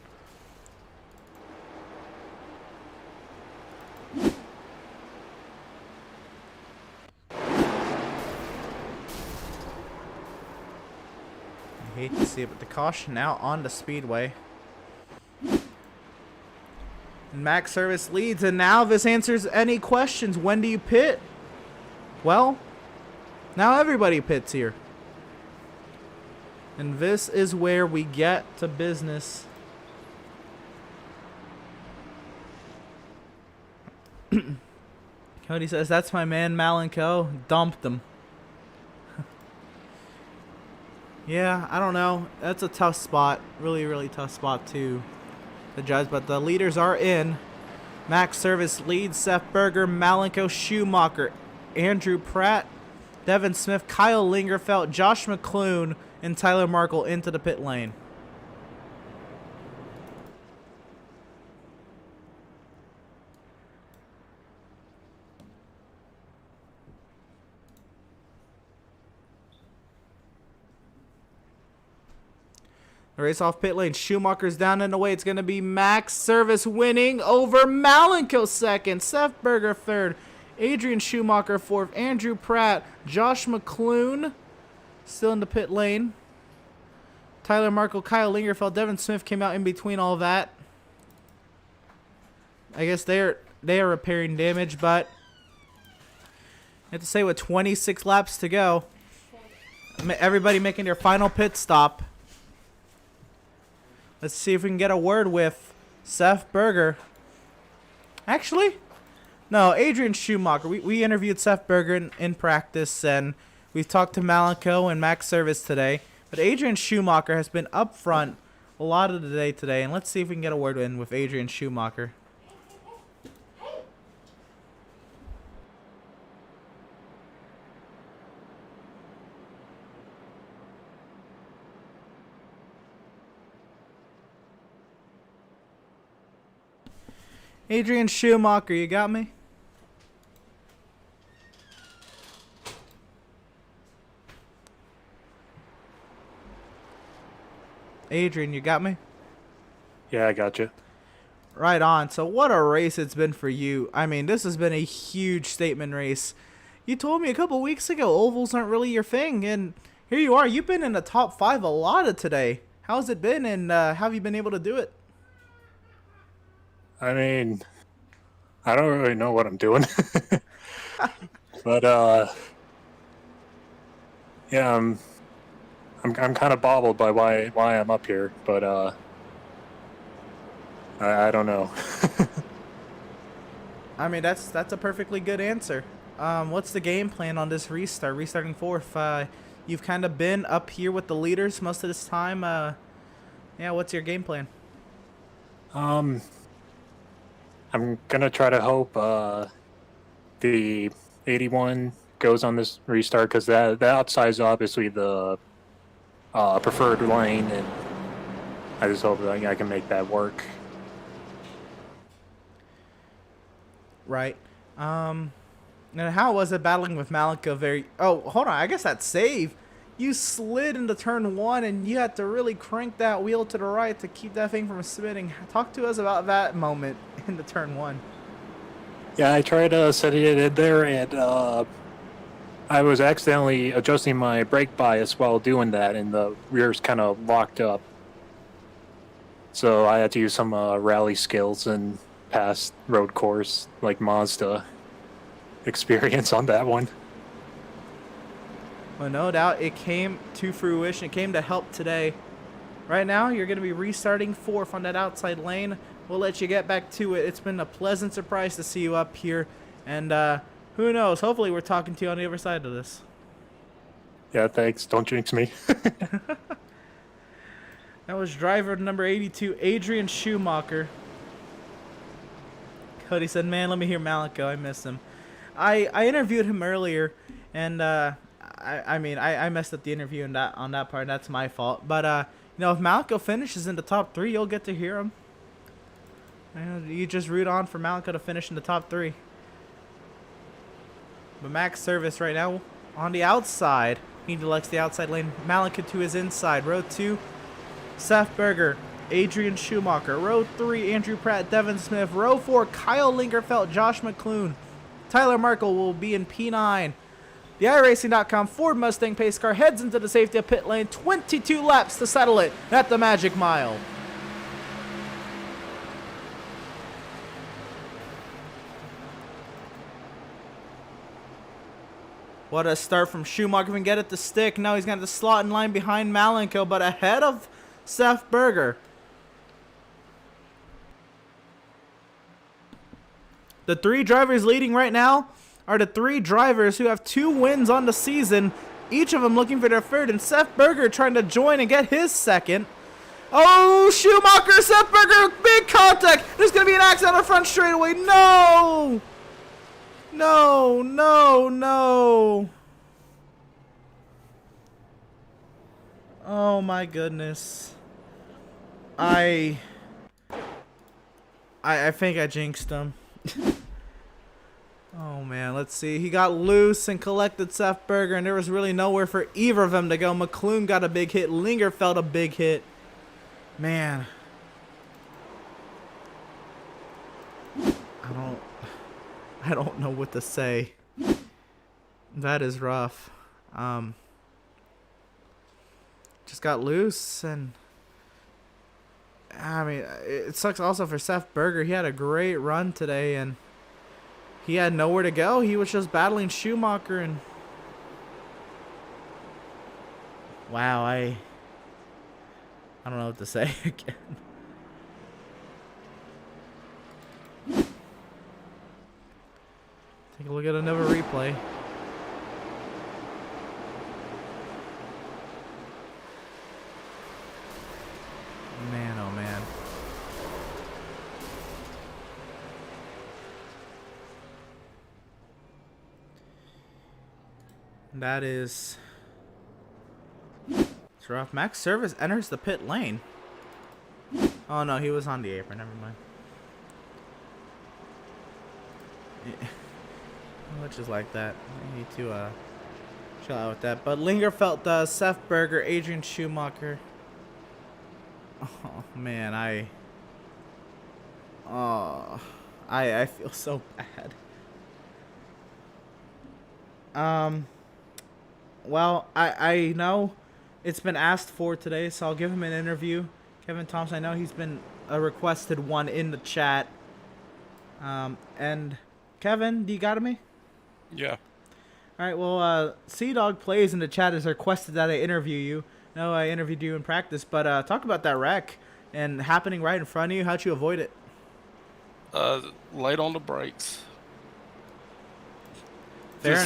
I hate to see it, but the caution now on the speedway. And Max Service leads, and now this answers any questions. When do you pit? Well, now everybody pits here. And this is where we get to business. Cody says, that's my man Malenko. Dumped him. Yeah, I don't know. That's a tough spot. Really, really tough spot to judge. But the leaders are in. Max Service leads. Seth Berger, Malenko, Schumacher, Andrew Pratt, Devin Smith, Kyle Lingerfeld, Josh McClune, and Tyler Markle into the pit lane. The race off pit lane. Schumacher's down and away. It's going to be Max Service winning over Malenko second. Seth Berger third. Adrian Schumacher fourth. Andrew Pratt. Josh McClune still in the pit lane. Tyler Markle, Kyle Lingerfeld, Devin Smith came out in between all that. I guess they are repairing damage, but I have to say with 26 laps to go, everybody making their final pit stop. Let's see if we can get a word with Seth Berger. Actually, no, Adrian Schumacher. We interviewed Seth Berger in practice, and we've talked to Malenko and Max Service today. But Adrian Schumacher has been up front a lot of the day today, and let's see if we can get a word in with Adrian Schumacher. Adrian Schumacher, you got me? Adrian, you got me? Yeah, I got you. Right on. So what a race it's been for you. I mean, this has been a huge statement race. You told me a couple weeks ago ovals aren't really your thing, and here you are. You've been in the top 5 a lot of today. How's it been, and how have you been able to do it? I mean, I don't really know what I'm doing. But yeah, I'm kind of bobbled by why I'm up here, but I don't know. I mean, that's a perfectly good answer. What's the game plan on this restart? Restarting fourth. You've kind of been up here with the leaders most of this time. Yeah, what's your game plan? I'm gonna try to hope the 81 goes on this restart, because the outside is obviously the preferred lane, and I just hope that I can make that work. Right. And how was it battling with Malenko? Oh, hold on. I guess that save. You slid into turn 1, and you had to really crank that wheel to the right to keep that thing from spinning. Talk to us about that moment in the turn 1. Yeah, I tried setting it in there, and I was accidentally adjusting my brake bias while doing that, and the rears kind of locked up. So I had to use some rally skills and pass road course like Mazda experience on that one. Well, no doubt it came to fruition. It came to help today. Right now, you're going to be restarting fourth on that outside lane. We'll let you get back to it. It's been a pleasant surprise to see you up here. And who knows? Hopefully we're talking to you on the other side of this. Yeah, thanks. Don't jinx me. That was driver number 82, Adrian Schumacher. Cody said, man, let me hear Malenko. I miss him. I interviewed him earlier, and I mean, I messed up the interview on that part. That's my fault. But, you know, if Malenko finishes in the top 3, you'll get to hear him. You just root on for Malenko to finish in the top 3. But Max Service right now on the outside. He delects the outside lane. Malenko to his inside. Row 2, Seth Berger, Adrian Schumacher. Row 3, Andrew Pratt, Devin Smith. Row 4, Kyle Lingerfeld, Josh McClune. Tyler Markle will be in P9. The iRacing.com Ford Mustang pace car heads into the safety of pit lane. 22 laps to settle it at the Magic Mile. What a start from Schumacher. Can get it to stick. Now he's got the slot in line behind Malenko, but ahead of Seth Berger. The 3 drivers leading right now are the 3 drivers who have 2 wins on the season, each of them looking for their third, and Seth Berger trying to join and get his second. Oh, Schumacher, Seth Berger, big contact. There's going to be an accident on the front straightaway. No! No, no, no. Oh my goodness. I think I jinxed him. Oh man, let's see. He got loose and collected Seth Berger, and there was really nowhere for either of them to go. McClune got a big hit. Linger felt a big hit. Man. I don't know what to say. That is rough. Just got loose, and I mean, it sucks also for Seth Berger. He had a great run today, and he had nowhere to go. He was just battling Schumacher, and wow, I don't know what to say again. Take a look at another replay. Man, oh man. That is... It's rough. Max Service enters the pit lane. Oh no, he was on the apron. Never mind. Which is like that. I need to chill out with that. But Linger felt Seth Berger, Adrian Schumacher. Oh man, I feel so bad. Well, I know it's been asked for today, so I'll give him an interview. Kevin Thompson, I know he's been a requested one in the chat. And Kevin, do you got me? Yeah. All right. Well, Sea Dog Plays in the chat has requested that I interview you. No, I interviewed you in practice, but talk about that wreck and happening right in front of you. How'd you avoid it? Laid on the brakes. Fair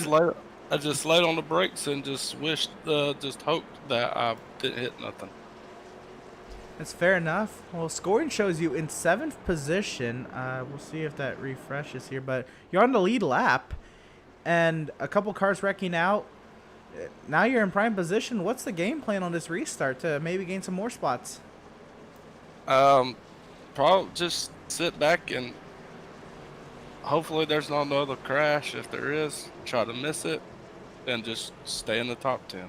I just laid on the brakes and just just hoped that I didn't hit nothing. That's fair enough. Well, scoring shows you in 7th position. We'll see if that refreshes here, but you're on the lead lap, and a couple cars wrecking out. Now you're in prime position. What's the game plan on this restart to maybe gain some more spots? Probably just sit back and hopefully there's not another crash. If there is, try to miss it and just stay in the top 10.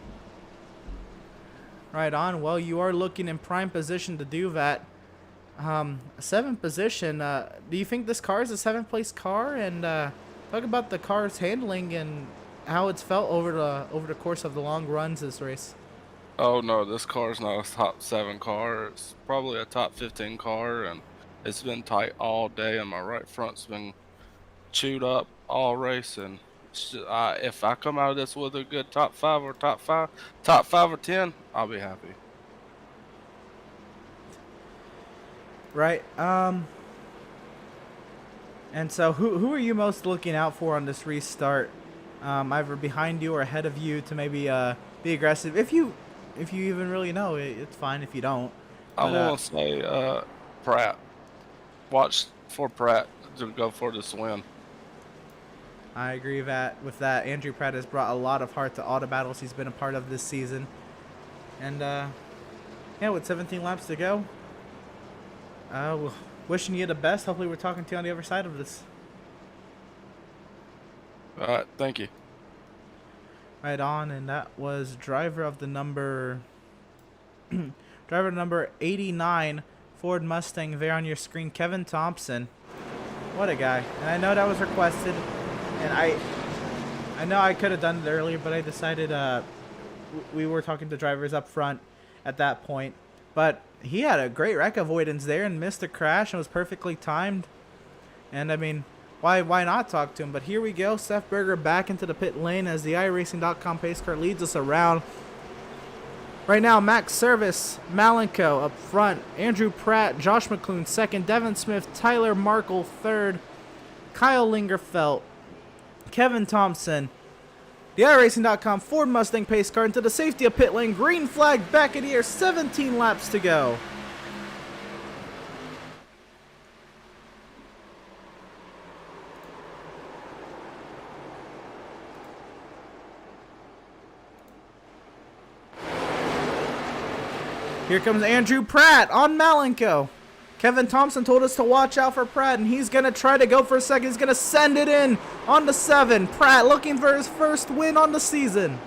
Right on. Well, you are looking in prime position to do that. 7th position. Do you think this car is a 7th place car? And talk about the car's handling and how it's felt over the course of the long runs this race. Oh no, this car is not a top 7 car. It's probably a top 15 car, and it's been tight all day, and my right front's been chewed up all race. And if I come out of this with a good top 5 or 10, I'll be happy. Right. And so who are you most looking out for on this restart? Either behind you or ahead of you to maybe be aggressive. If you even really know, it's fine if you don't. I want to say Pratt. Watch for Pratt to go for this win. I agree with that. Andrew Pratt has brought a lot of heart to all the battles he's been a part of this season. And yeah, with 17 laps to go, wishing you the best. Hopefully we're talking to you on the other side of this. All right, thank you. Right on, and that was driver number 89 Ford Mustang there on your screen, Kevin Thompson. What a guy. And I know that was requested, and I know I could have done it earlier, but I decided we were talking to drivers up front at that point. But he had a great wreck avoidance there and missed a crash and was perfectly timed. And I mean, why not talk to him? But here we go. Seth Berger back into the pit lane as the iRacing.com pace car leads us around. Right now, Max Service, Malenko up front, Andrew Pratt, Josh McClune second, Devin Smith, Tyler Markle third, Kyle Lingerfelt, Kevin Thompson. The iRacing.com Ford Mustang pace car into the safety of pit lane. Green flag back in the air. 17 laps to go. Here comes Andrew Pratt on Malenko. Kevin Thompson told us to watch out for Pratt, and he's going to try to go for a second. He's going to send it in on the 7. Pratt looking for his first win on the season.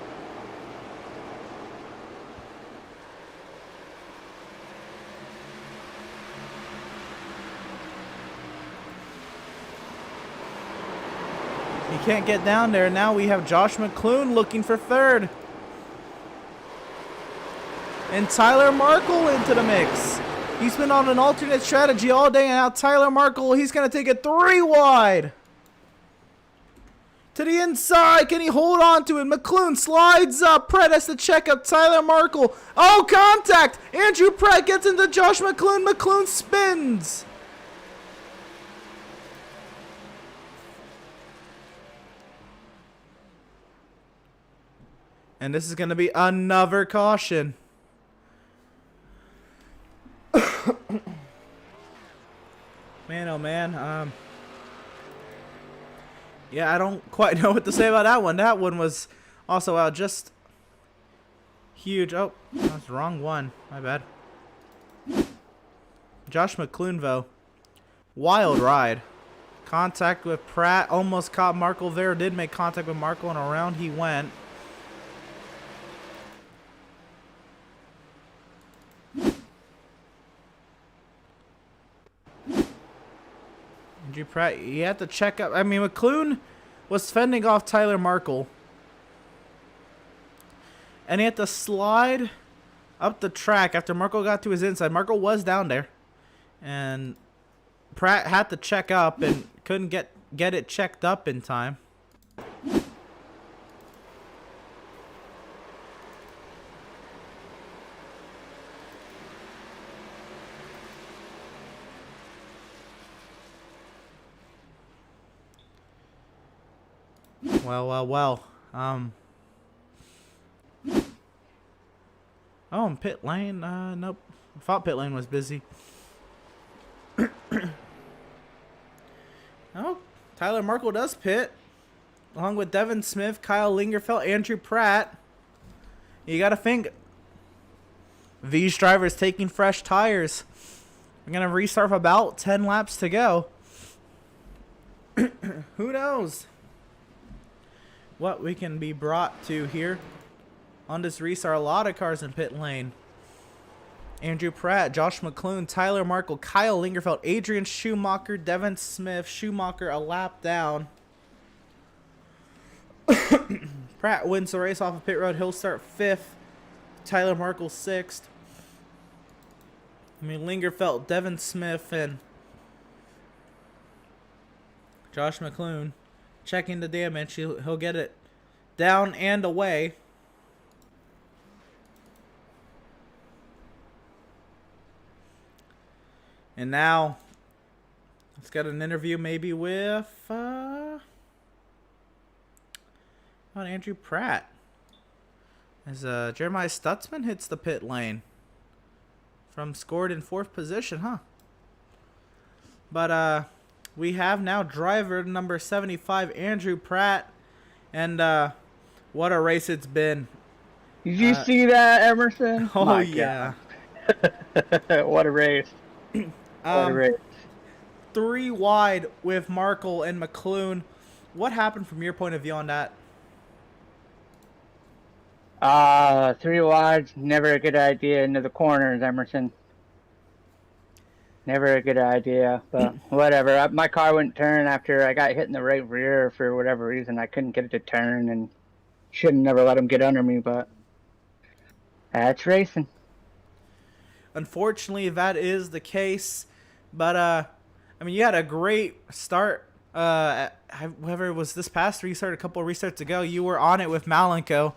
He can't get down there. Now we have Josh McClune looking for third. And Tyler Markle into the mix. He's been on an alternate strategy all day, and now Tyler Markle, he's going to take it 3 wide. To the inside. Can he hold on to it? McClune slides up. Pratt has to check up Tyler Markle. Oh, contact. Andrew Pratt gets into Josh McClune. McClune spins. And this is going to be another caution. Man, oh man. Yeah, I don't quite know what to say about that one. That one was also out just huge. Oh, that's the wrong one. My bad. Josh McClune, though. Wild ride. Contact with Pratt. Almost caught Markle there. Did make contact with Markle, and around he went. Andrew Pratt, he had to check up. I mean, McClune was fending off Tyler Markle. And he had to slide up the track after Markle got to his inside. Markle was down there. And Pratt had to check up and couldn't get it checked up in time. Well. Oh, and pit lane. Nope. I thought pit lane was busy. Oh, Tyler Markle does pit. Along with Devin Smith, Kyle Lingerfelt, Andrew Pratt. You gotta think. These drivers taking fresh tires. We're gonna restart with about 10 laps to go. Who knows what we can be brought to here on this restart. A lot of cars in pit lane. Andrew Pratt, Josh McClune, Tyler Markle, Kyle Lingerfelt, Adrian Schumacher, Devin Smith. Schumacher a lap down. Pratt wins the race off of pit road. He'll start 5th. Tyler Markle 6th. I mean, Lingerfelt, Devin Smith, and Josh McClune checking the damage. He'll get it down and away. And now let's get an interview maybe with Andrew Pratt. As Jeremiah Stutzman hits the pit lane from scored in 4th position, huh? But we have now driver number 75, Andrew Pratt, and what a race it's been. Did you see that, Emerson? Oh, My yeah. God. What a race. What a race. 3 wide with Markle and McClune. What happened from your point of view on that? 3 wides, never a good idea into the corners, Emerson. Never a good idea, but whatever. My car wouldn't turn after I got hit in the right rear for whatever reason. I couldn't get it to turn, and shouldn't never let him get under me, but that's racing. Unfortunately, that is the case. But, I mean, you had a great start whoever was this past restart, a couple of restarts ago, you were on it with Malenko.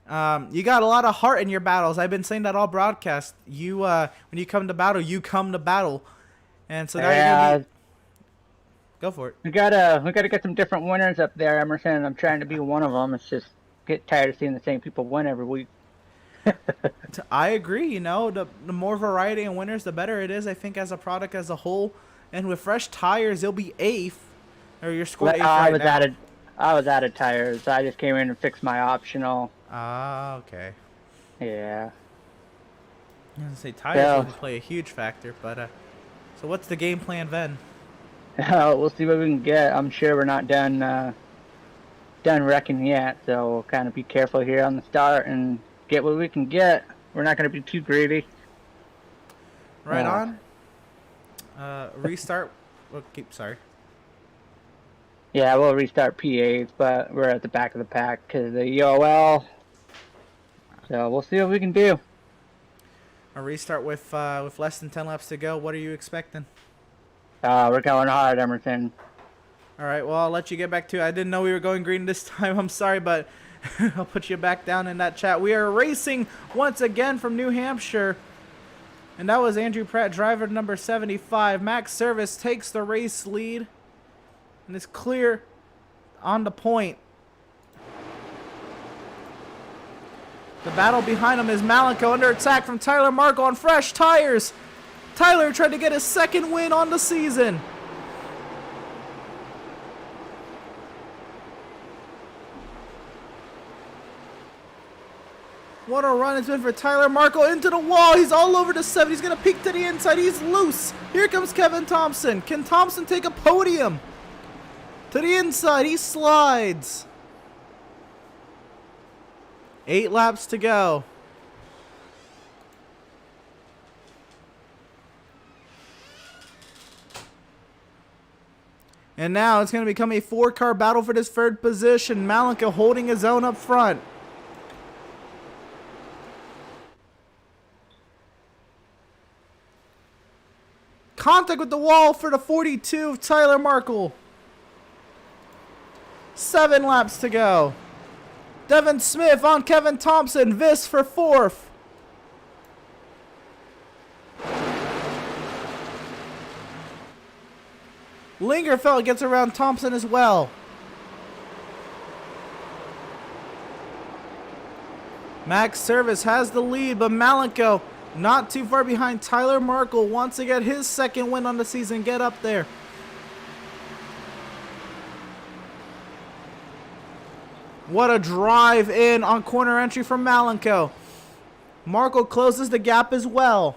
You got a lot of heart in your battles. I've been saying that all broadcast. You, when you come to battle, you come to battle. And so now you're gonna be... Go for it. We gotta get some different winners up there, Emerson. I'm trying to be one of them. It's just get tired of seeing the same people win every week. I agree. You know, the more variety in winners, the better it is. I think as a product as a whole, and with fresh tires, you'll be eighth, or you're scored eighth right now. I was out of tires. I just came in and fixed my optional. Ah, okay. Yeah. I was gonna say tires will play a huge factor, but so what's the game plan then? We'll see what we can get. I'm sure we're not done wrecking yet, so we'll kind of be careful here on the start and get what we can get. We're not going to be too greedy. Right on. Restart. Sorry. Yeah, we'll restart PAs, but we're at the back of the pack because of the EOL. So we'll see what we can do. A restart with less than 10 laps to go. What are you expecting? We're going hard, Emerson. All right, well, I'll let you get back to it. I didn't know we were going green this time. I'm sorry, but I'll put you back down in that chat. We are racing once again from New Hampshire. And that was Andrew Pratt, driver number 75. Max Service takes the race lead and is clear on the point. The battle behind him is Malenko under attack from Tyler Markle on fresh tires. Tyler tried to get his second win on the season. What a run it's been for Tyler Markle into the wall. He's all over the 7. He's going to peek to the inside. He's loose. Here comes Kevin Thompson. Can Thompson take a podium? To the inside. He slides. 8 laps to go. And now it's going to become a 4-car battle for this third position. Malenko holding his own up front. Contact with the wall for the 42 of Tyler Markle. 7 laps to go. Devin Smith on Kevin Thompson. Viss for 4th. Lingerfeld gets around Thompson as well. Max Service has the lead, but Malenko not too far behind. Tyler Markle wants to get his second win on the season. Get up there. What a drive in on corner entry from Malenko. Markle closes the gap as well.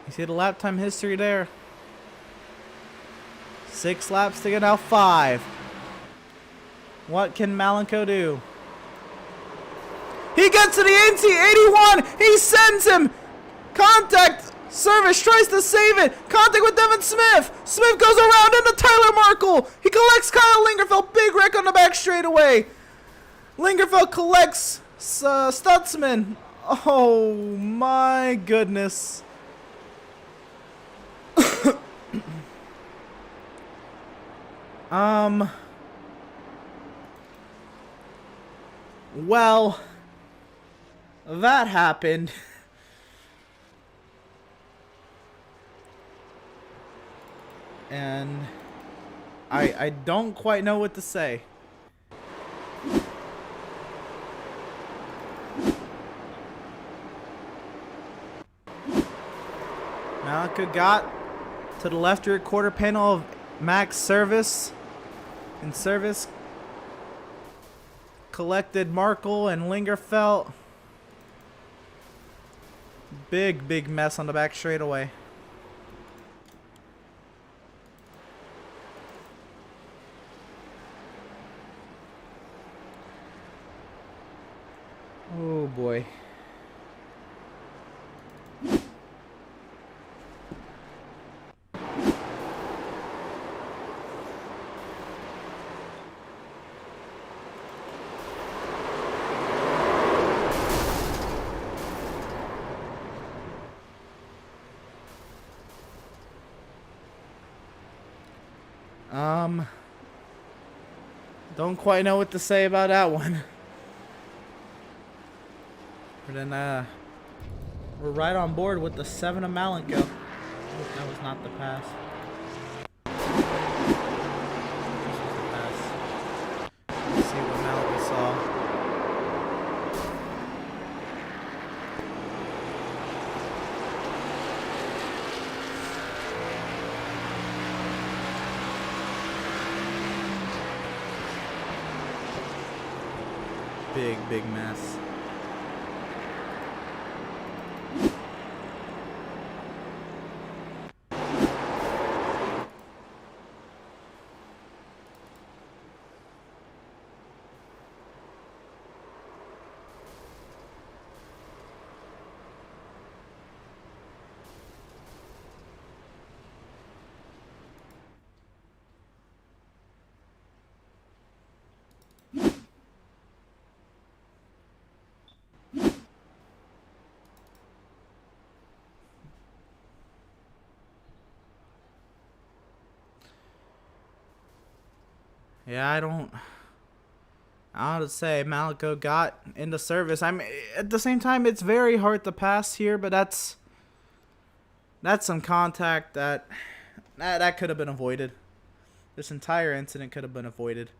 You see the lap time history there. 6 laps to go now. 5. What can Malenko do? He gets to the NT 81. He sends him. Contact. Service tries to save it. Contact with Devin Smith. Smith goes around into Tyler Markle. He collects Kyle Lingerfeld. Big wreck on the back straightaway. Lingerfeld collects Stutzman. Oh my goodness. Well, that happened. And I don't quite know what to say. Malenko got to the left rear quarter panel of Max Service. And Service collected Markle and Lingerfeld. Big mess on the back straightaway. Oh boy. Don't quite know what to say about that one. But then, we're right on board with the 7 of Malenko. That was not the pass. This was the pass. Let's see what Malenko saw. Big mess. Yeah, I don't know to say. Malenko got into service. I mean, at the same time, it's very hard to pass here, but that's some contact that could have been avoided. This entire incident could have been avoided.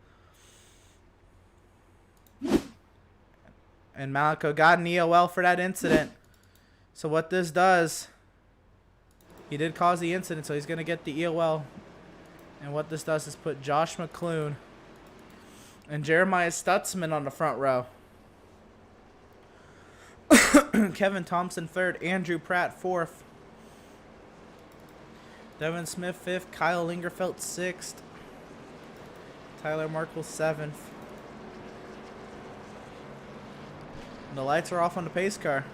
And Malenko got an EOL for that incident. So what this does, he did cause the incident, so he's going to get the EOL. And what this does is put Josh McClune and Jeremiah Stutzman on the front row. Kevin Thompson third, Andrew Pratt fourth, Devin Smith fifth, Kyle Lingerfeld sixth, Tyler Markle seventh. And the lights are off on the pace car.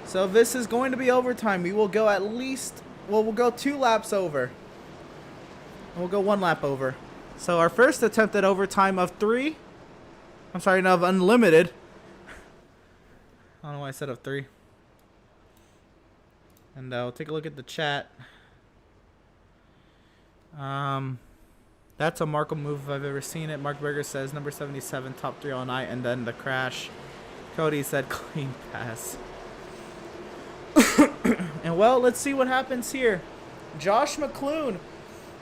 So this is going to be overtime. We will go at least, well, we'll go 2 laps over. And we'll go 1 lap over. So our first attempt at overtime of 3. I'm sorry, no, of unlimited. I don't know why I said of 3. And we'll take a look at the chat. That's a Markle move if I've ever seen it. Mark Berger says number 77, top 3 all night, and then the crash. Cody said clean pass. And well, let's see what happens here. Josh McClune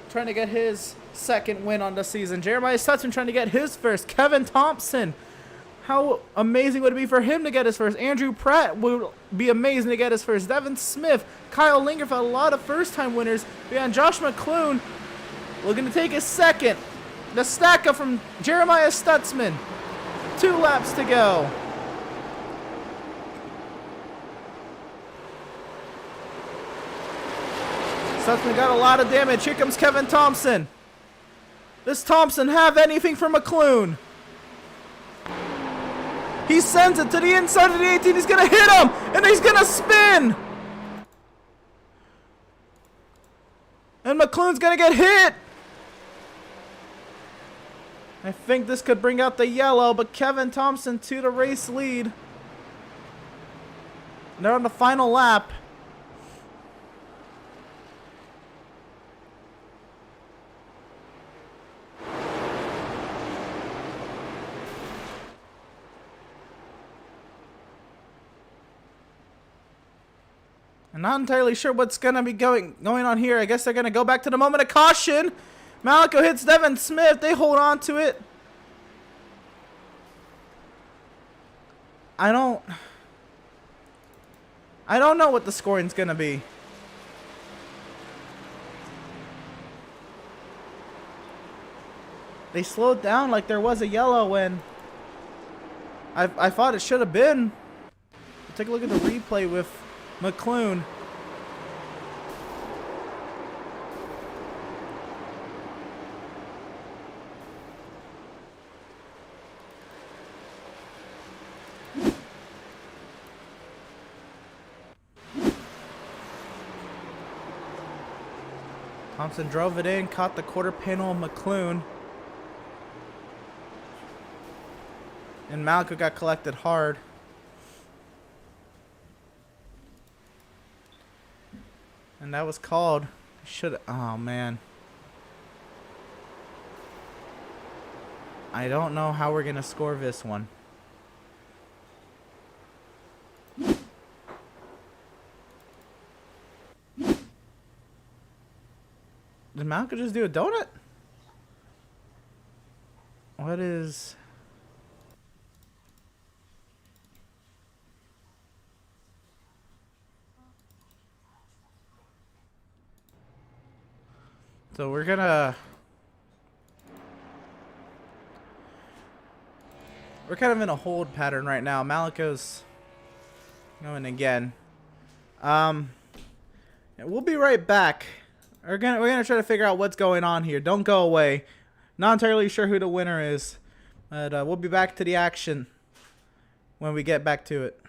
trying to get his second win on the season. Jeremiah Stutzman trying to get his first. Kevin Thompson, how amazing would it be for him to get his first? Andrew Pratt would be amazing to get his first. Devin Smith, Kyle Lingerfeld, a lot of first-time winners. Beyond Josh McClune, looking to take his second. The stack up from Jeremiah Stutzman. 2 laps to go. Stutzman got a lot of damage. Here comes Kevin Thompson. Does Thompson have anything for McClune? He sends it to the inside of the 18. He's going to hit him, and he's going to spin. And McClune's going to get hit. I think this could bring out the yellow, but Kevin Thompson to the race lead. And they're on the final lap. I'm not entirely sure what's going to be going on here. I guess they're going to go back to the moment of caution. Malenko hits Devin Smith. They hold on to it. I don't know what the scoring's going to be. They slowed down like there was a yellow when I thought it should have been. Take a look at the replay with McClune. Thompson drove it in, caught the quarter panel of McClune. And Malenko got collected hard. And that was called. Should. Oh, man. I don't know how we're going to score this one. Did Malcolm just do a donut? What is... So we're gonna... We're kind of in a hold pattern right now. Maliko's going again. We'll be right back. We're gonna try to figure out what's going on here. Don't go away. Not entirely sure who the winner is, but we'll be back to the action when we get back to it.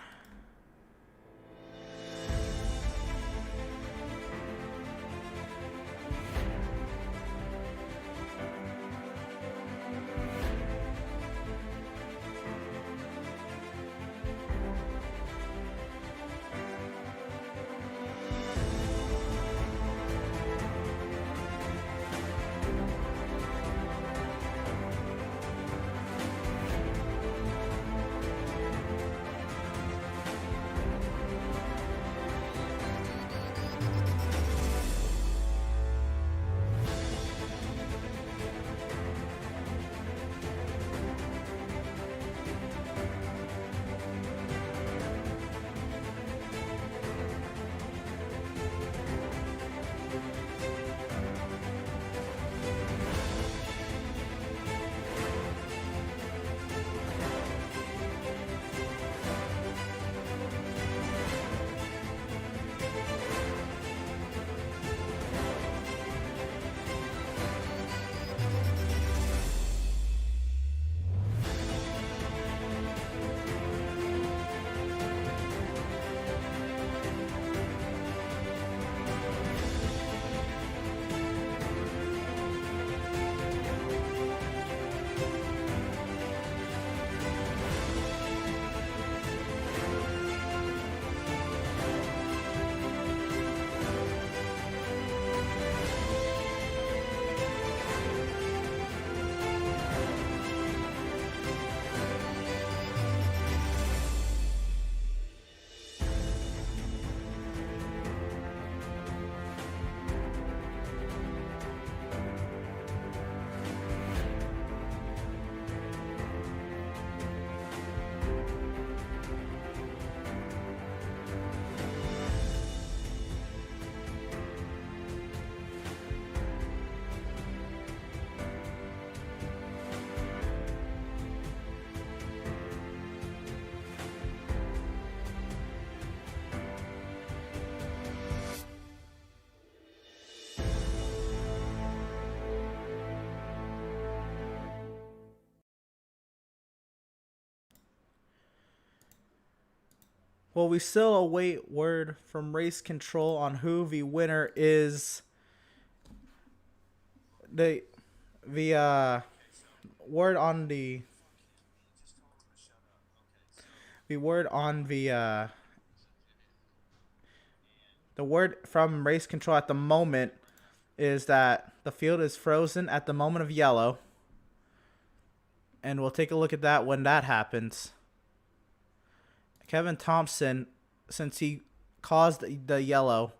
Well, we still await word from race control on who the winner is. The word on the word from race control at the moment is that the field is frozen at the moment of yellow, and we'll take a look at that when that happens. Kevin Thompson, since he caused the yellow,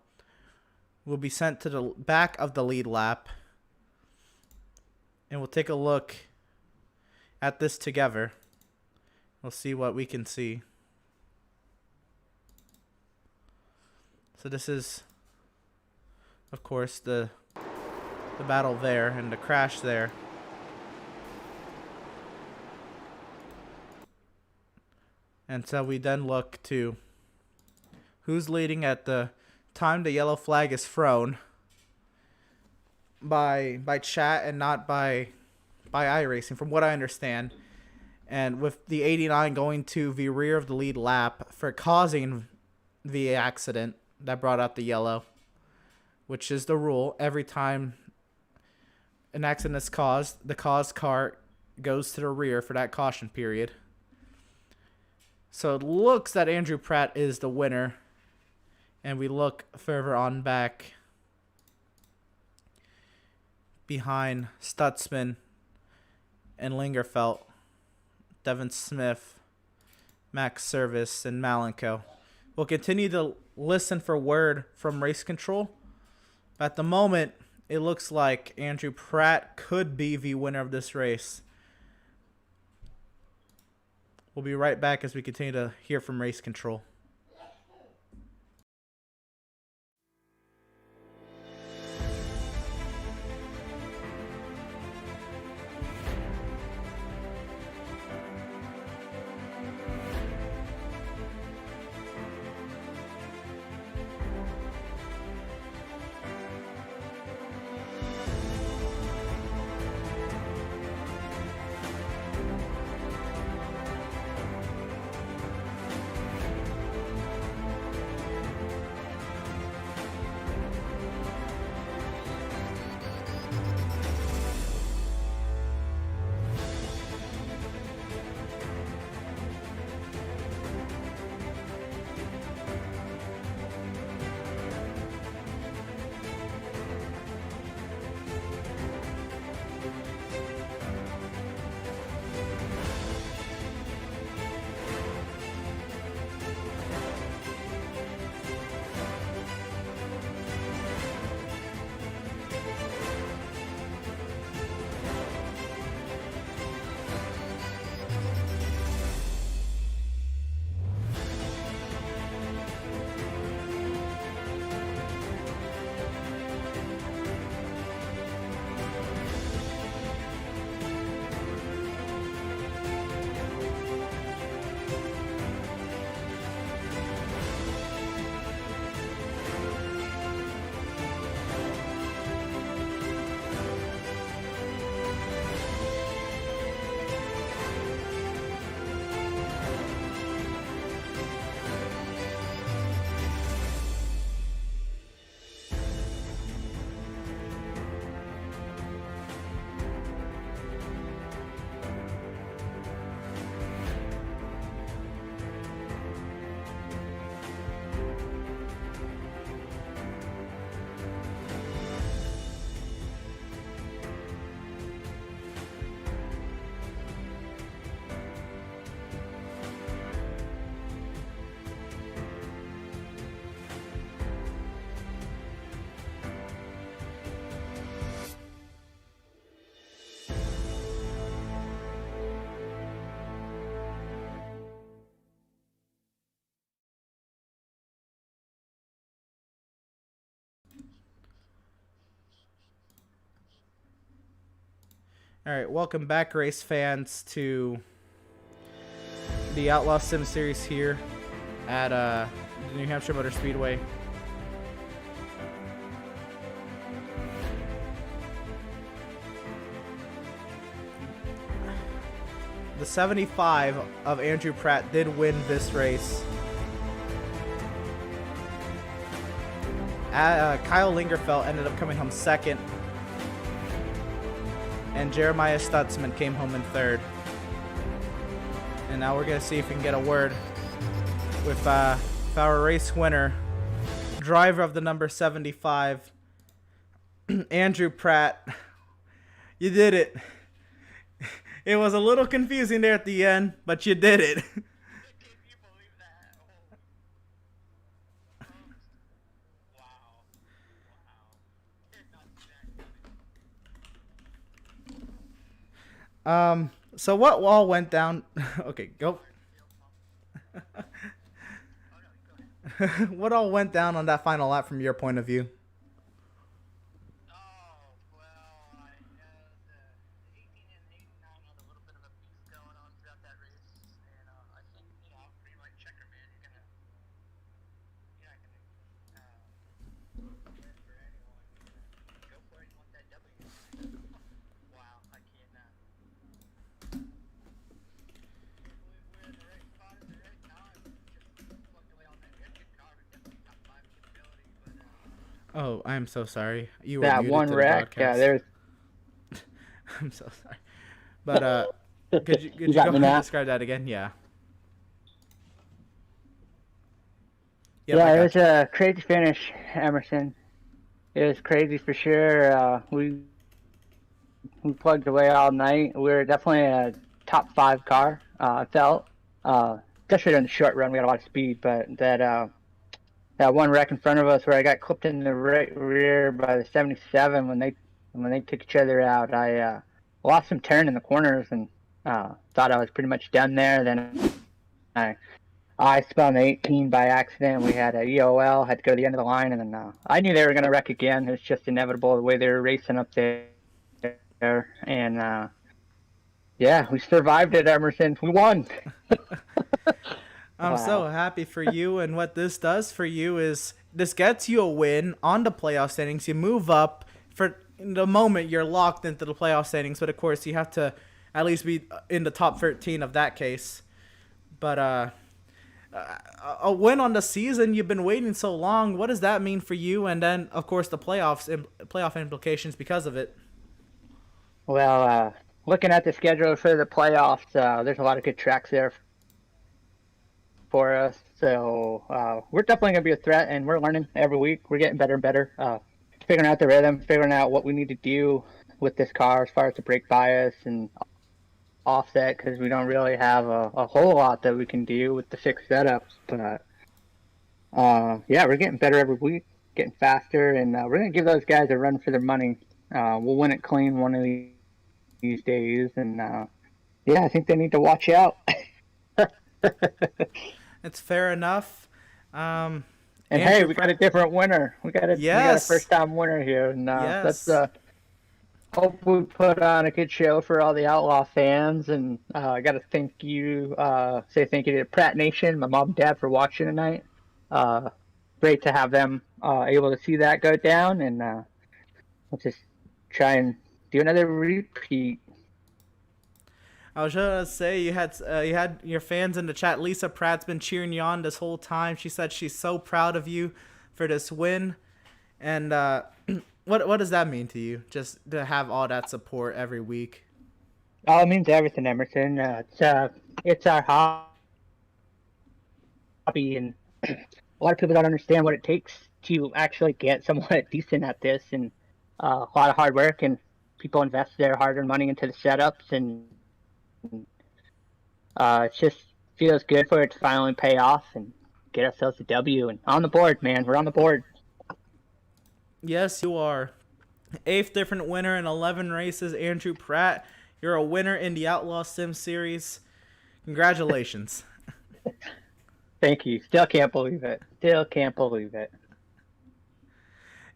will be sent to the back of the lead lap. And we'll take a look at this together. We'll see what we can see. So this is, of course, the battle there and the crash there. And so we then look to who's leading at the time the yellow flag is thrown by chat and not by iRacing, from what I understand. And with the 89 going to the rear of the lead lap for causing the accident that brought out the yellow, which is the rule. Every time an accident is caused, the caused car goes to the rear for that caution period. So it looks that Andrew Pratt is the winner And we look further on back behind Stutzman and Lingerfelt, Devin Smith, Max Service, and Malenko. We'll continue to listen for word from race control. At the moment, it looks like Andrew Pratt could be the winner of this race. We'll be right back as we continue to hear from race control. All right, welcome back, race fans, to the Outlaw Sim Series here at the New Hampshire Motor Speedway. The 75 of Andrew Pratt did win this race. Kyle Lingerfelt ended up coming home second, and Jeremiah Stutzman came home in third. And now we're going to see if we can get a word with our race winner, driver of the number 75, Andrew Pratt. You did it. It was a little confusing there at the end, but you did it. So what all went down? Okay, go. What all went down on that final lap from your point of view? Oh, I'm so sorry. You were That muted one to the wreck, yeah, broadcast. there's. I'm so sorry. But could you got go me ahead now? and describe that again? Yeah. Yep, I Yeah, it got was you. a crazy finish, Emerson. It was crazy for sure. We plugged away all night. We were definitely a top 5 car. I felt, especially in the short run, we had a lot of speed. But that one wreck in front of us, where I got clipped in the right rear by the 77 when they took each other out, I lost some turn in the corners and thought I was pretty much done there. Then I spun the 18 by accident. We had a EOL, had to go to the end of the line, and then I knew they were going to wreck again. It was just inevitable the way they were racing up there. And yeah, we survived it, Emerson. We won. I'm Wow. so happy for you, and what this does for you is this gets you a win on the playoff standings. You move up. For the moment, you're locked into the playoff standings, but of course, you have to at least be in the top 13 of that case. But a win on the season, you've been waiting so long. What does that mean for you? And then, of course, the playoff implications because of it. Well, looking at the schedule for the playoffs, there's a lot of good tracks there for us. So we're definitely going to be a threat, and we're learning every week. We're getting better and better, figuring out the rhythm, figuring out what we need to do with this car as far as the brake bias and offset, because we don't really have a whole lot that we can do with the fixed setups. But yeah, we're getting better every week, getting faster, and we're going to give those guys a run for their money. We'll win it clean one of these days, and yeah, I think they need to watch out. It's fair enough. And Andrew hey, we got a different winner. We got a Yes. first time winner here, and Yes. let's hope we put on a good show for all the Outlaw fans. And I got to say thank you to Pratt Nation, my mom and dad, for watching tonight. Great to have them able to see that go down, and we'll just try and do another repeat. I was just gonna say you had your fans in the chat. Lisa Pratt's been cheering you on this whole time. She said she's so proud of you for this win. And what does that mean to you? Just to have all that support every week. Oh, it means everything, Emerson. It's our hobby, and a lot of people don't understand what it takes to actually get somewhat decent at this, and a lot of hard work, and people invest their hard-earned money into the setups, and it just feels good for it to finally pay off and get ourselves a W. And on the board, man, we're on the board. Yes, you are. 8th different winner in 11 races. Andrew Pratt, you're a winner in the Outlaw Sim Series. Congratulations. Thank you. Still can't believe it. Still can't believe it.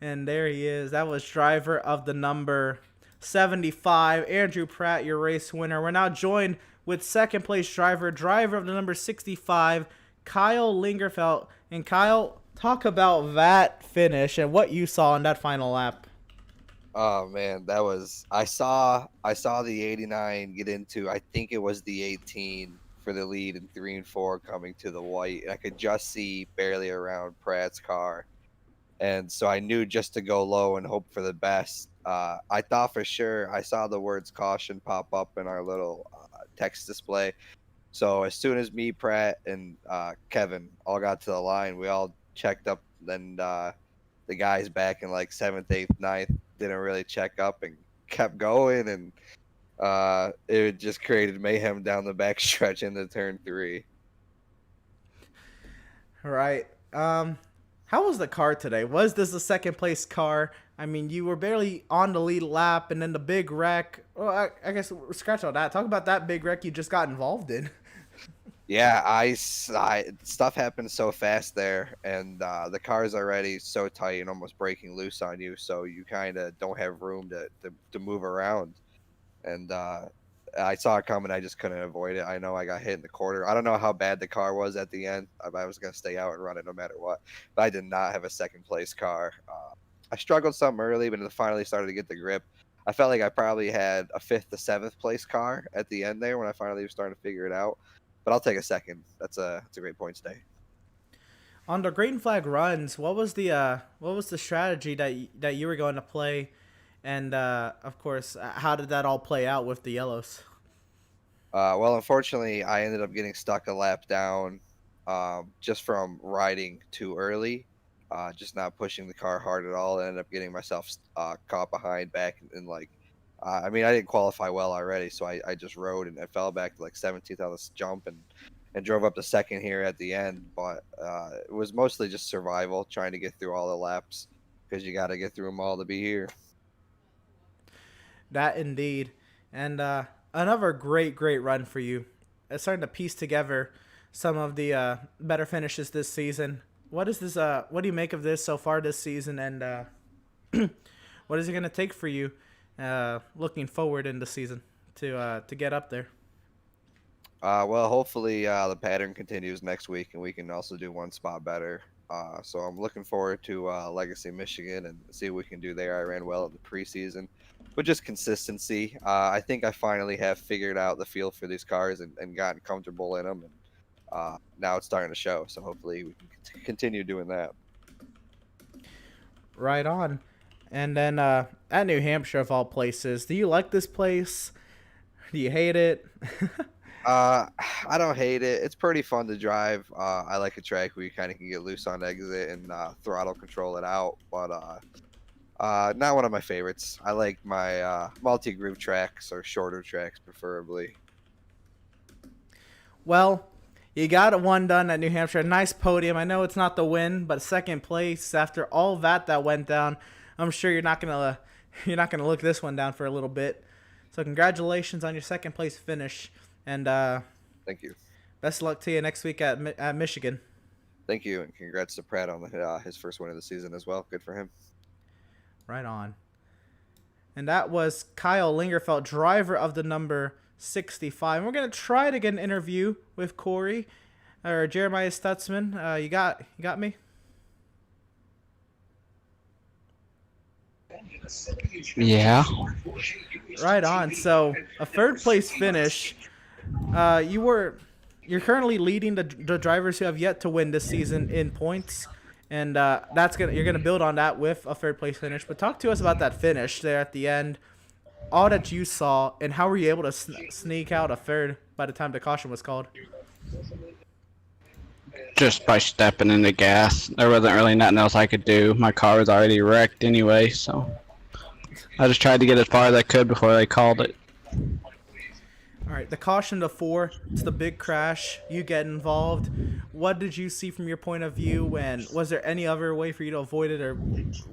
And there he is. That was driver of the number 75, Andrew Pratt, your race winner. We're now joined with second place driver of the number 65, Kyle Lingerfeld. And Kyle, talk about that finish and what you saw in that final lap. Oh man, that was I saw the 89 get into, I think it was the 18 for the lead in 3 and 4 coming to the white. And I could just see barely around Pratt's car. And so I knew just to go low and hope for the best. I thought for sure I saw the words caution pop up in our little text display. So as soon as me, Pratt, and Kevin all got to the line, we all checked up. Then the guys back in like 7th, 8th, 9th didn't really check up and kept going. And it just created mayhem down the back stretch into turn 3. Right. How was the car today? Was this a second place car? I mean, you were barely on the lead lap, and then the big wreck. Well, I guess scratch all that. Talk about that big wreck you just got involved in. Yeah, I stuff happened so fast there, and the car's already so tight and almost breaking loose on you, so you kind of don't have room to move around. And I saw it coming. I just couldn't avoid it. I know I got hit in the quarter. I don't know how bad the car was at the end. I was going to stay out and run it no matter what. But I did not have a second place car. I struggled some early, but it finally started to get the grip. I felt like I probably had a 5th to 7th place car at the end there when I finally was starting to figure it out. But I'll take a second. That's a great point today. On the green flag runs, what was the strategy that you were going to play? And, of course, how did that all play out with the yellows? Well, unfortunately, I ended up getting stuck a lap down just from riding too early, just not pushing the car hard at all. I ended up getting myself caught behind back in like, I mean, I didn't qualify well already, so I just rode and I fell back to like 17th on this jump and drove up to second here at the end. But it was mostly just survival, trying to get through all the laps because you got to get through them all to be here. That indeed. And another great run for you. It's starting to piece together some of the better finishes this season. What is this? What do you make of this so far this season? And what is it going to take for you looking forward in the season to get up there? Well, hopefully the pattern continues next week and we can also do one spot better. So I'm looking forward to Legacy Michigan and see what we can do there. I ran well in the preseason, but just consistency. I think I finally have figured out the feel for these cars and gotten comfortable in them. And now it's starting to show. So hopefully we can continue doing that. Right on. And then at New Hampshire, of all places, do you like this place? Do you hate it? I don't hate it. It's pretty fun to drive. I like a track where you kind of can get loose on exit and throttle control it out, but not one of my favorites. I like my multi-groove tracks or shorter tracks preferably. Well, you got one done at New Hampshire. A nice podium. I know it's not the win, but second place after all that went down. I'm sure you're not gonna look this one down for a little bit. So congratulations on your second place finish. And thank you. Best of luck to you next week at Michigan. Thank you, and congrats to Pratt on his first win of the season as well. Good for him. Right on. And that was Kyle Lingerfeld, driver of the number 65. And we're gonna try to get an interview with Corey or Jeremiah Stutzman. You got me? Yeah. Right on. So a third place finish. You're currently leading the drivers who have yet to win this season in points, and you're gonna build on that with a third place finish. But talk to us about that finish there at the end, all that you saw, and how were you able to sneak out a third by the time the caution was called? Just by stepping in the gas. There wasn't really nothing else I could do. My car was already wrecked anyway, so I just tried to get as far as I could before they called it. All right, the caution to 4, it's the big crash. You get involved. What did you see from your point of view, and was there any other way for you to avoid it, or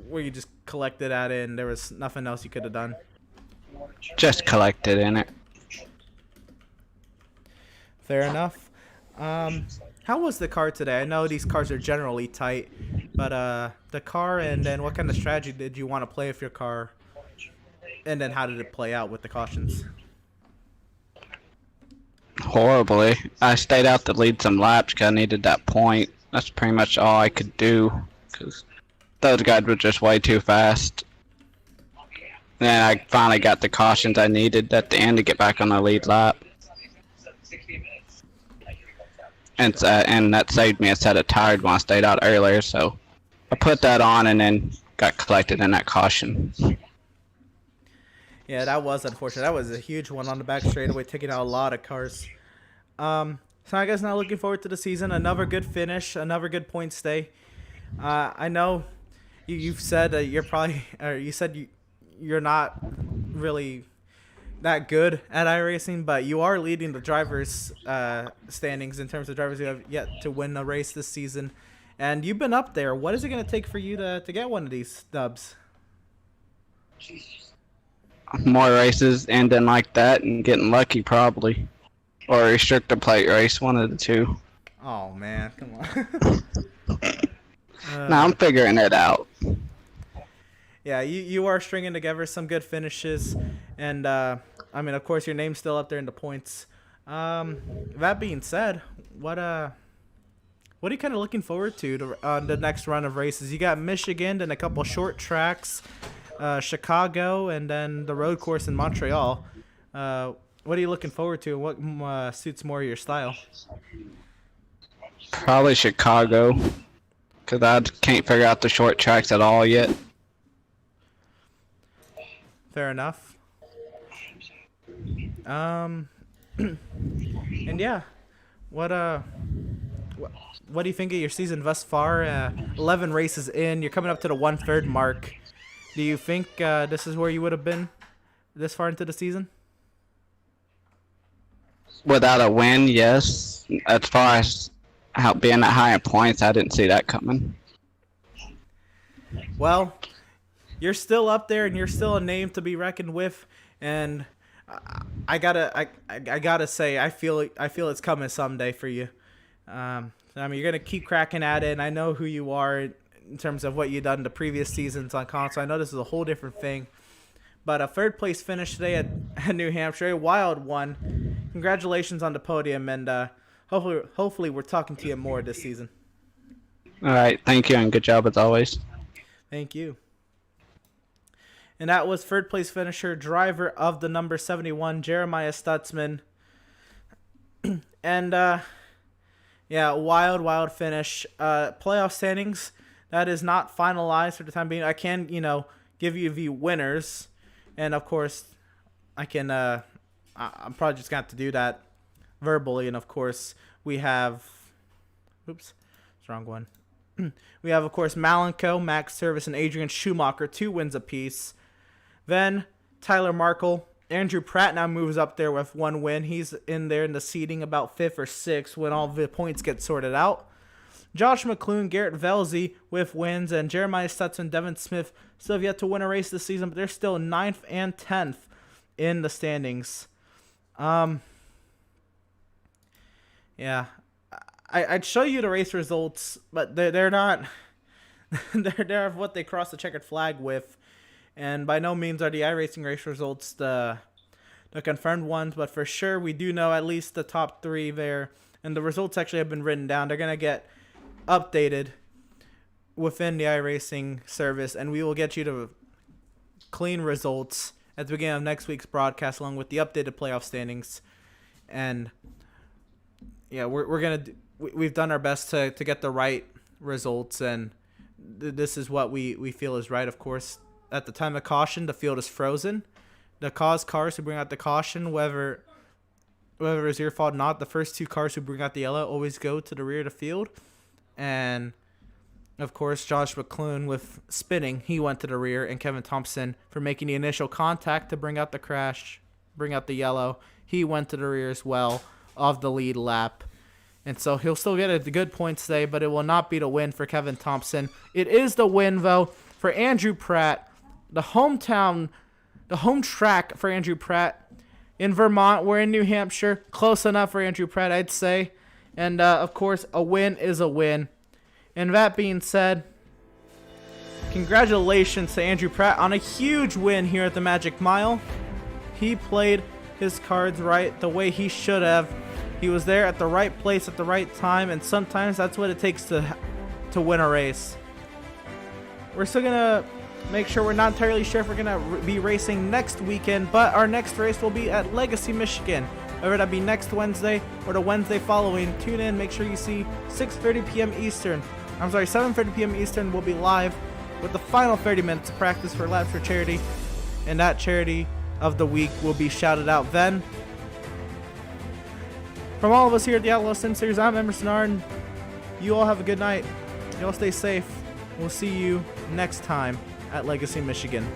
were you just collected at it and there was nothing else you could have done? Just collected in it. Fair enough. How was the car today? I know these cars are generally tight, but the car, and then what kind of strategy did you want to play with your car, and then how did it play out with the cautions? Horribly. I stayed out to lead some laps because I needed that point. That's pretty much all I could do because those guys were just way too fast. Then I finally got the cautions I needed at the end to get back on the lead lap. And that saved me a set of tires when I stayed out earlier, so I put that on and then got collected in that caution. Yeah, that was unfortunate. That was a huge one on the back straightaway, taking out a lot of cars. So I guess now looking forward to the season. Another good finish, another good point stay. I know you've said you're not really that good at iRacing, but you are leading the drivers' standings in terms of drivers who have yet to win a race this season. And you've been up there. What is it going to take for you to get one of these dubs? More races ending like that and getting lucky probably. Or a restrictor plate race, one of the two. Oh, man. Come on. Now I'm figuring it out. Yeah, you are stringing together some good finishes. And, I mean, of course, your name's still up there in the points. That being said, what are you kind of looking forward to on the next run of races? You got Michigan and a couple short tracks. Chicago, and then the road course in Montreal. What are you looking forward to, and what suits more of your style? Probably Chicago, because I can't figure out the short tracks at all yet. Fair enough. And yeah, what what do you think of your season thus far? 11 races in, you're coming up to the 1/3 mark. Do you think this is where you would have been this far into the season? Without a win, yes. As far as how being at higher points, I didn't see that coming. Well, you're still up there, and you're still a name to be reckoned with. And I gotta say, I feel it's coming someday for you. I mean, you're gonna keep cracking at it, and I know who you are in terms of what you've done the previous seasons on console. I know this is a whole different thing. But a 3rd place finish today at New Hampshire, a wild one. Congratulations on the podium, and hopefully we're talking to you more this season. All right, thank you, and good job as always. Thank you. And that was 3rd place finisher, driver of the number 71, Jeremiah Stutzman. And yeah, wild finish. Playoff standings, that is not finalized for the time being. I can, give you the winners. And of course, I can, I'm probably just going to have to do that verbally. And of course, we have, oops, wrong one. We have, of course, Malenko, Max Service, and Adrian Schumacher, 2 wins apiece. Then Tyler Markle. Andrew Pratt now moves up there with 1 win. He's in there in the seeding about 5th or 6th when all the points get sorted out. Josh McClune, Garrett Velzy with wins, and Jeremiah Stutzman, Devin Smith still have yet to win a race this season, but they're still 9th and 10th in the standings. Yeah, I'd show you the race results, but they're not. they're what they cross the checkered flag with, and by no means are the iRacing race results the confirmed ones, but for sure we do know at least the top 3 there, and the results actually have been written down. They're gonna get updated within the iRacing service, and we will get you to clean results at the beginning of next week's broadcast, along with the updated playoff standings. And yeah, we've done our best to get the right results, and this is what we feel is right. Of course, at the time of caution, the field is frozen. The cars who bring out the caution, whether it's your fault or not, the first 2 cars who bring out the yellow always go to the rear of the field. And of course, Josh McClune with spinning, he went to the rear, and Kevin Thompson for making the initial contact to bring out the crash, bring out the yellow, he went to the rear as well of the lead lap. And so he'll still get the good points today, but it will not be the win for Kevin Thompson. It is the win, though, for Andrew Pratt. The home track for Andrew Pratt in Vermont. We're in New Hampshire. Close enough for Andrew Pratt, I'd say. And, of course, a win is a win. And that being said, congratulations to Andrew Pratt on a huge win here at the Magic Mile. He played his cards right the way he should have. He was there at the right place at the right time, and sometimes that's what it takes to win a race. We're still going to make sure, we're not entirely sure if we're going to be racing next weekend, but our next race will be at Legacy, Michigan. Whether that be next Wednesday or the Wednesday following, tune in, make sure you see 6:30 p.m. Eastern. 7:30 p.m. Eastern will be live with the final 30 minutes of practice for Laps for Charity, and that charity of the week will be shouted out then. From all of us here at the Outlaws Sim Series, I'm Emerson Arden. You all have a good night. You all stay safe. We'll see you next time at Legacy, Michigan.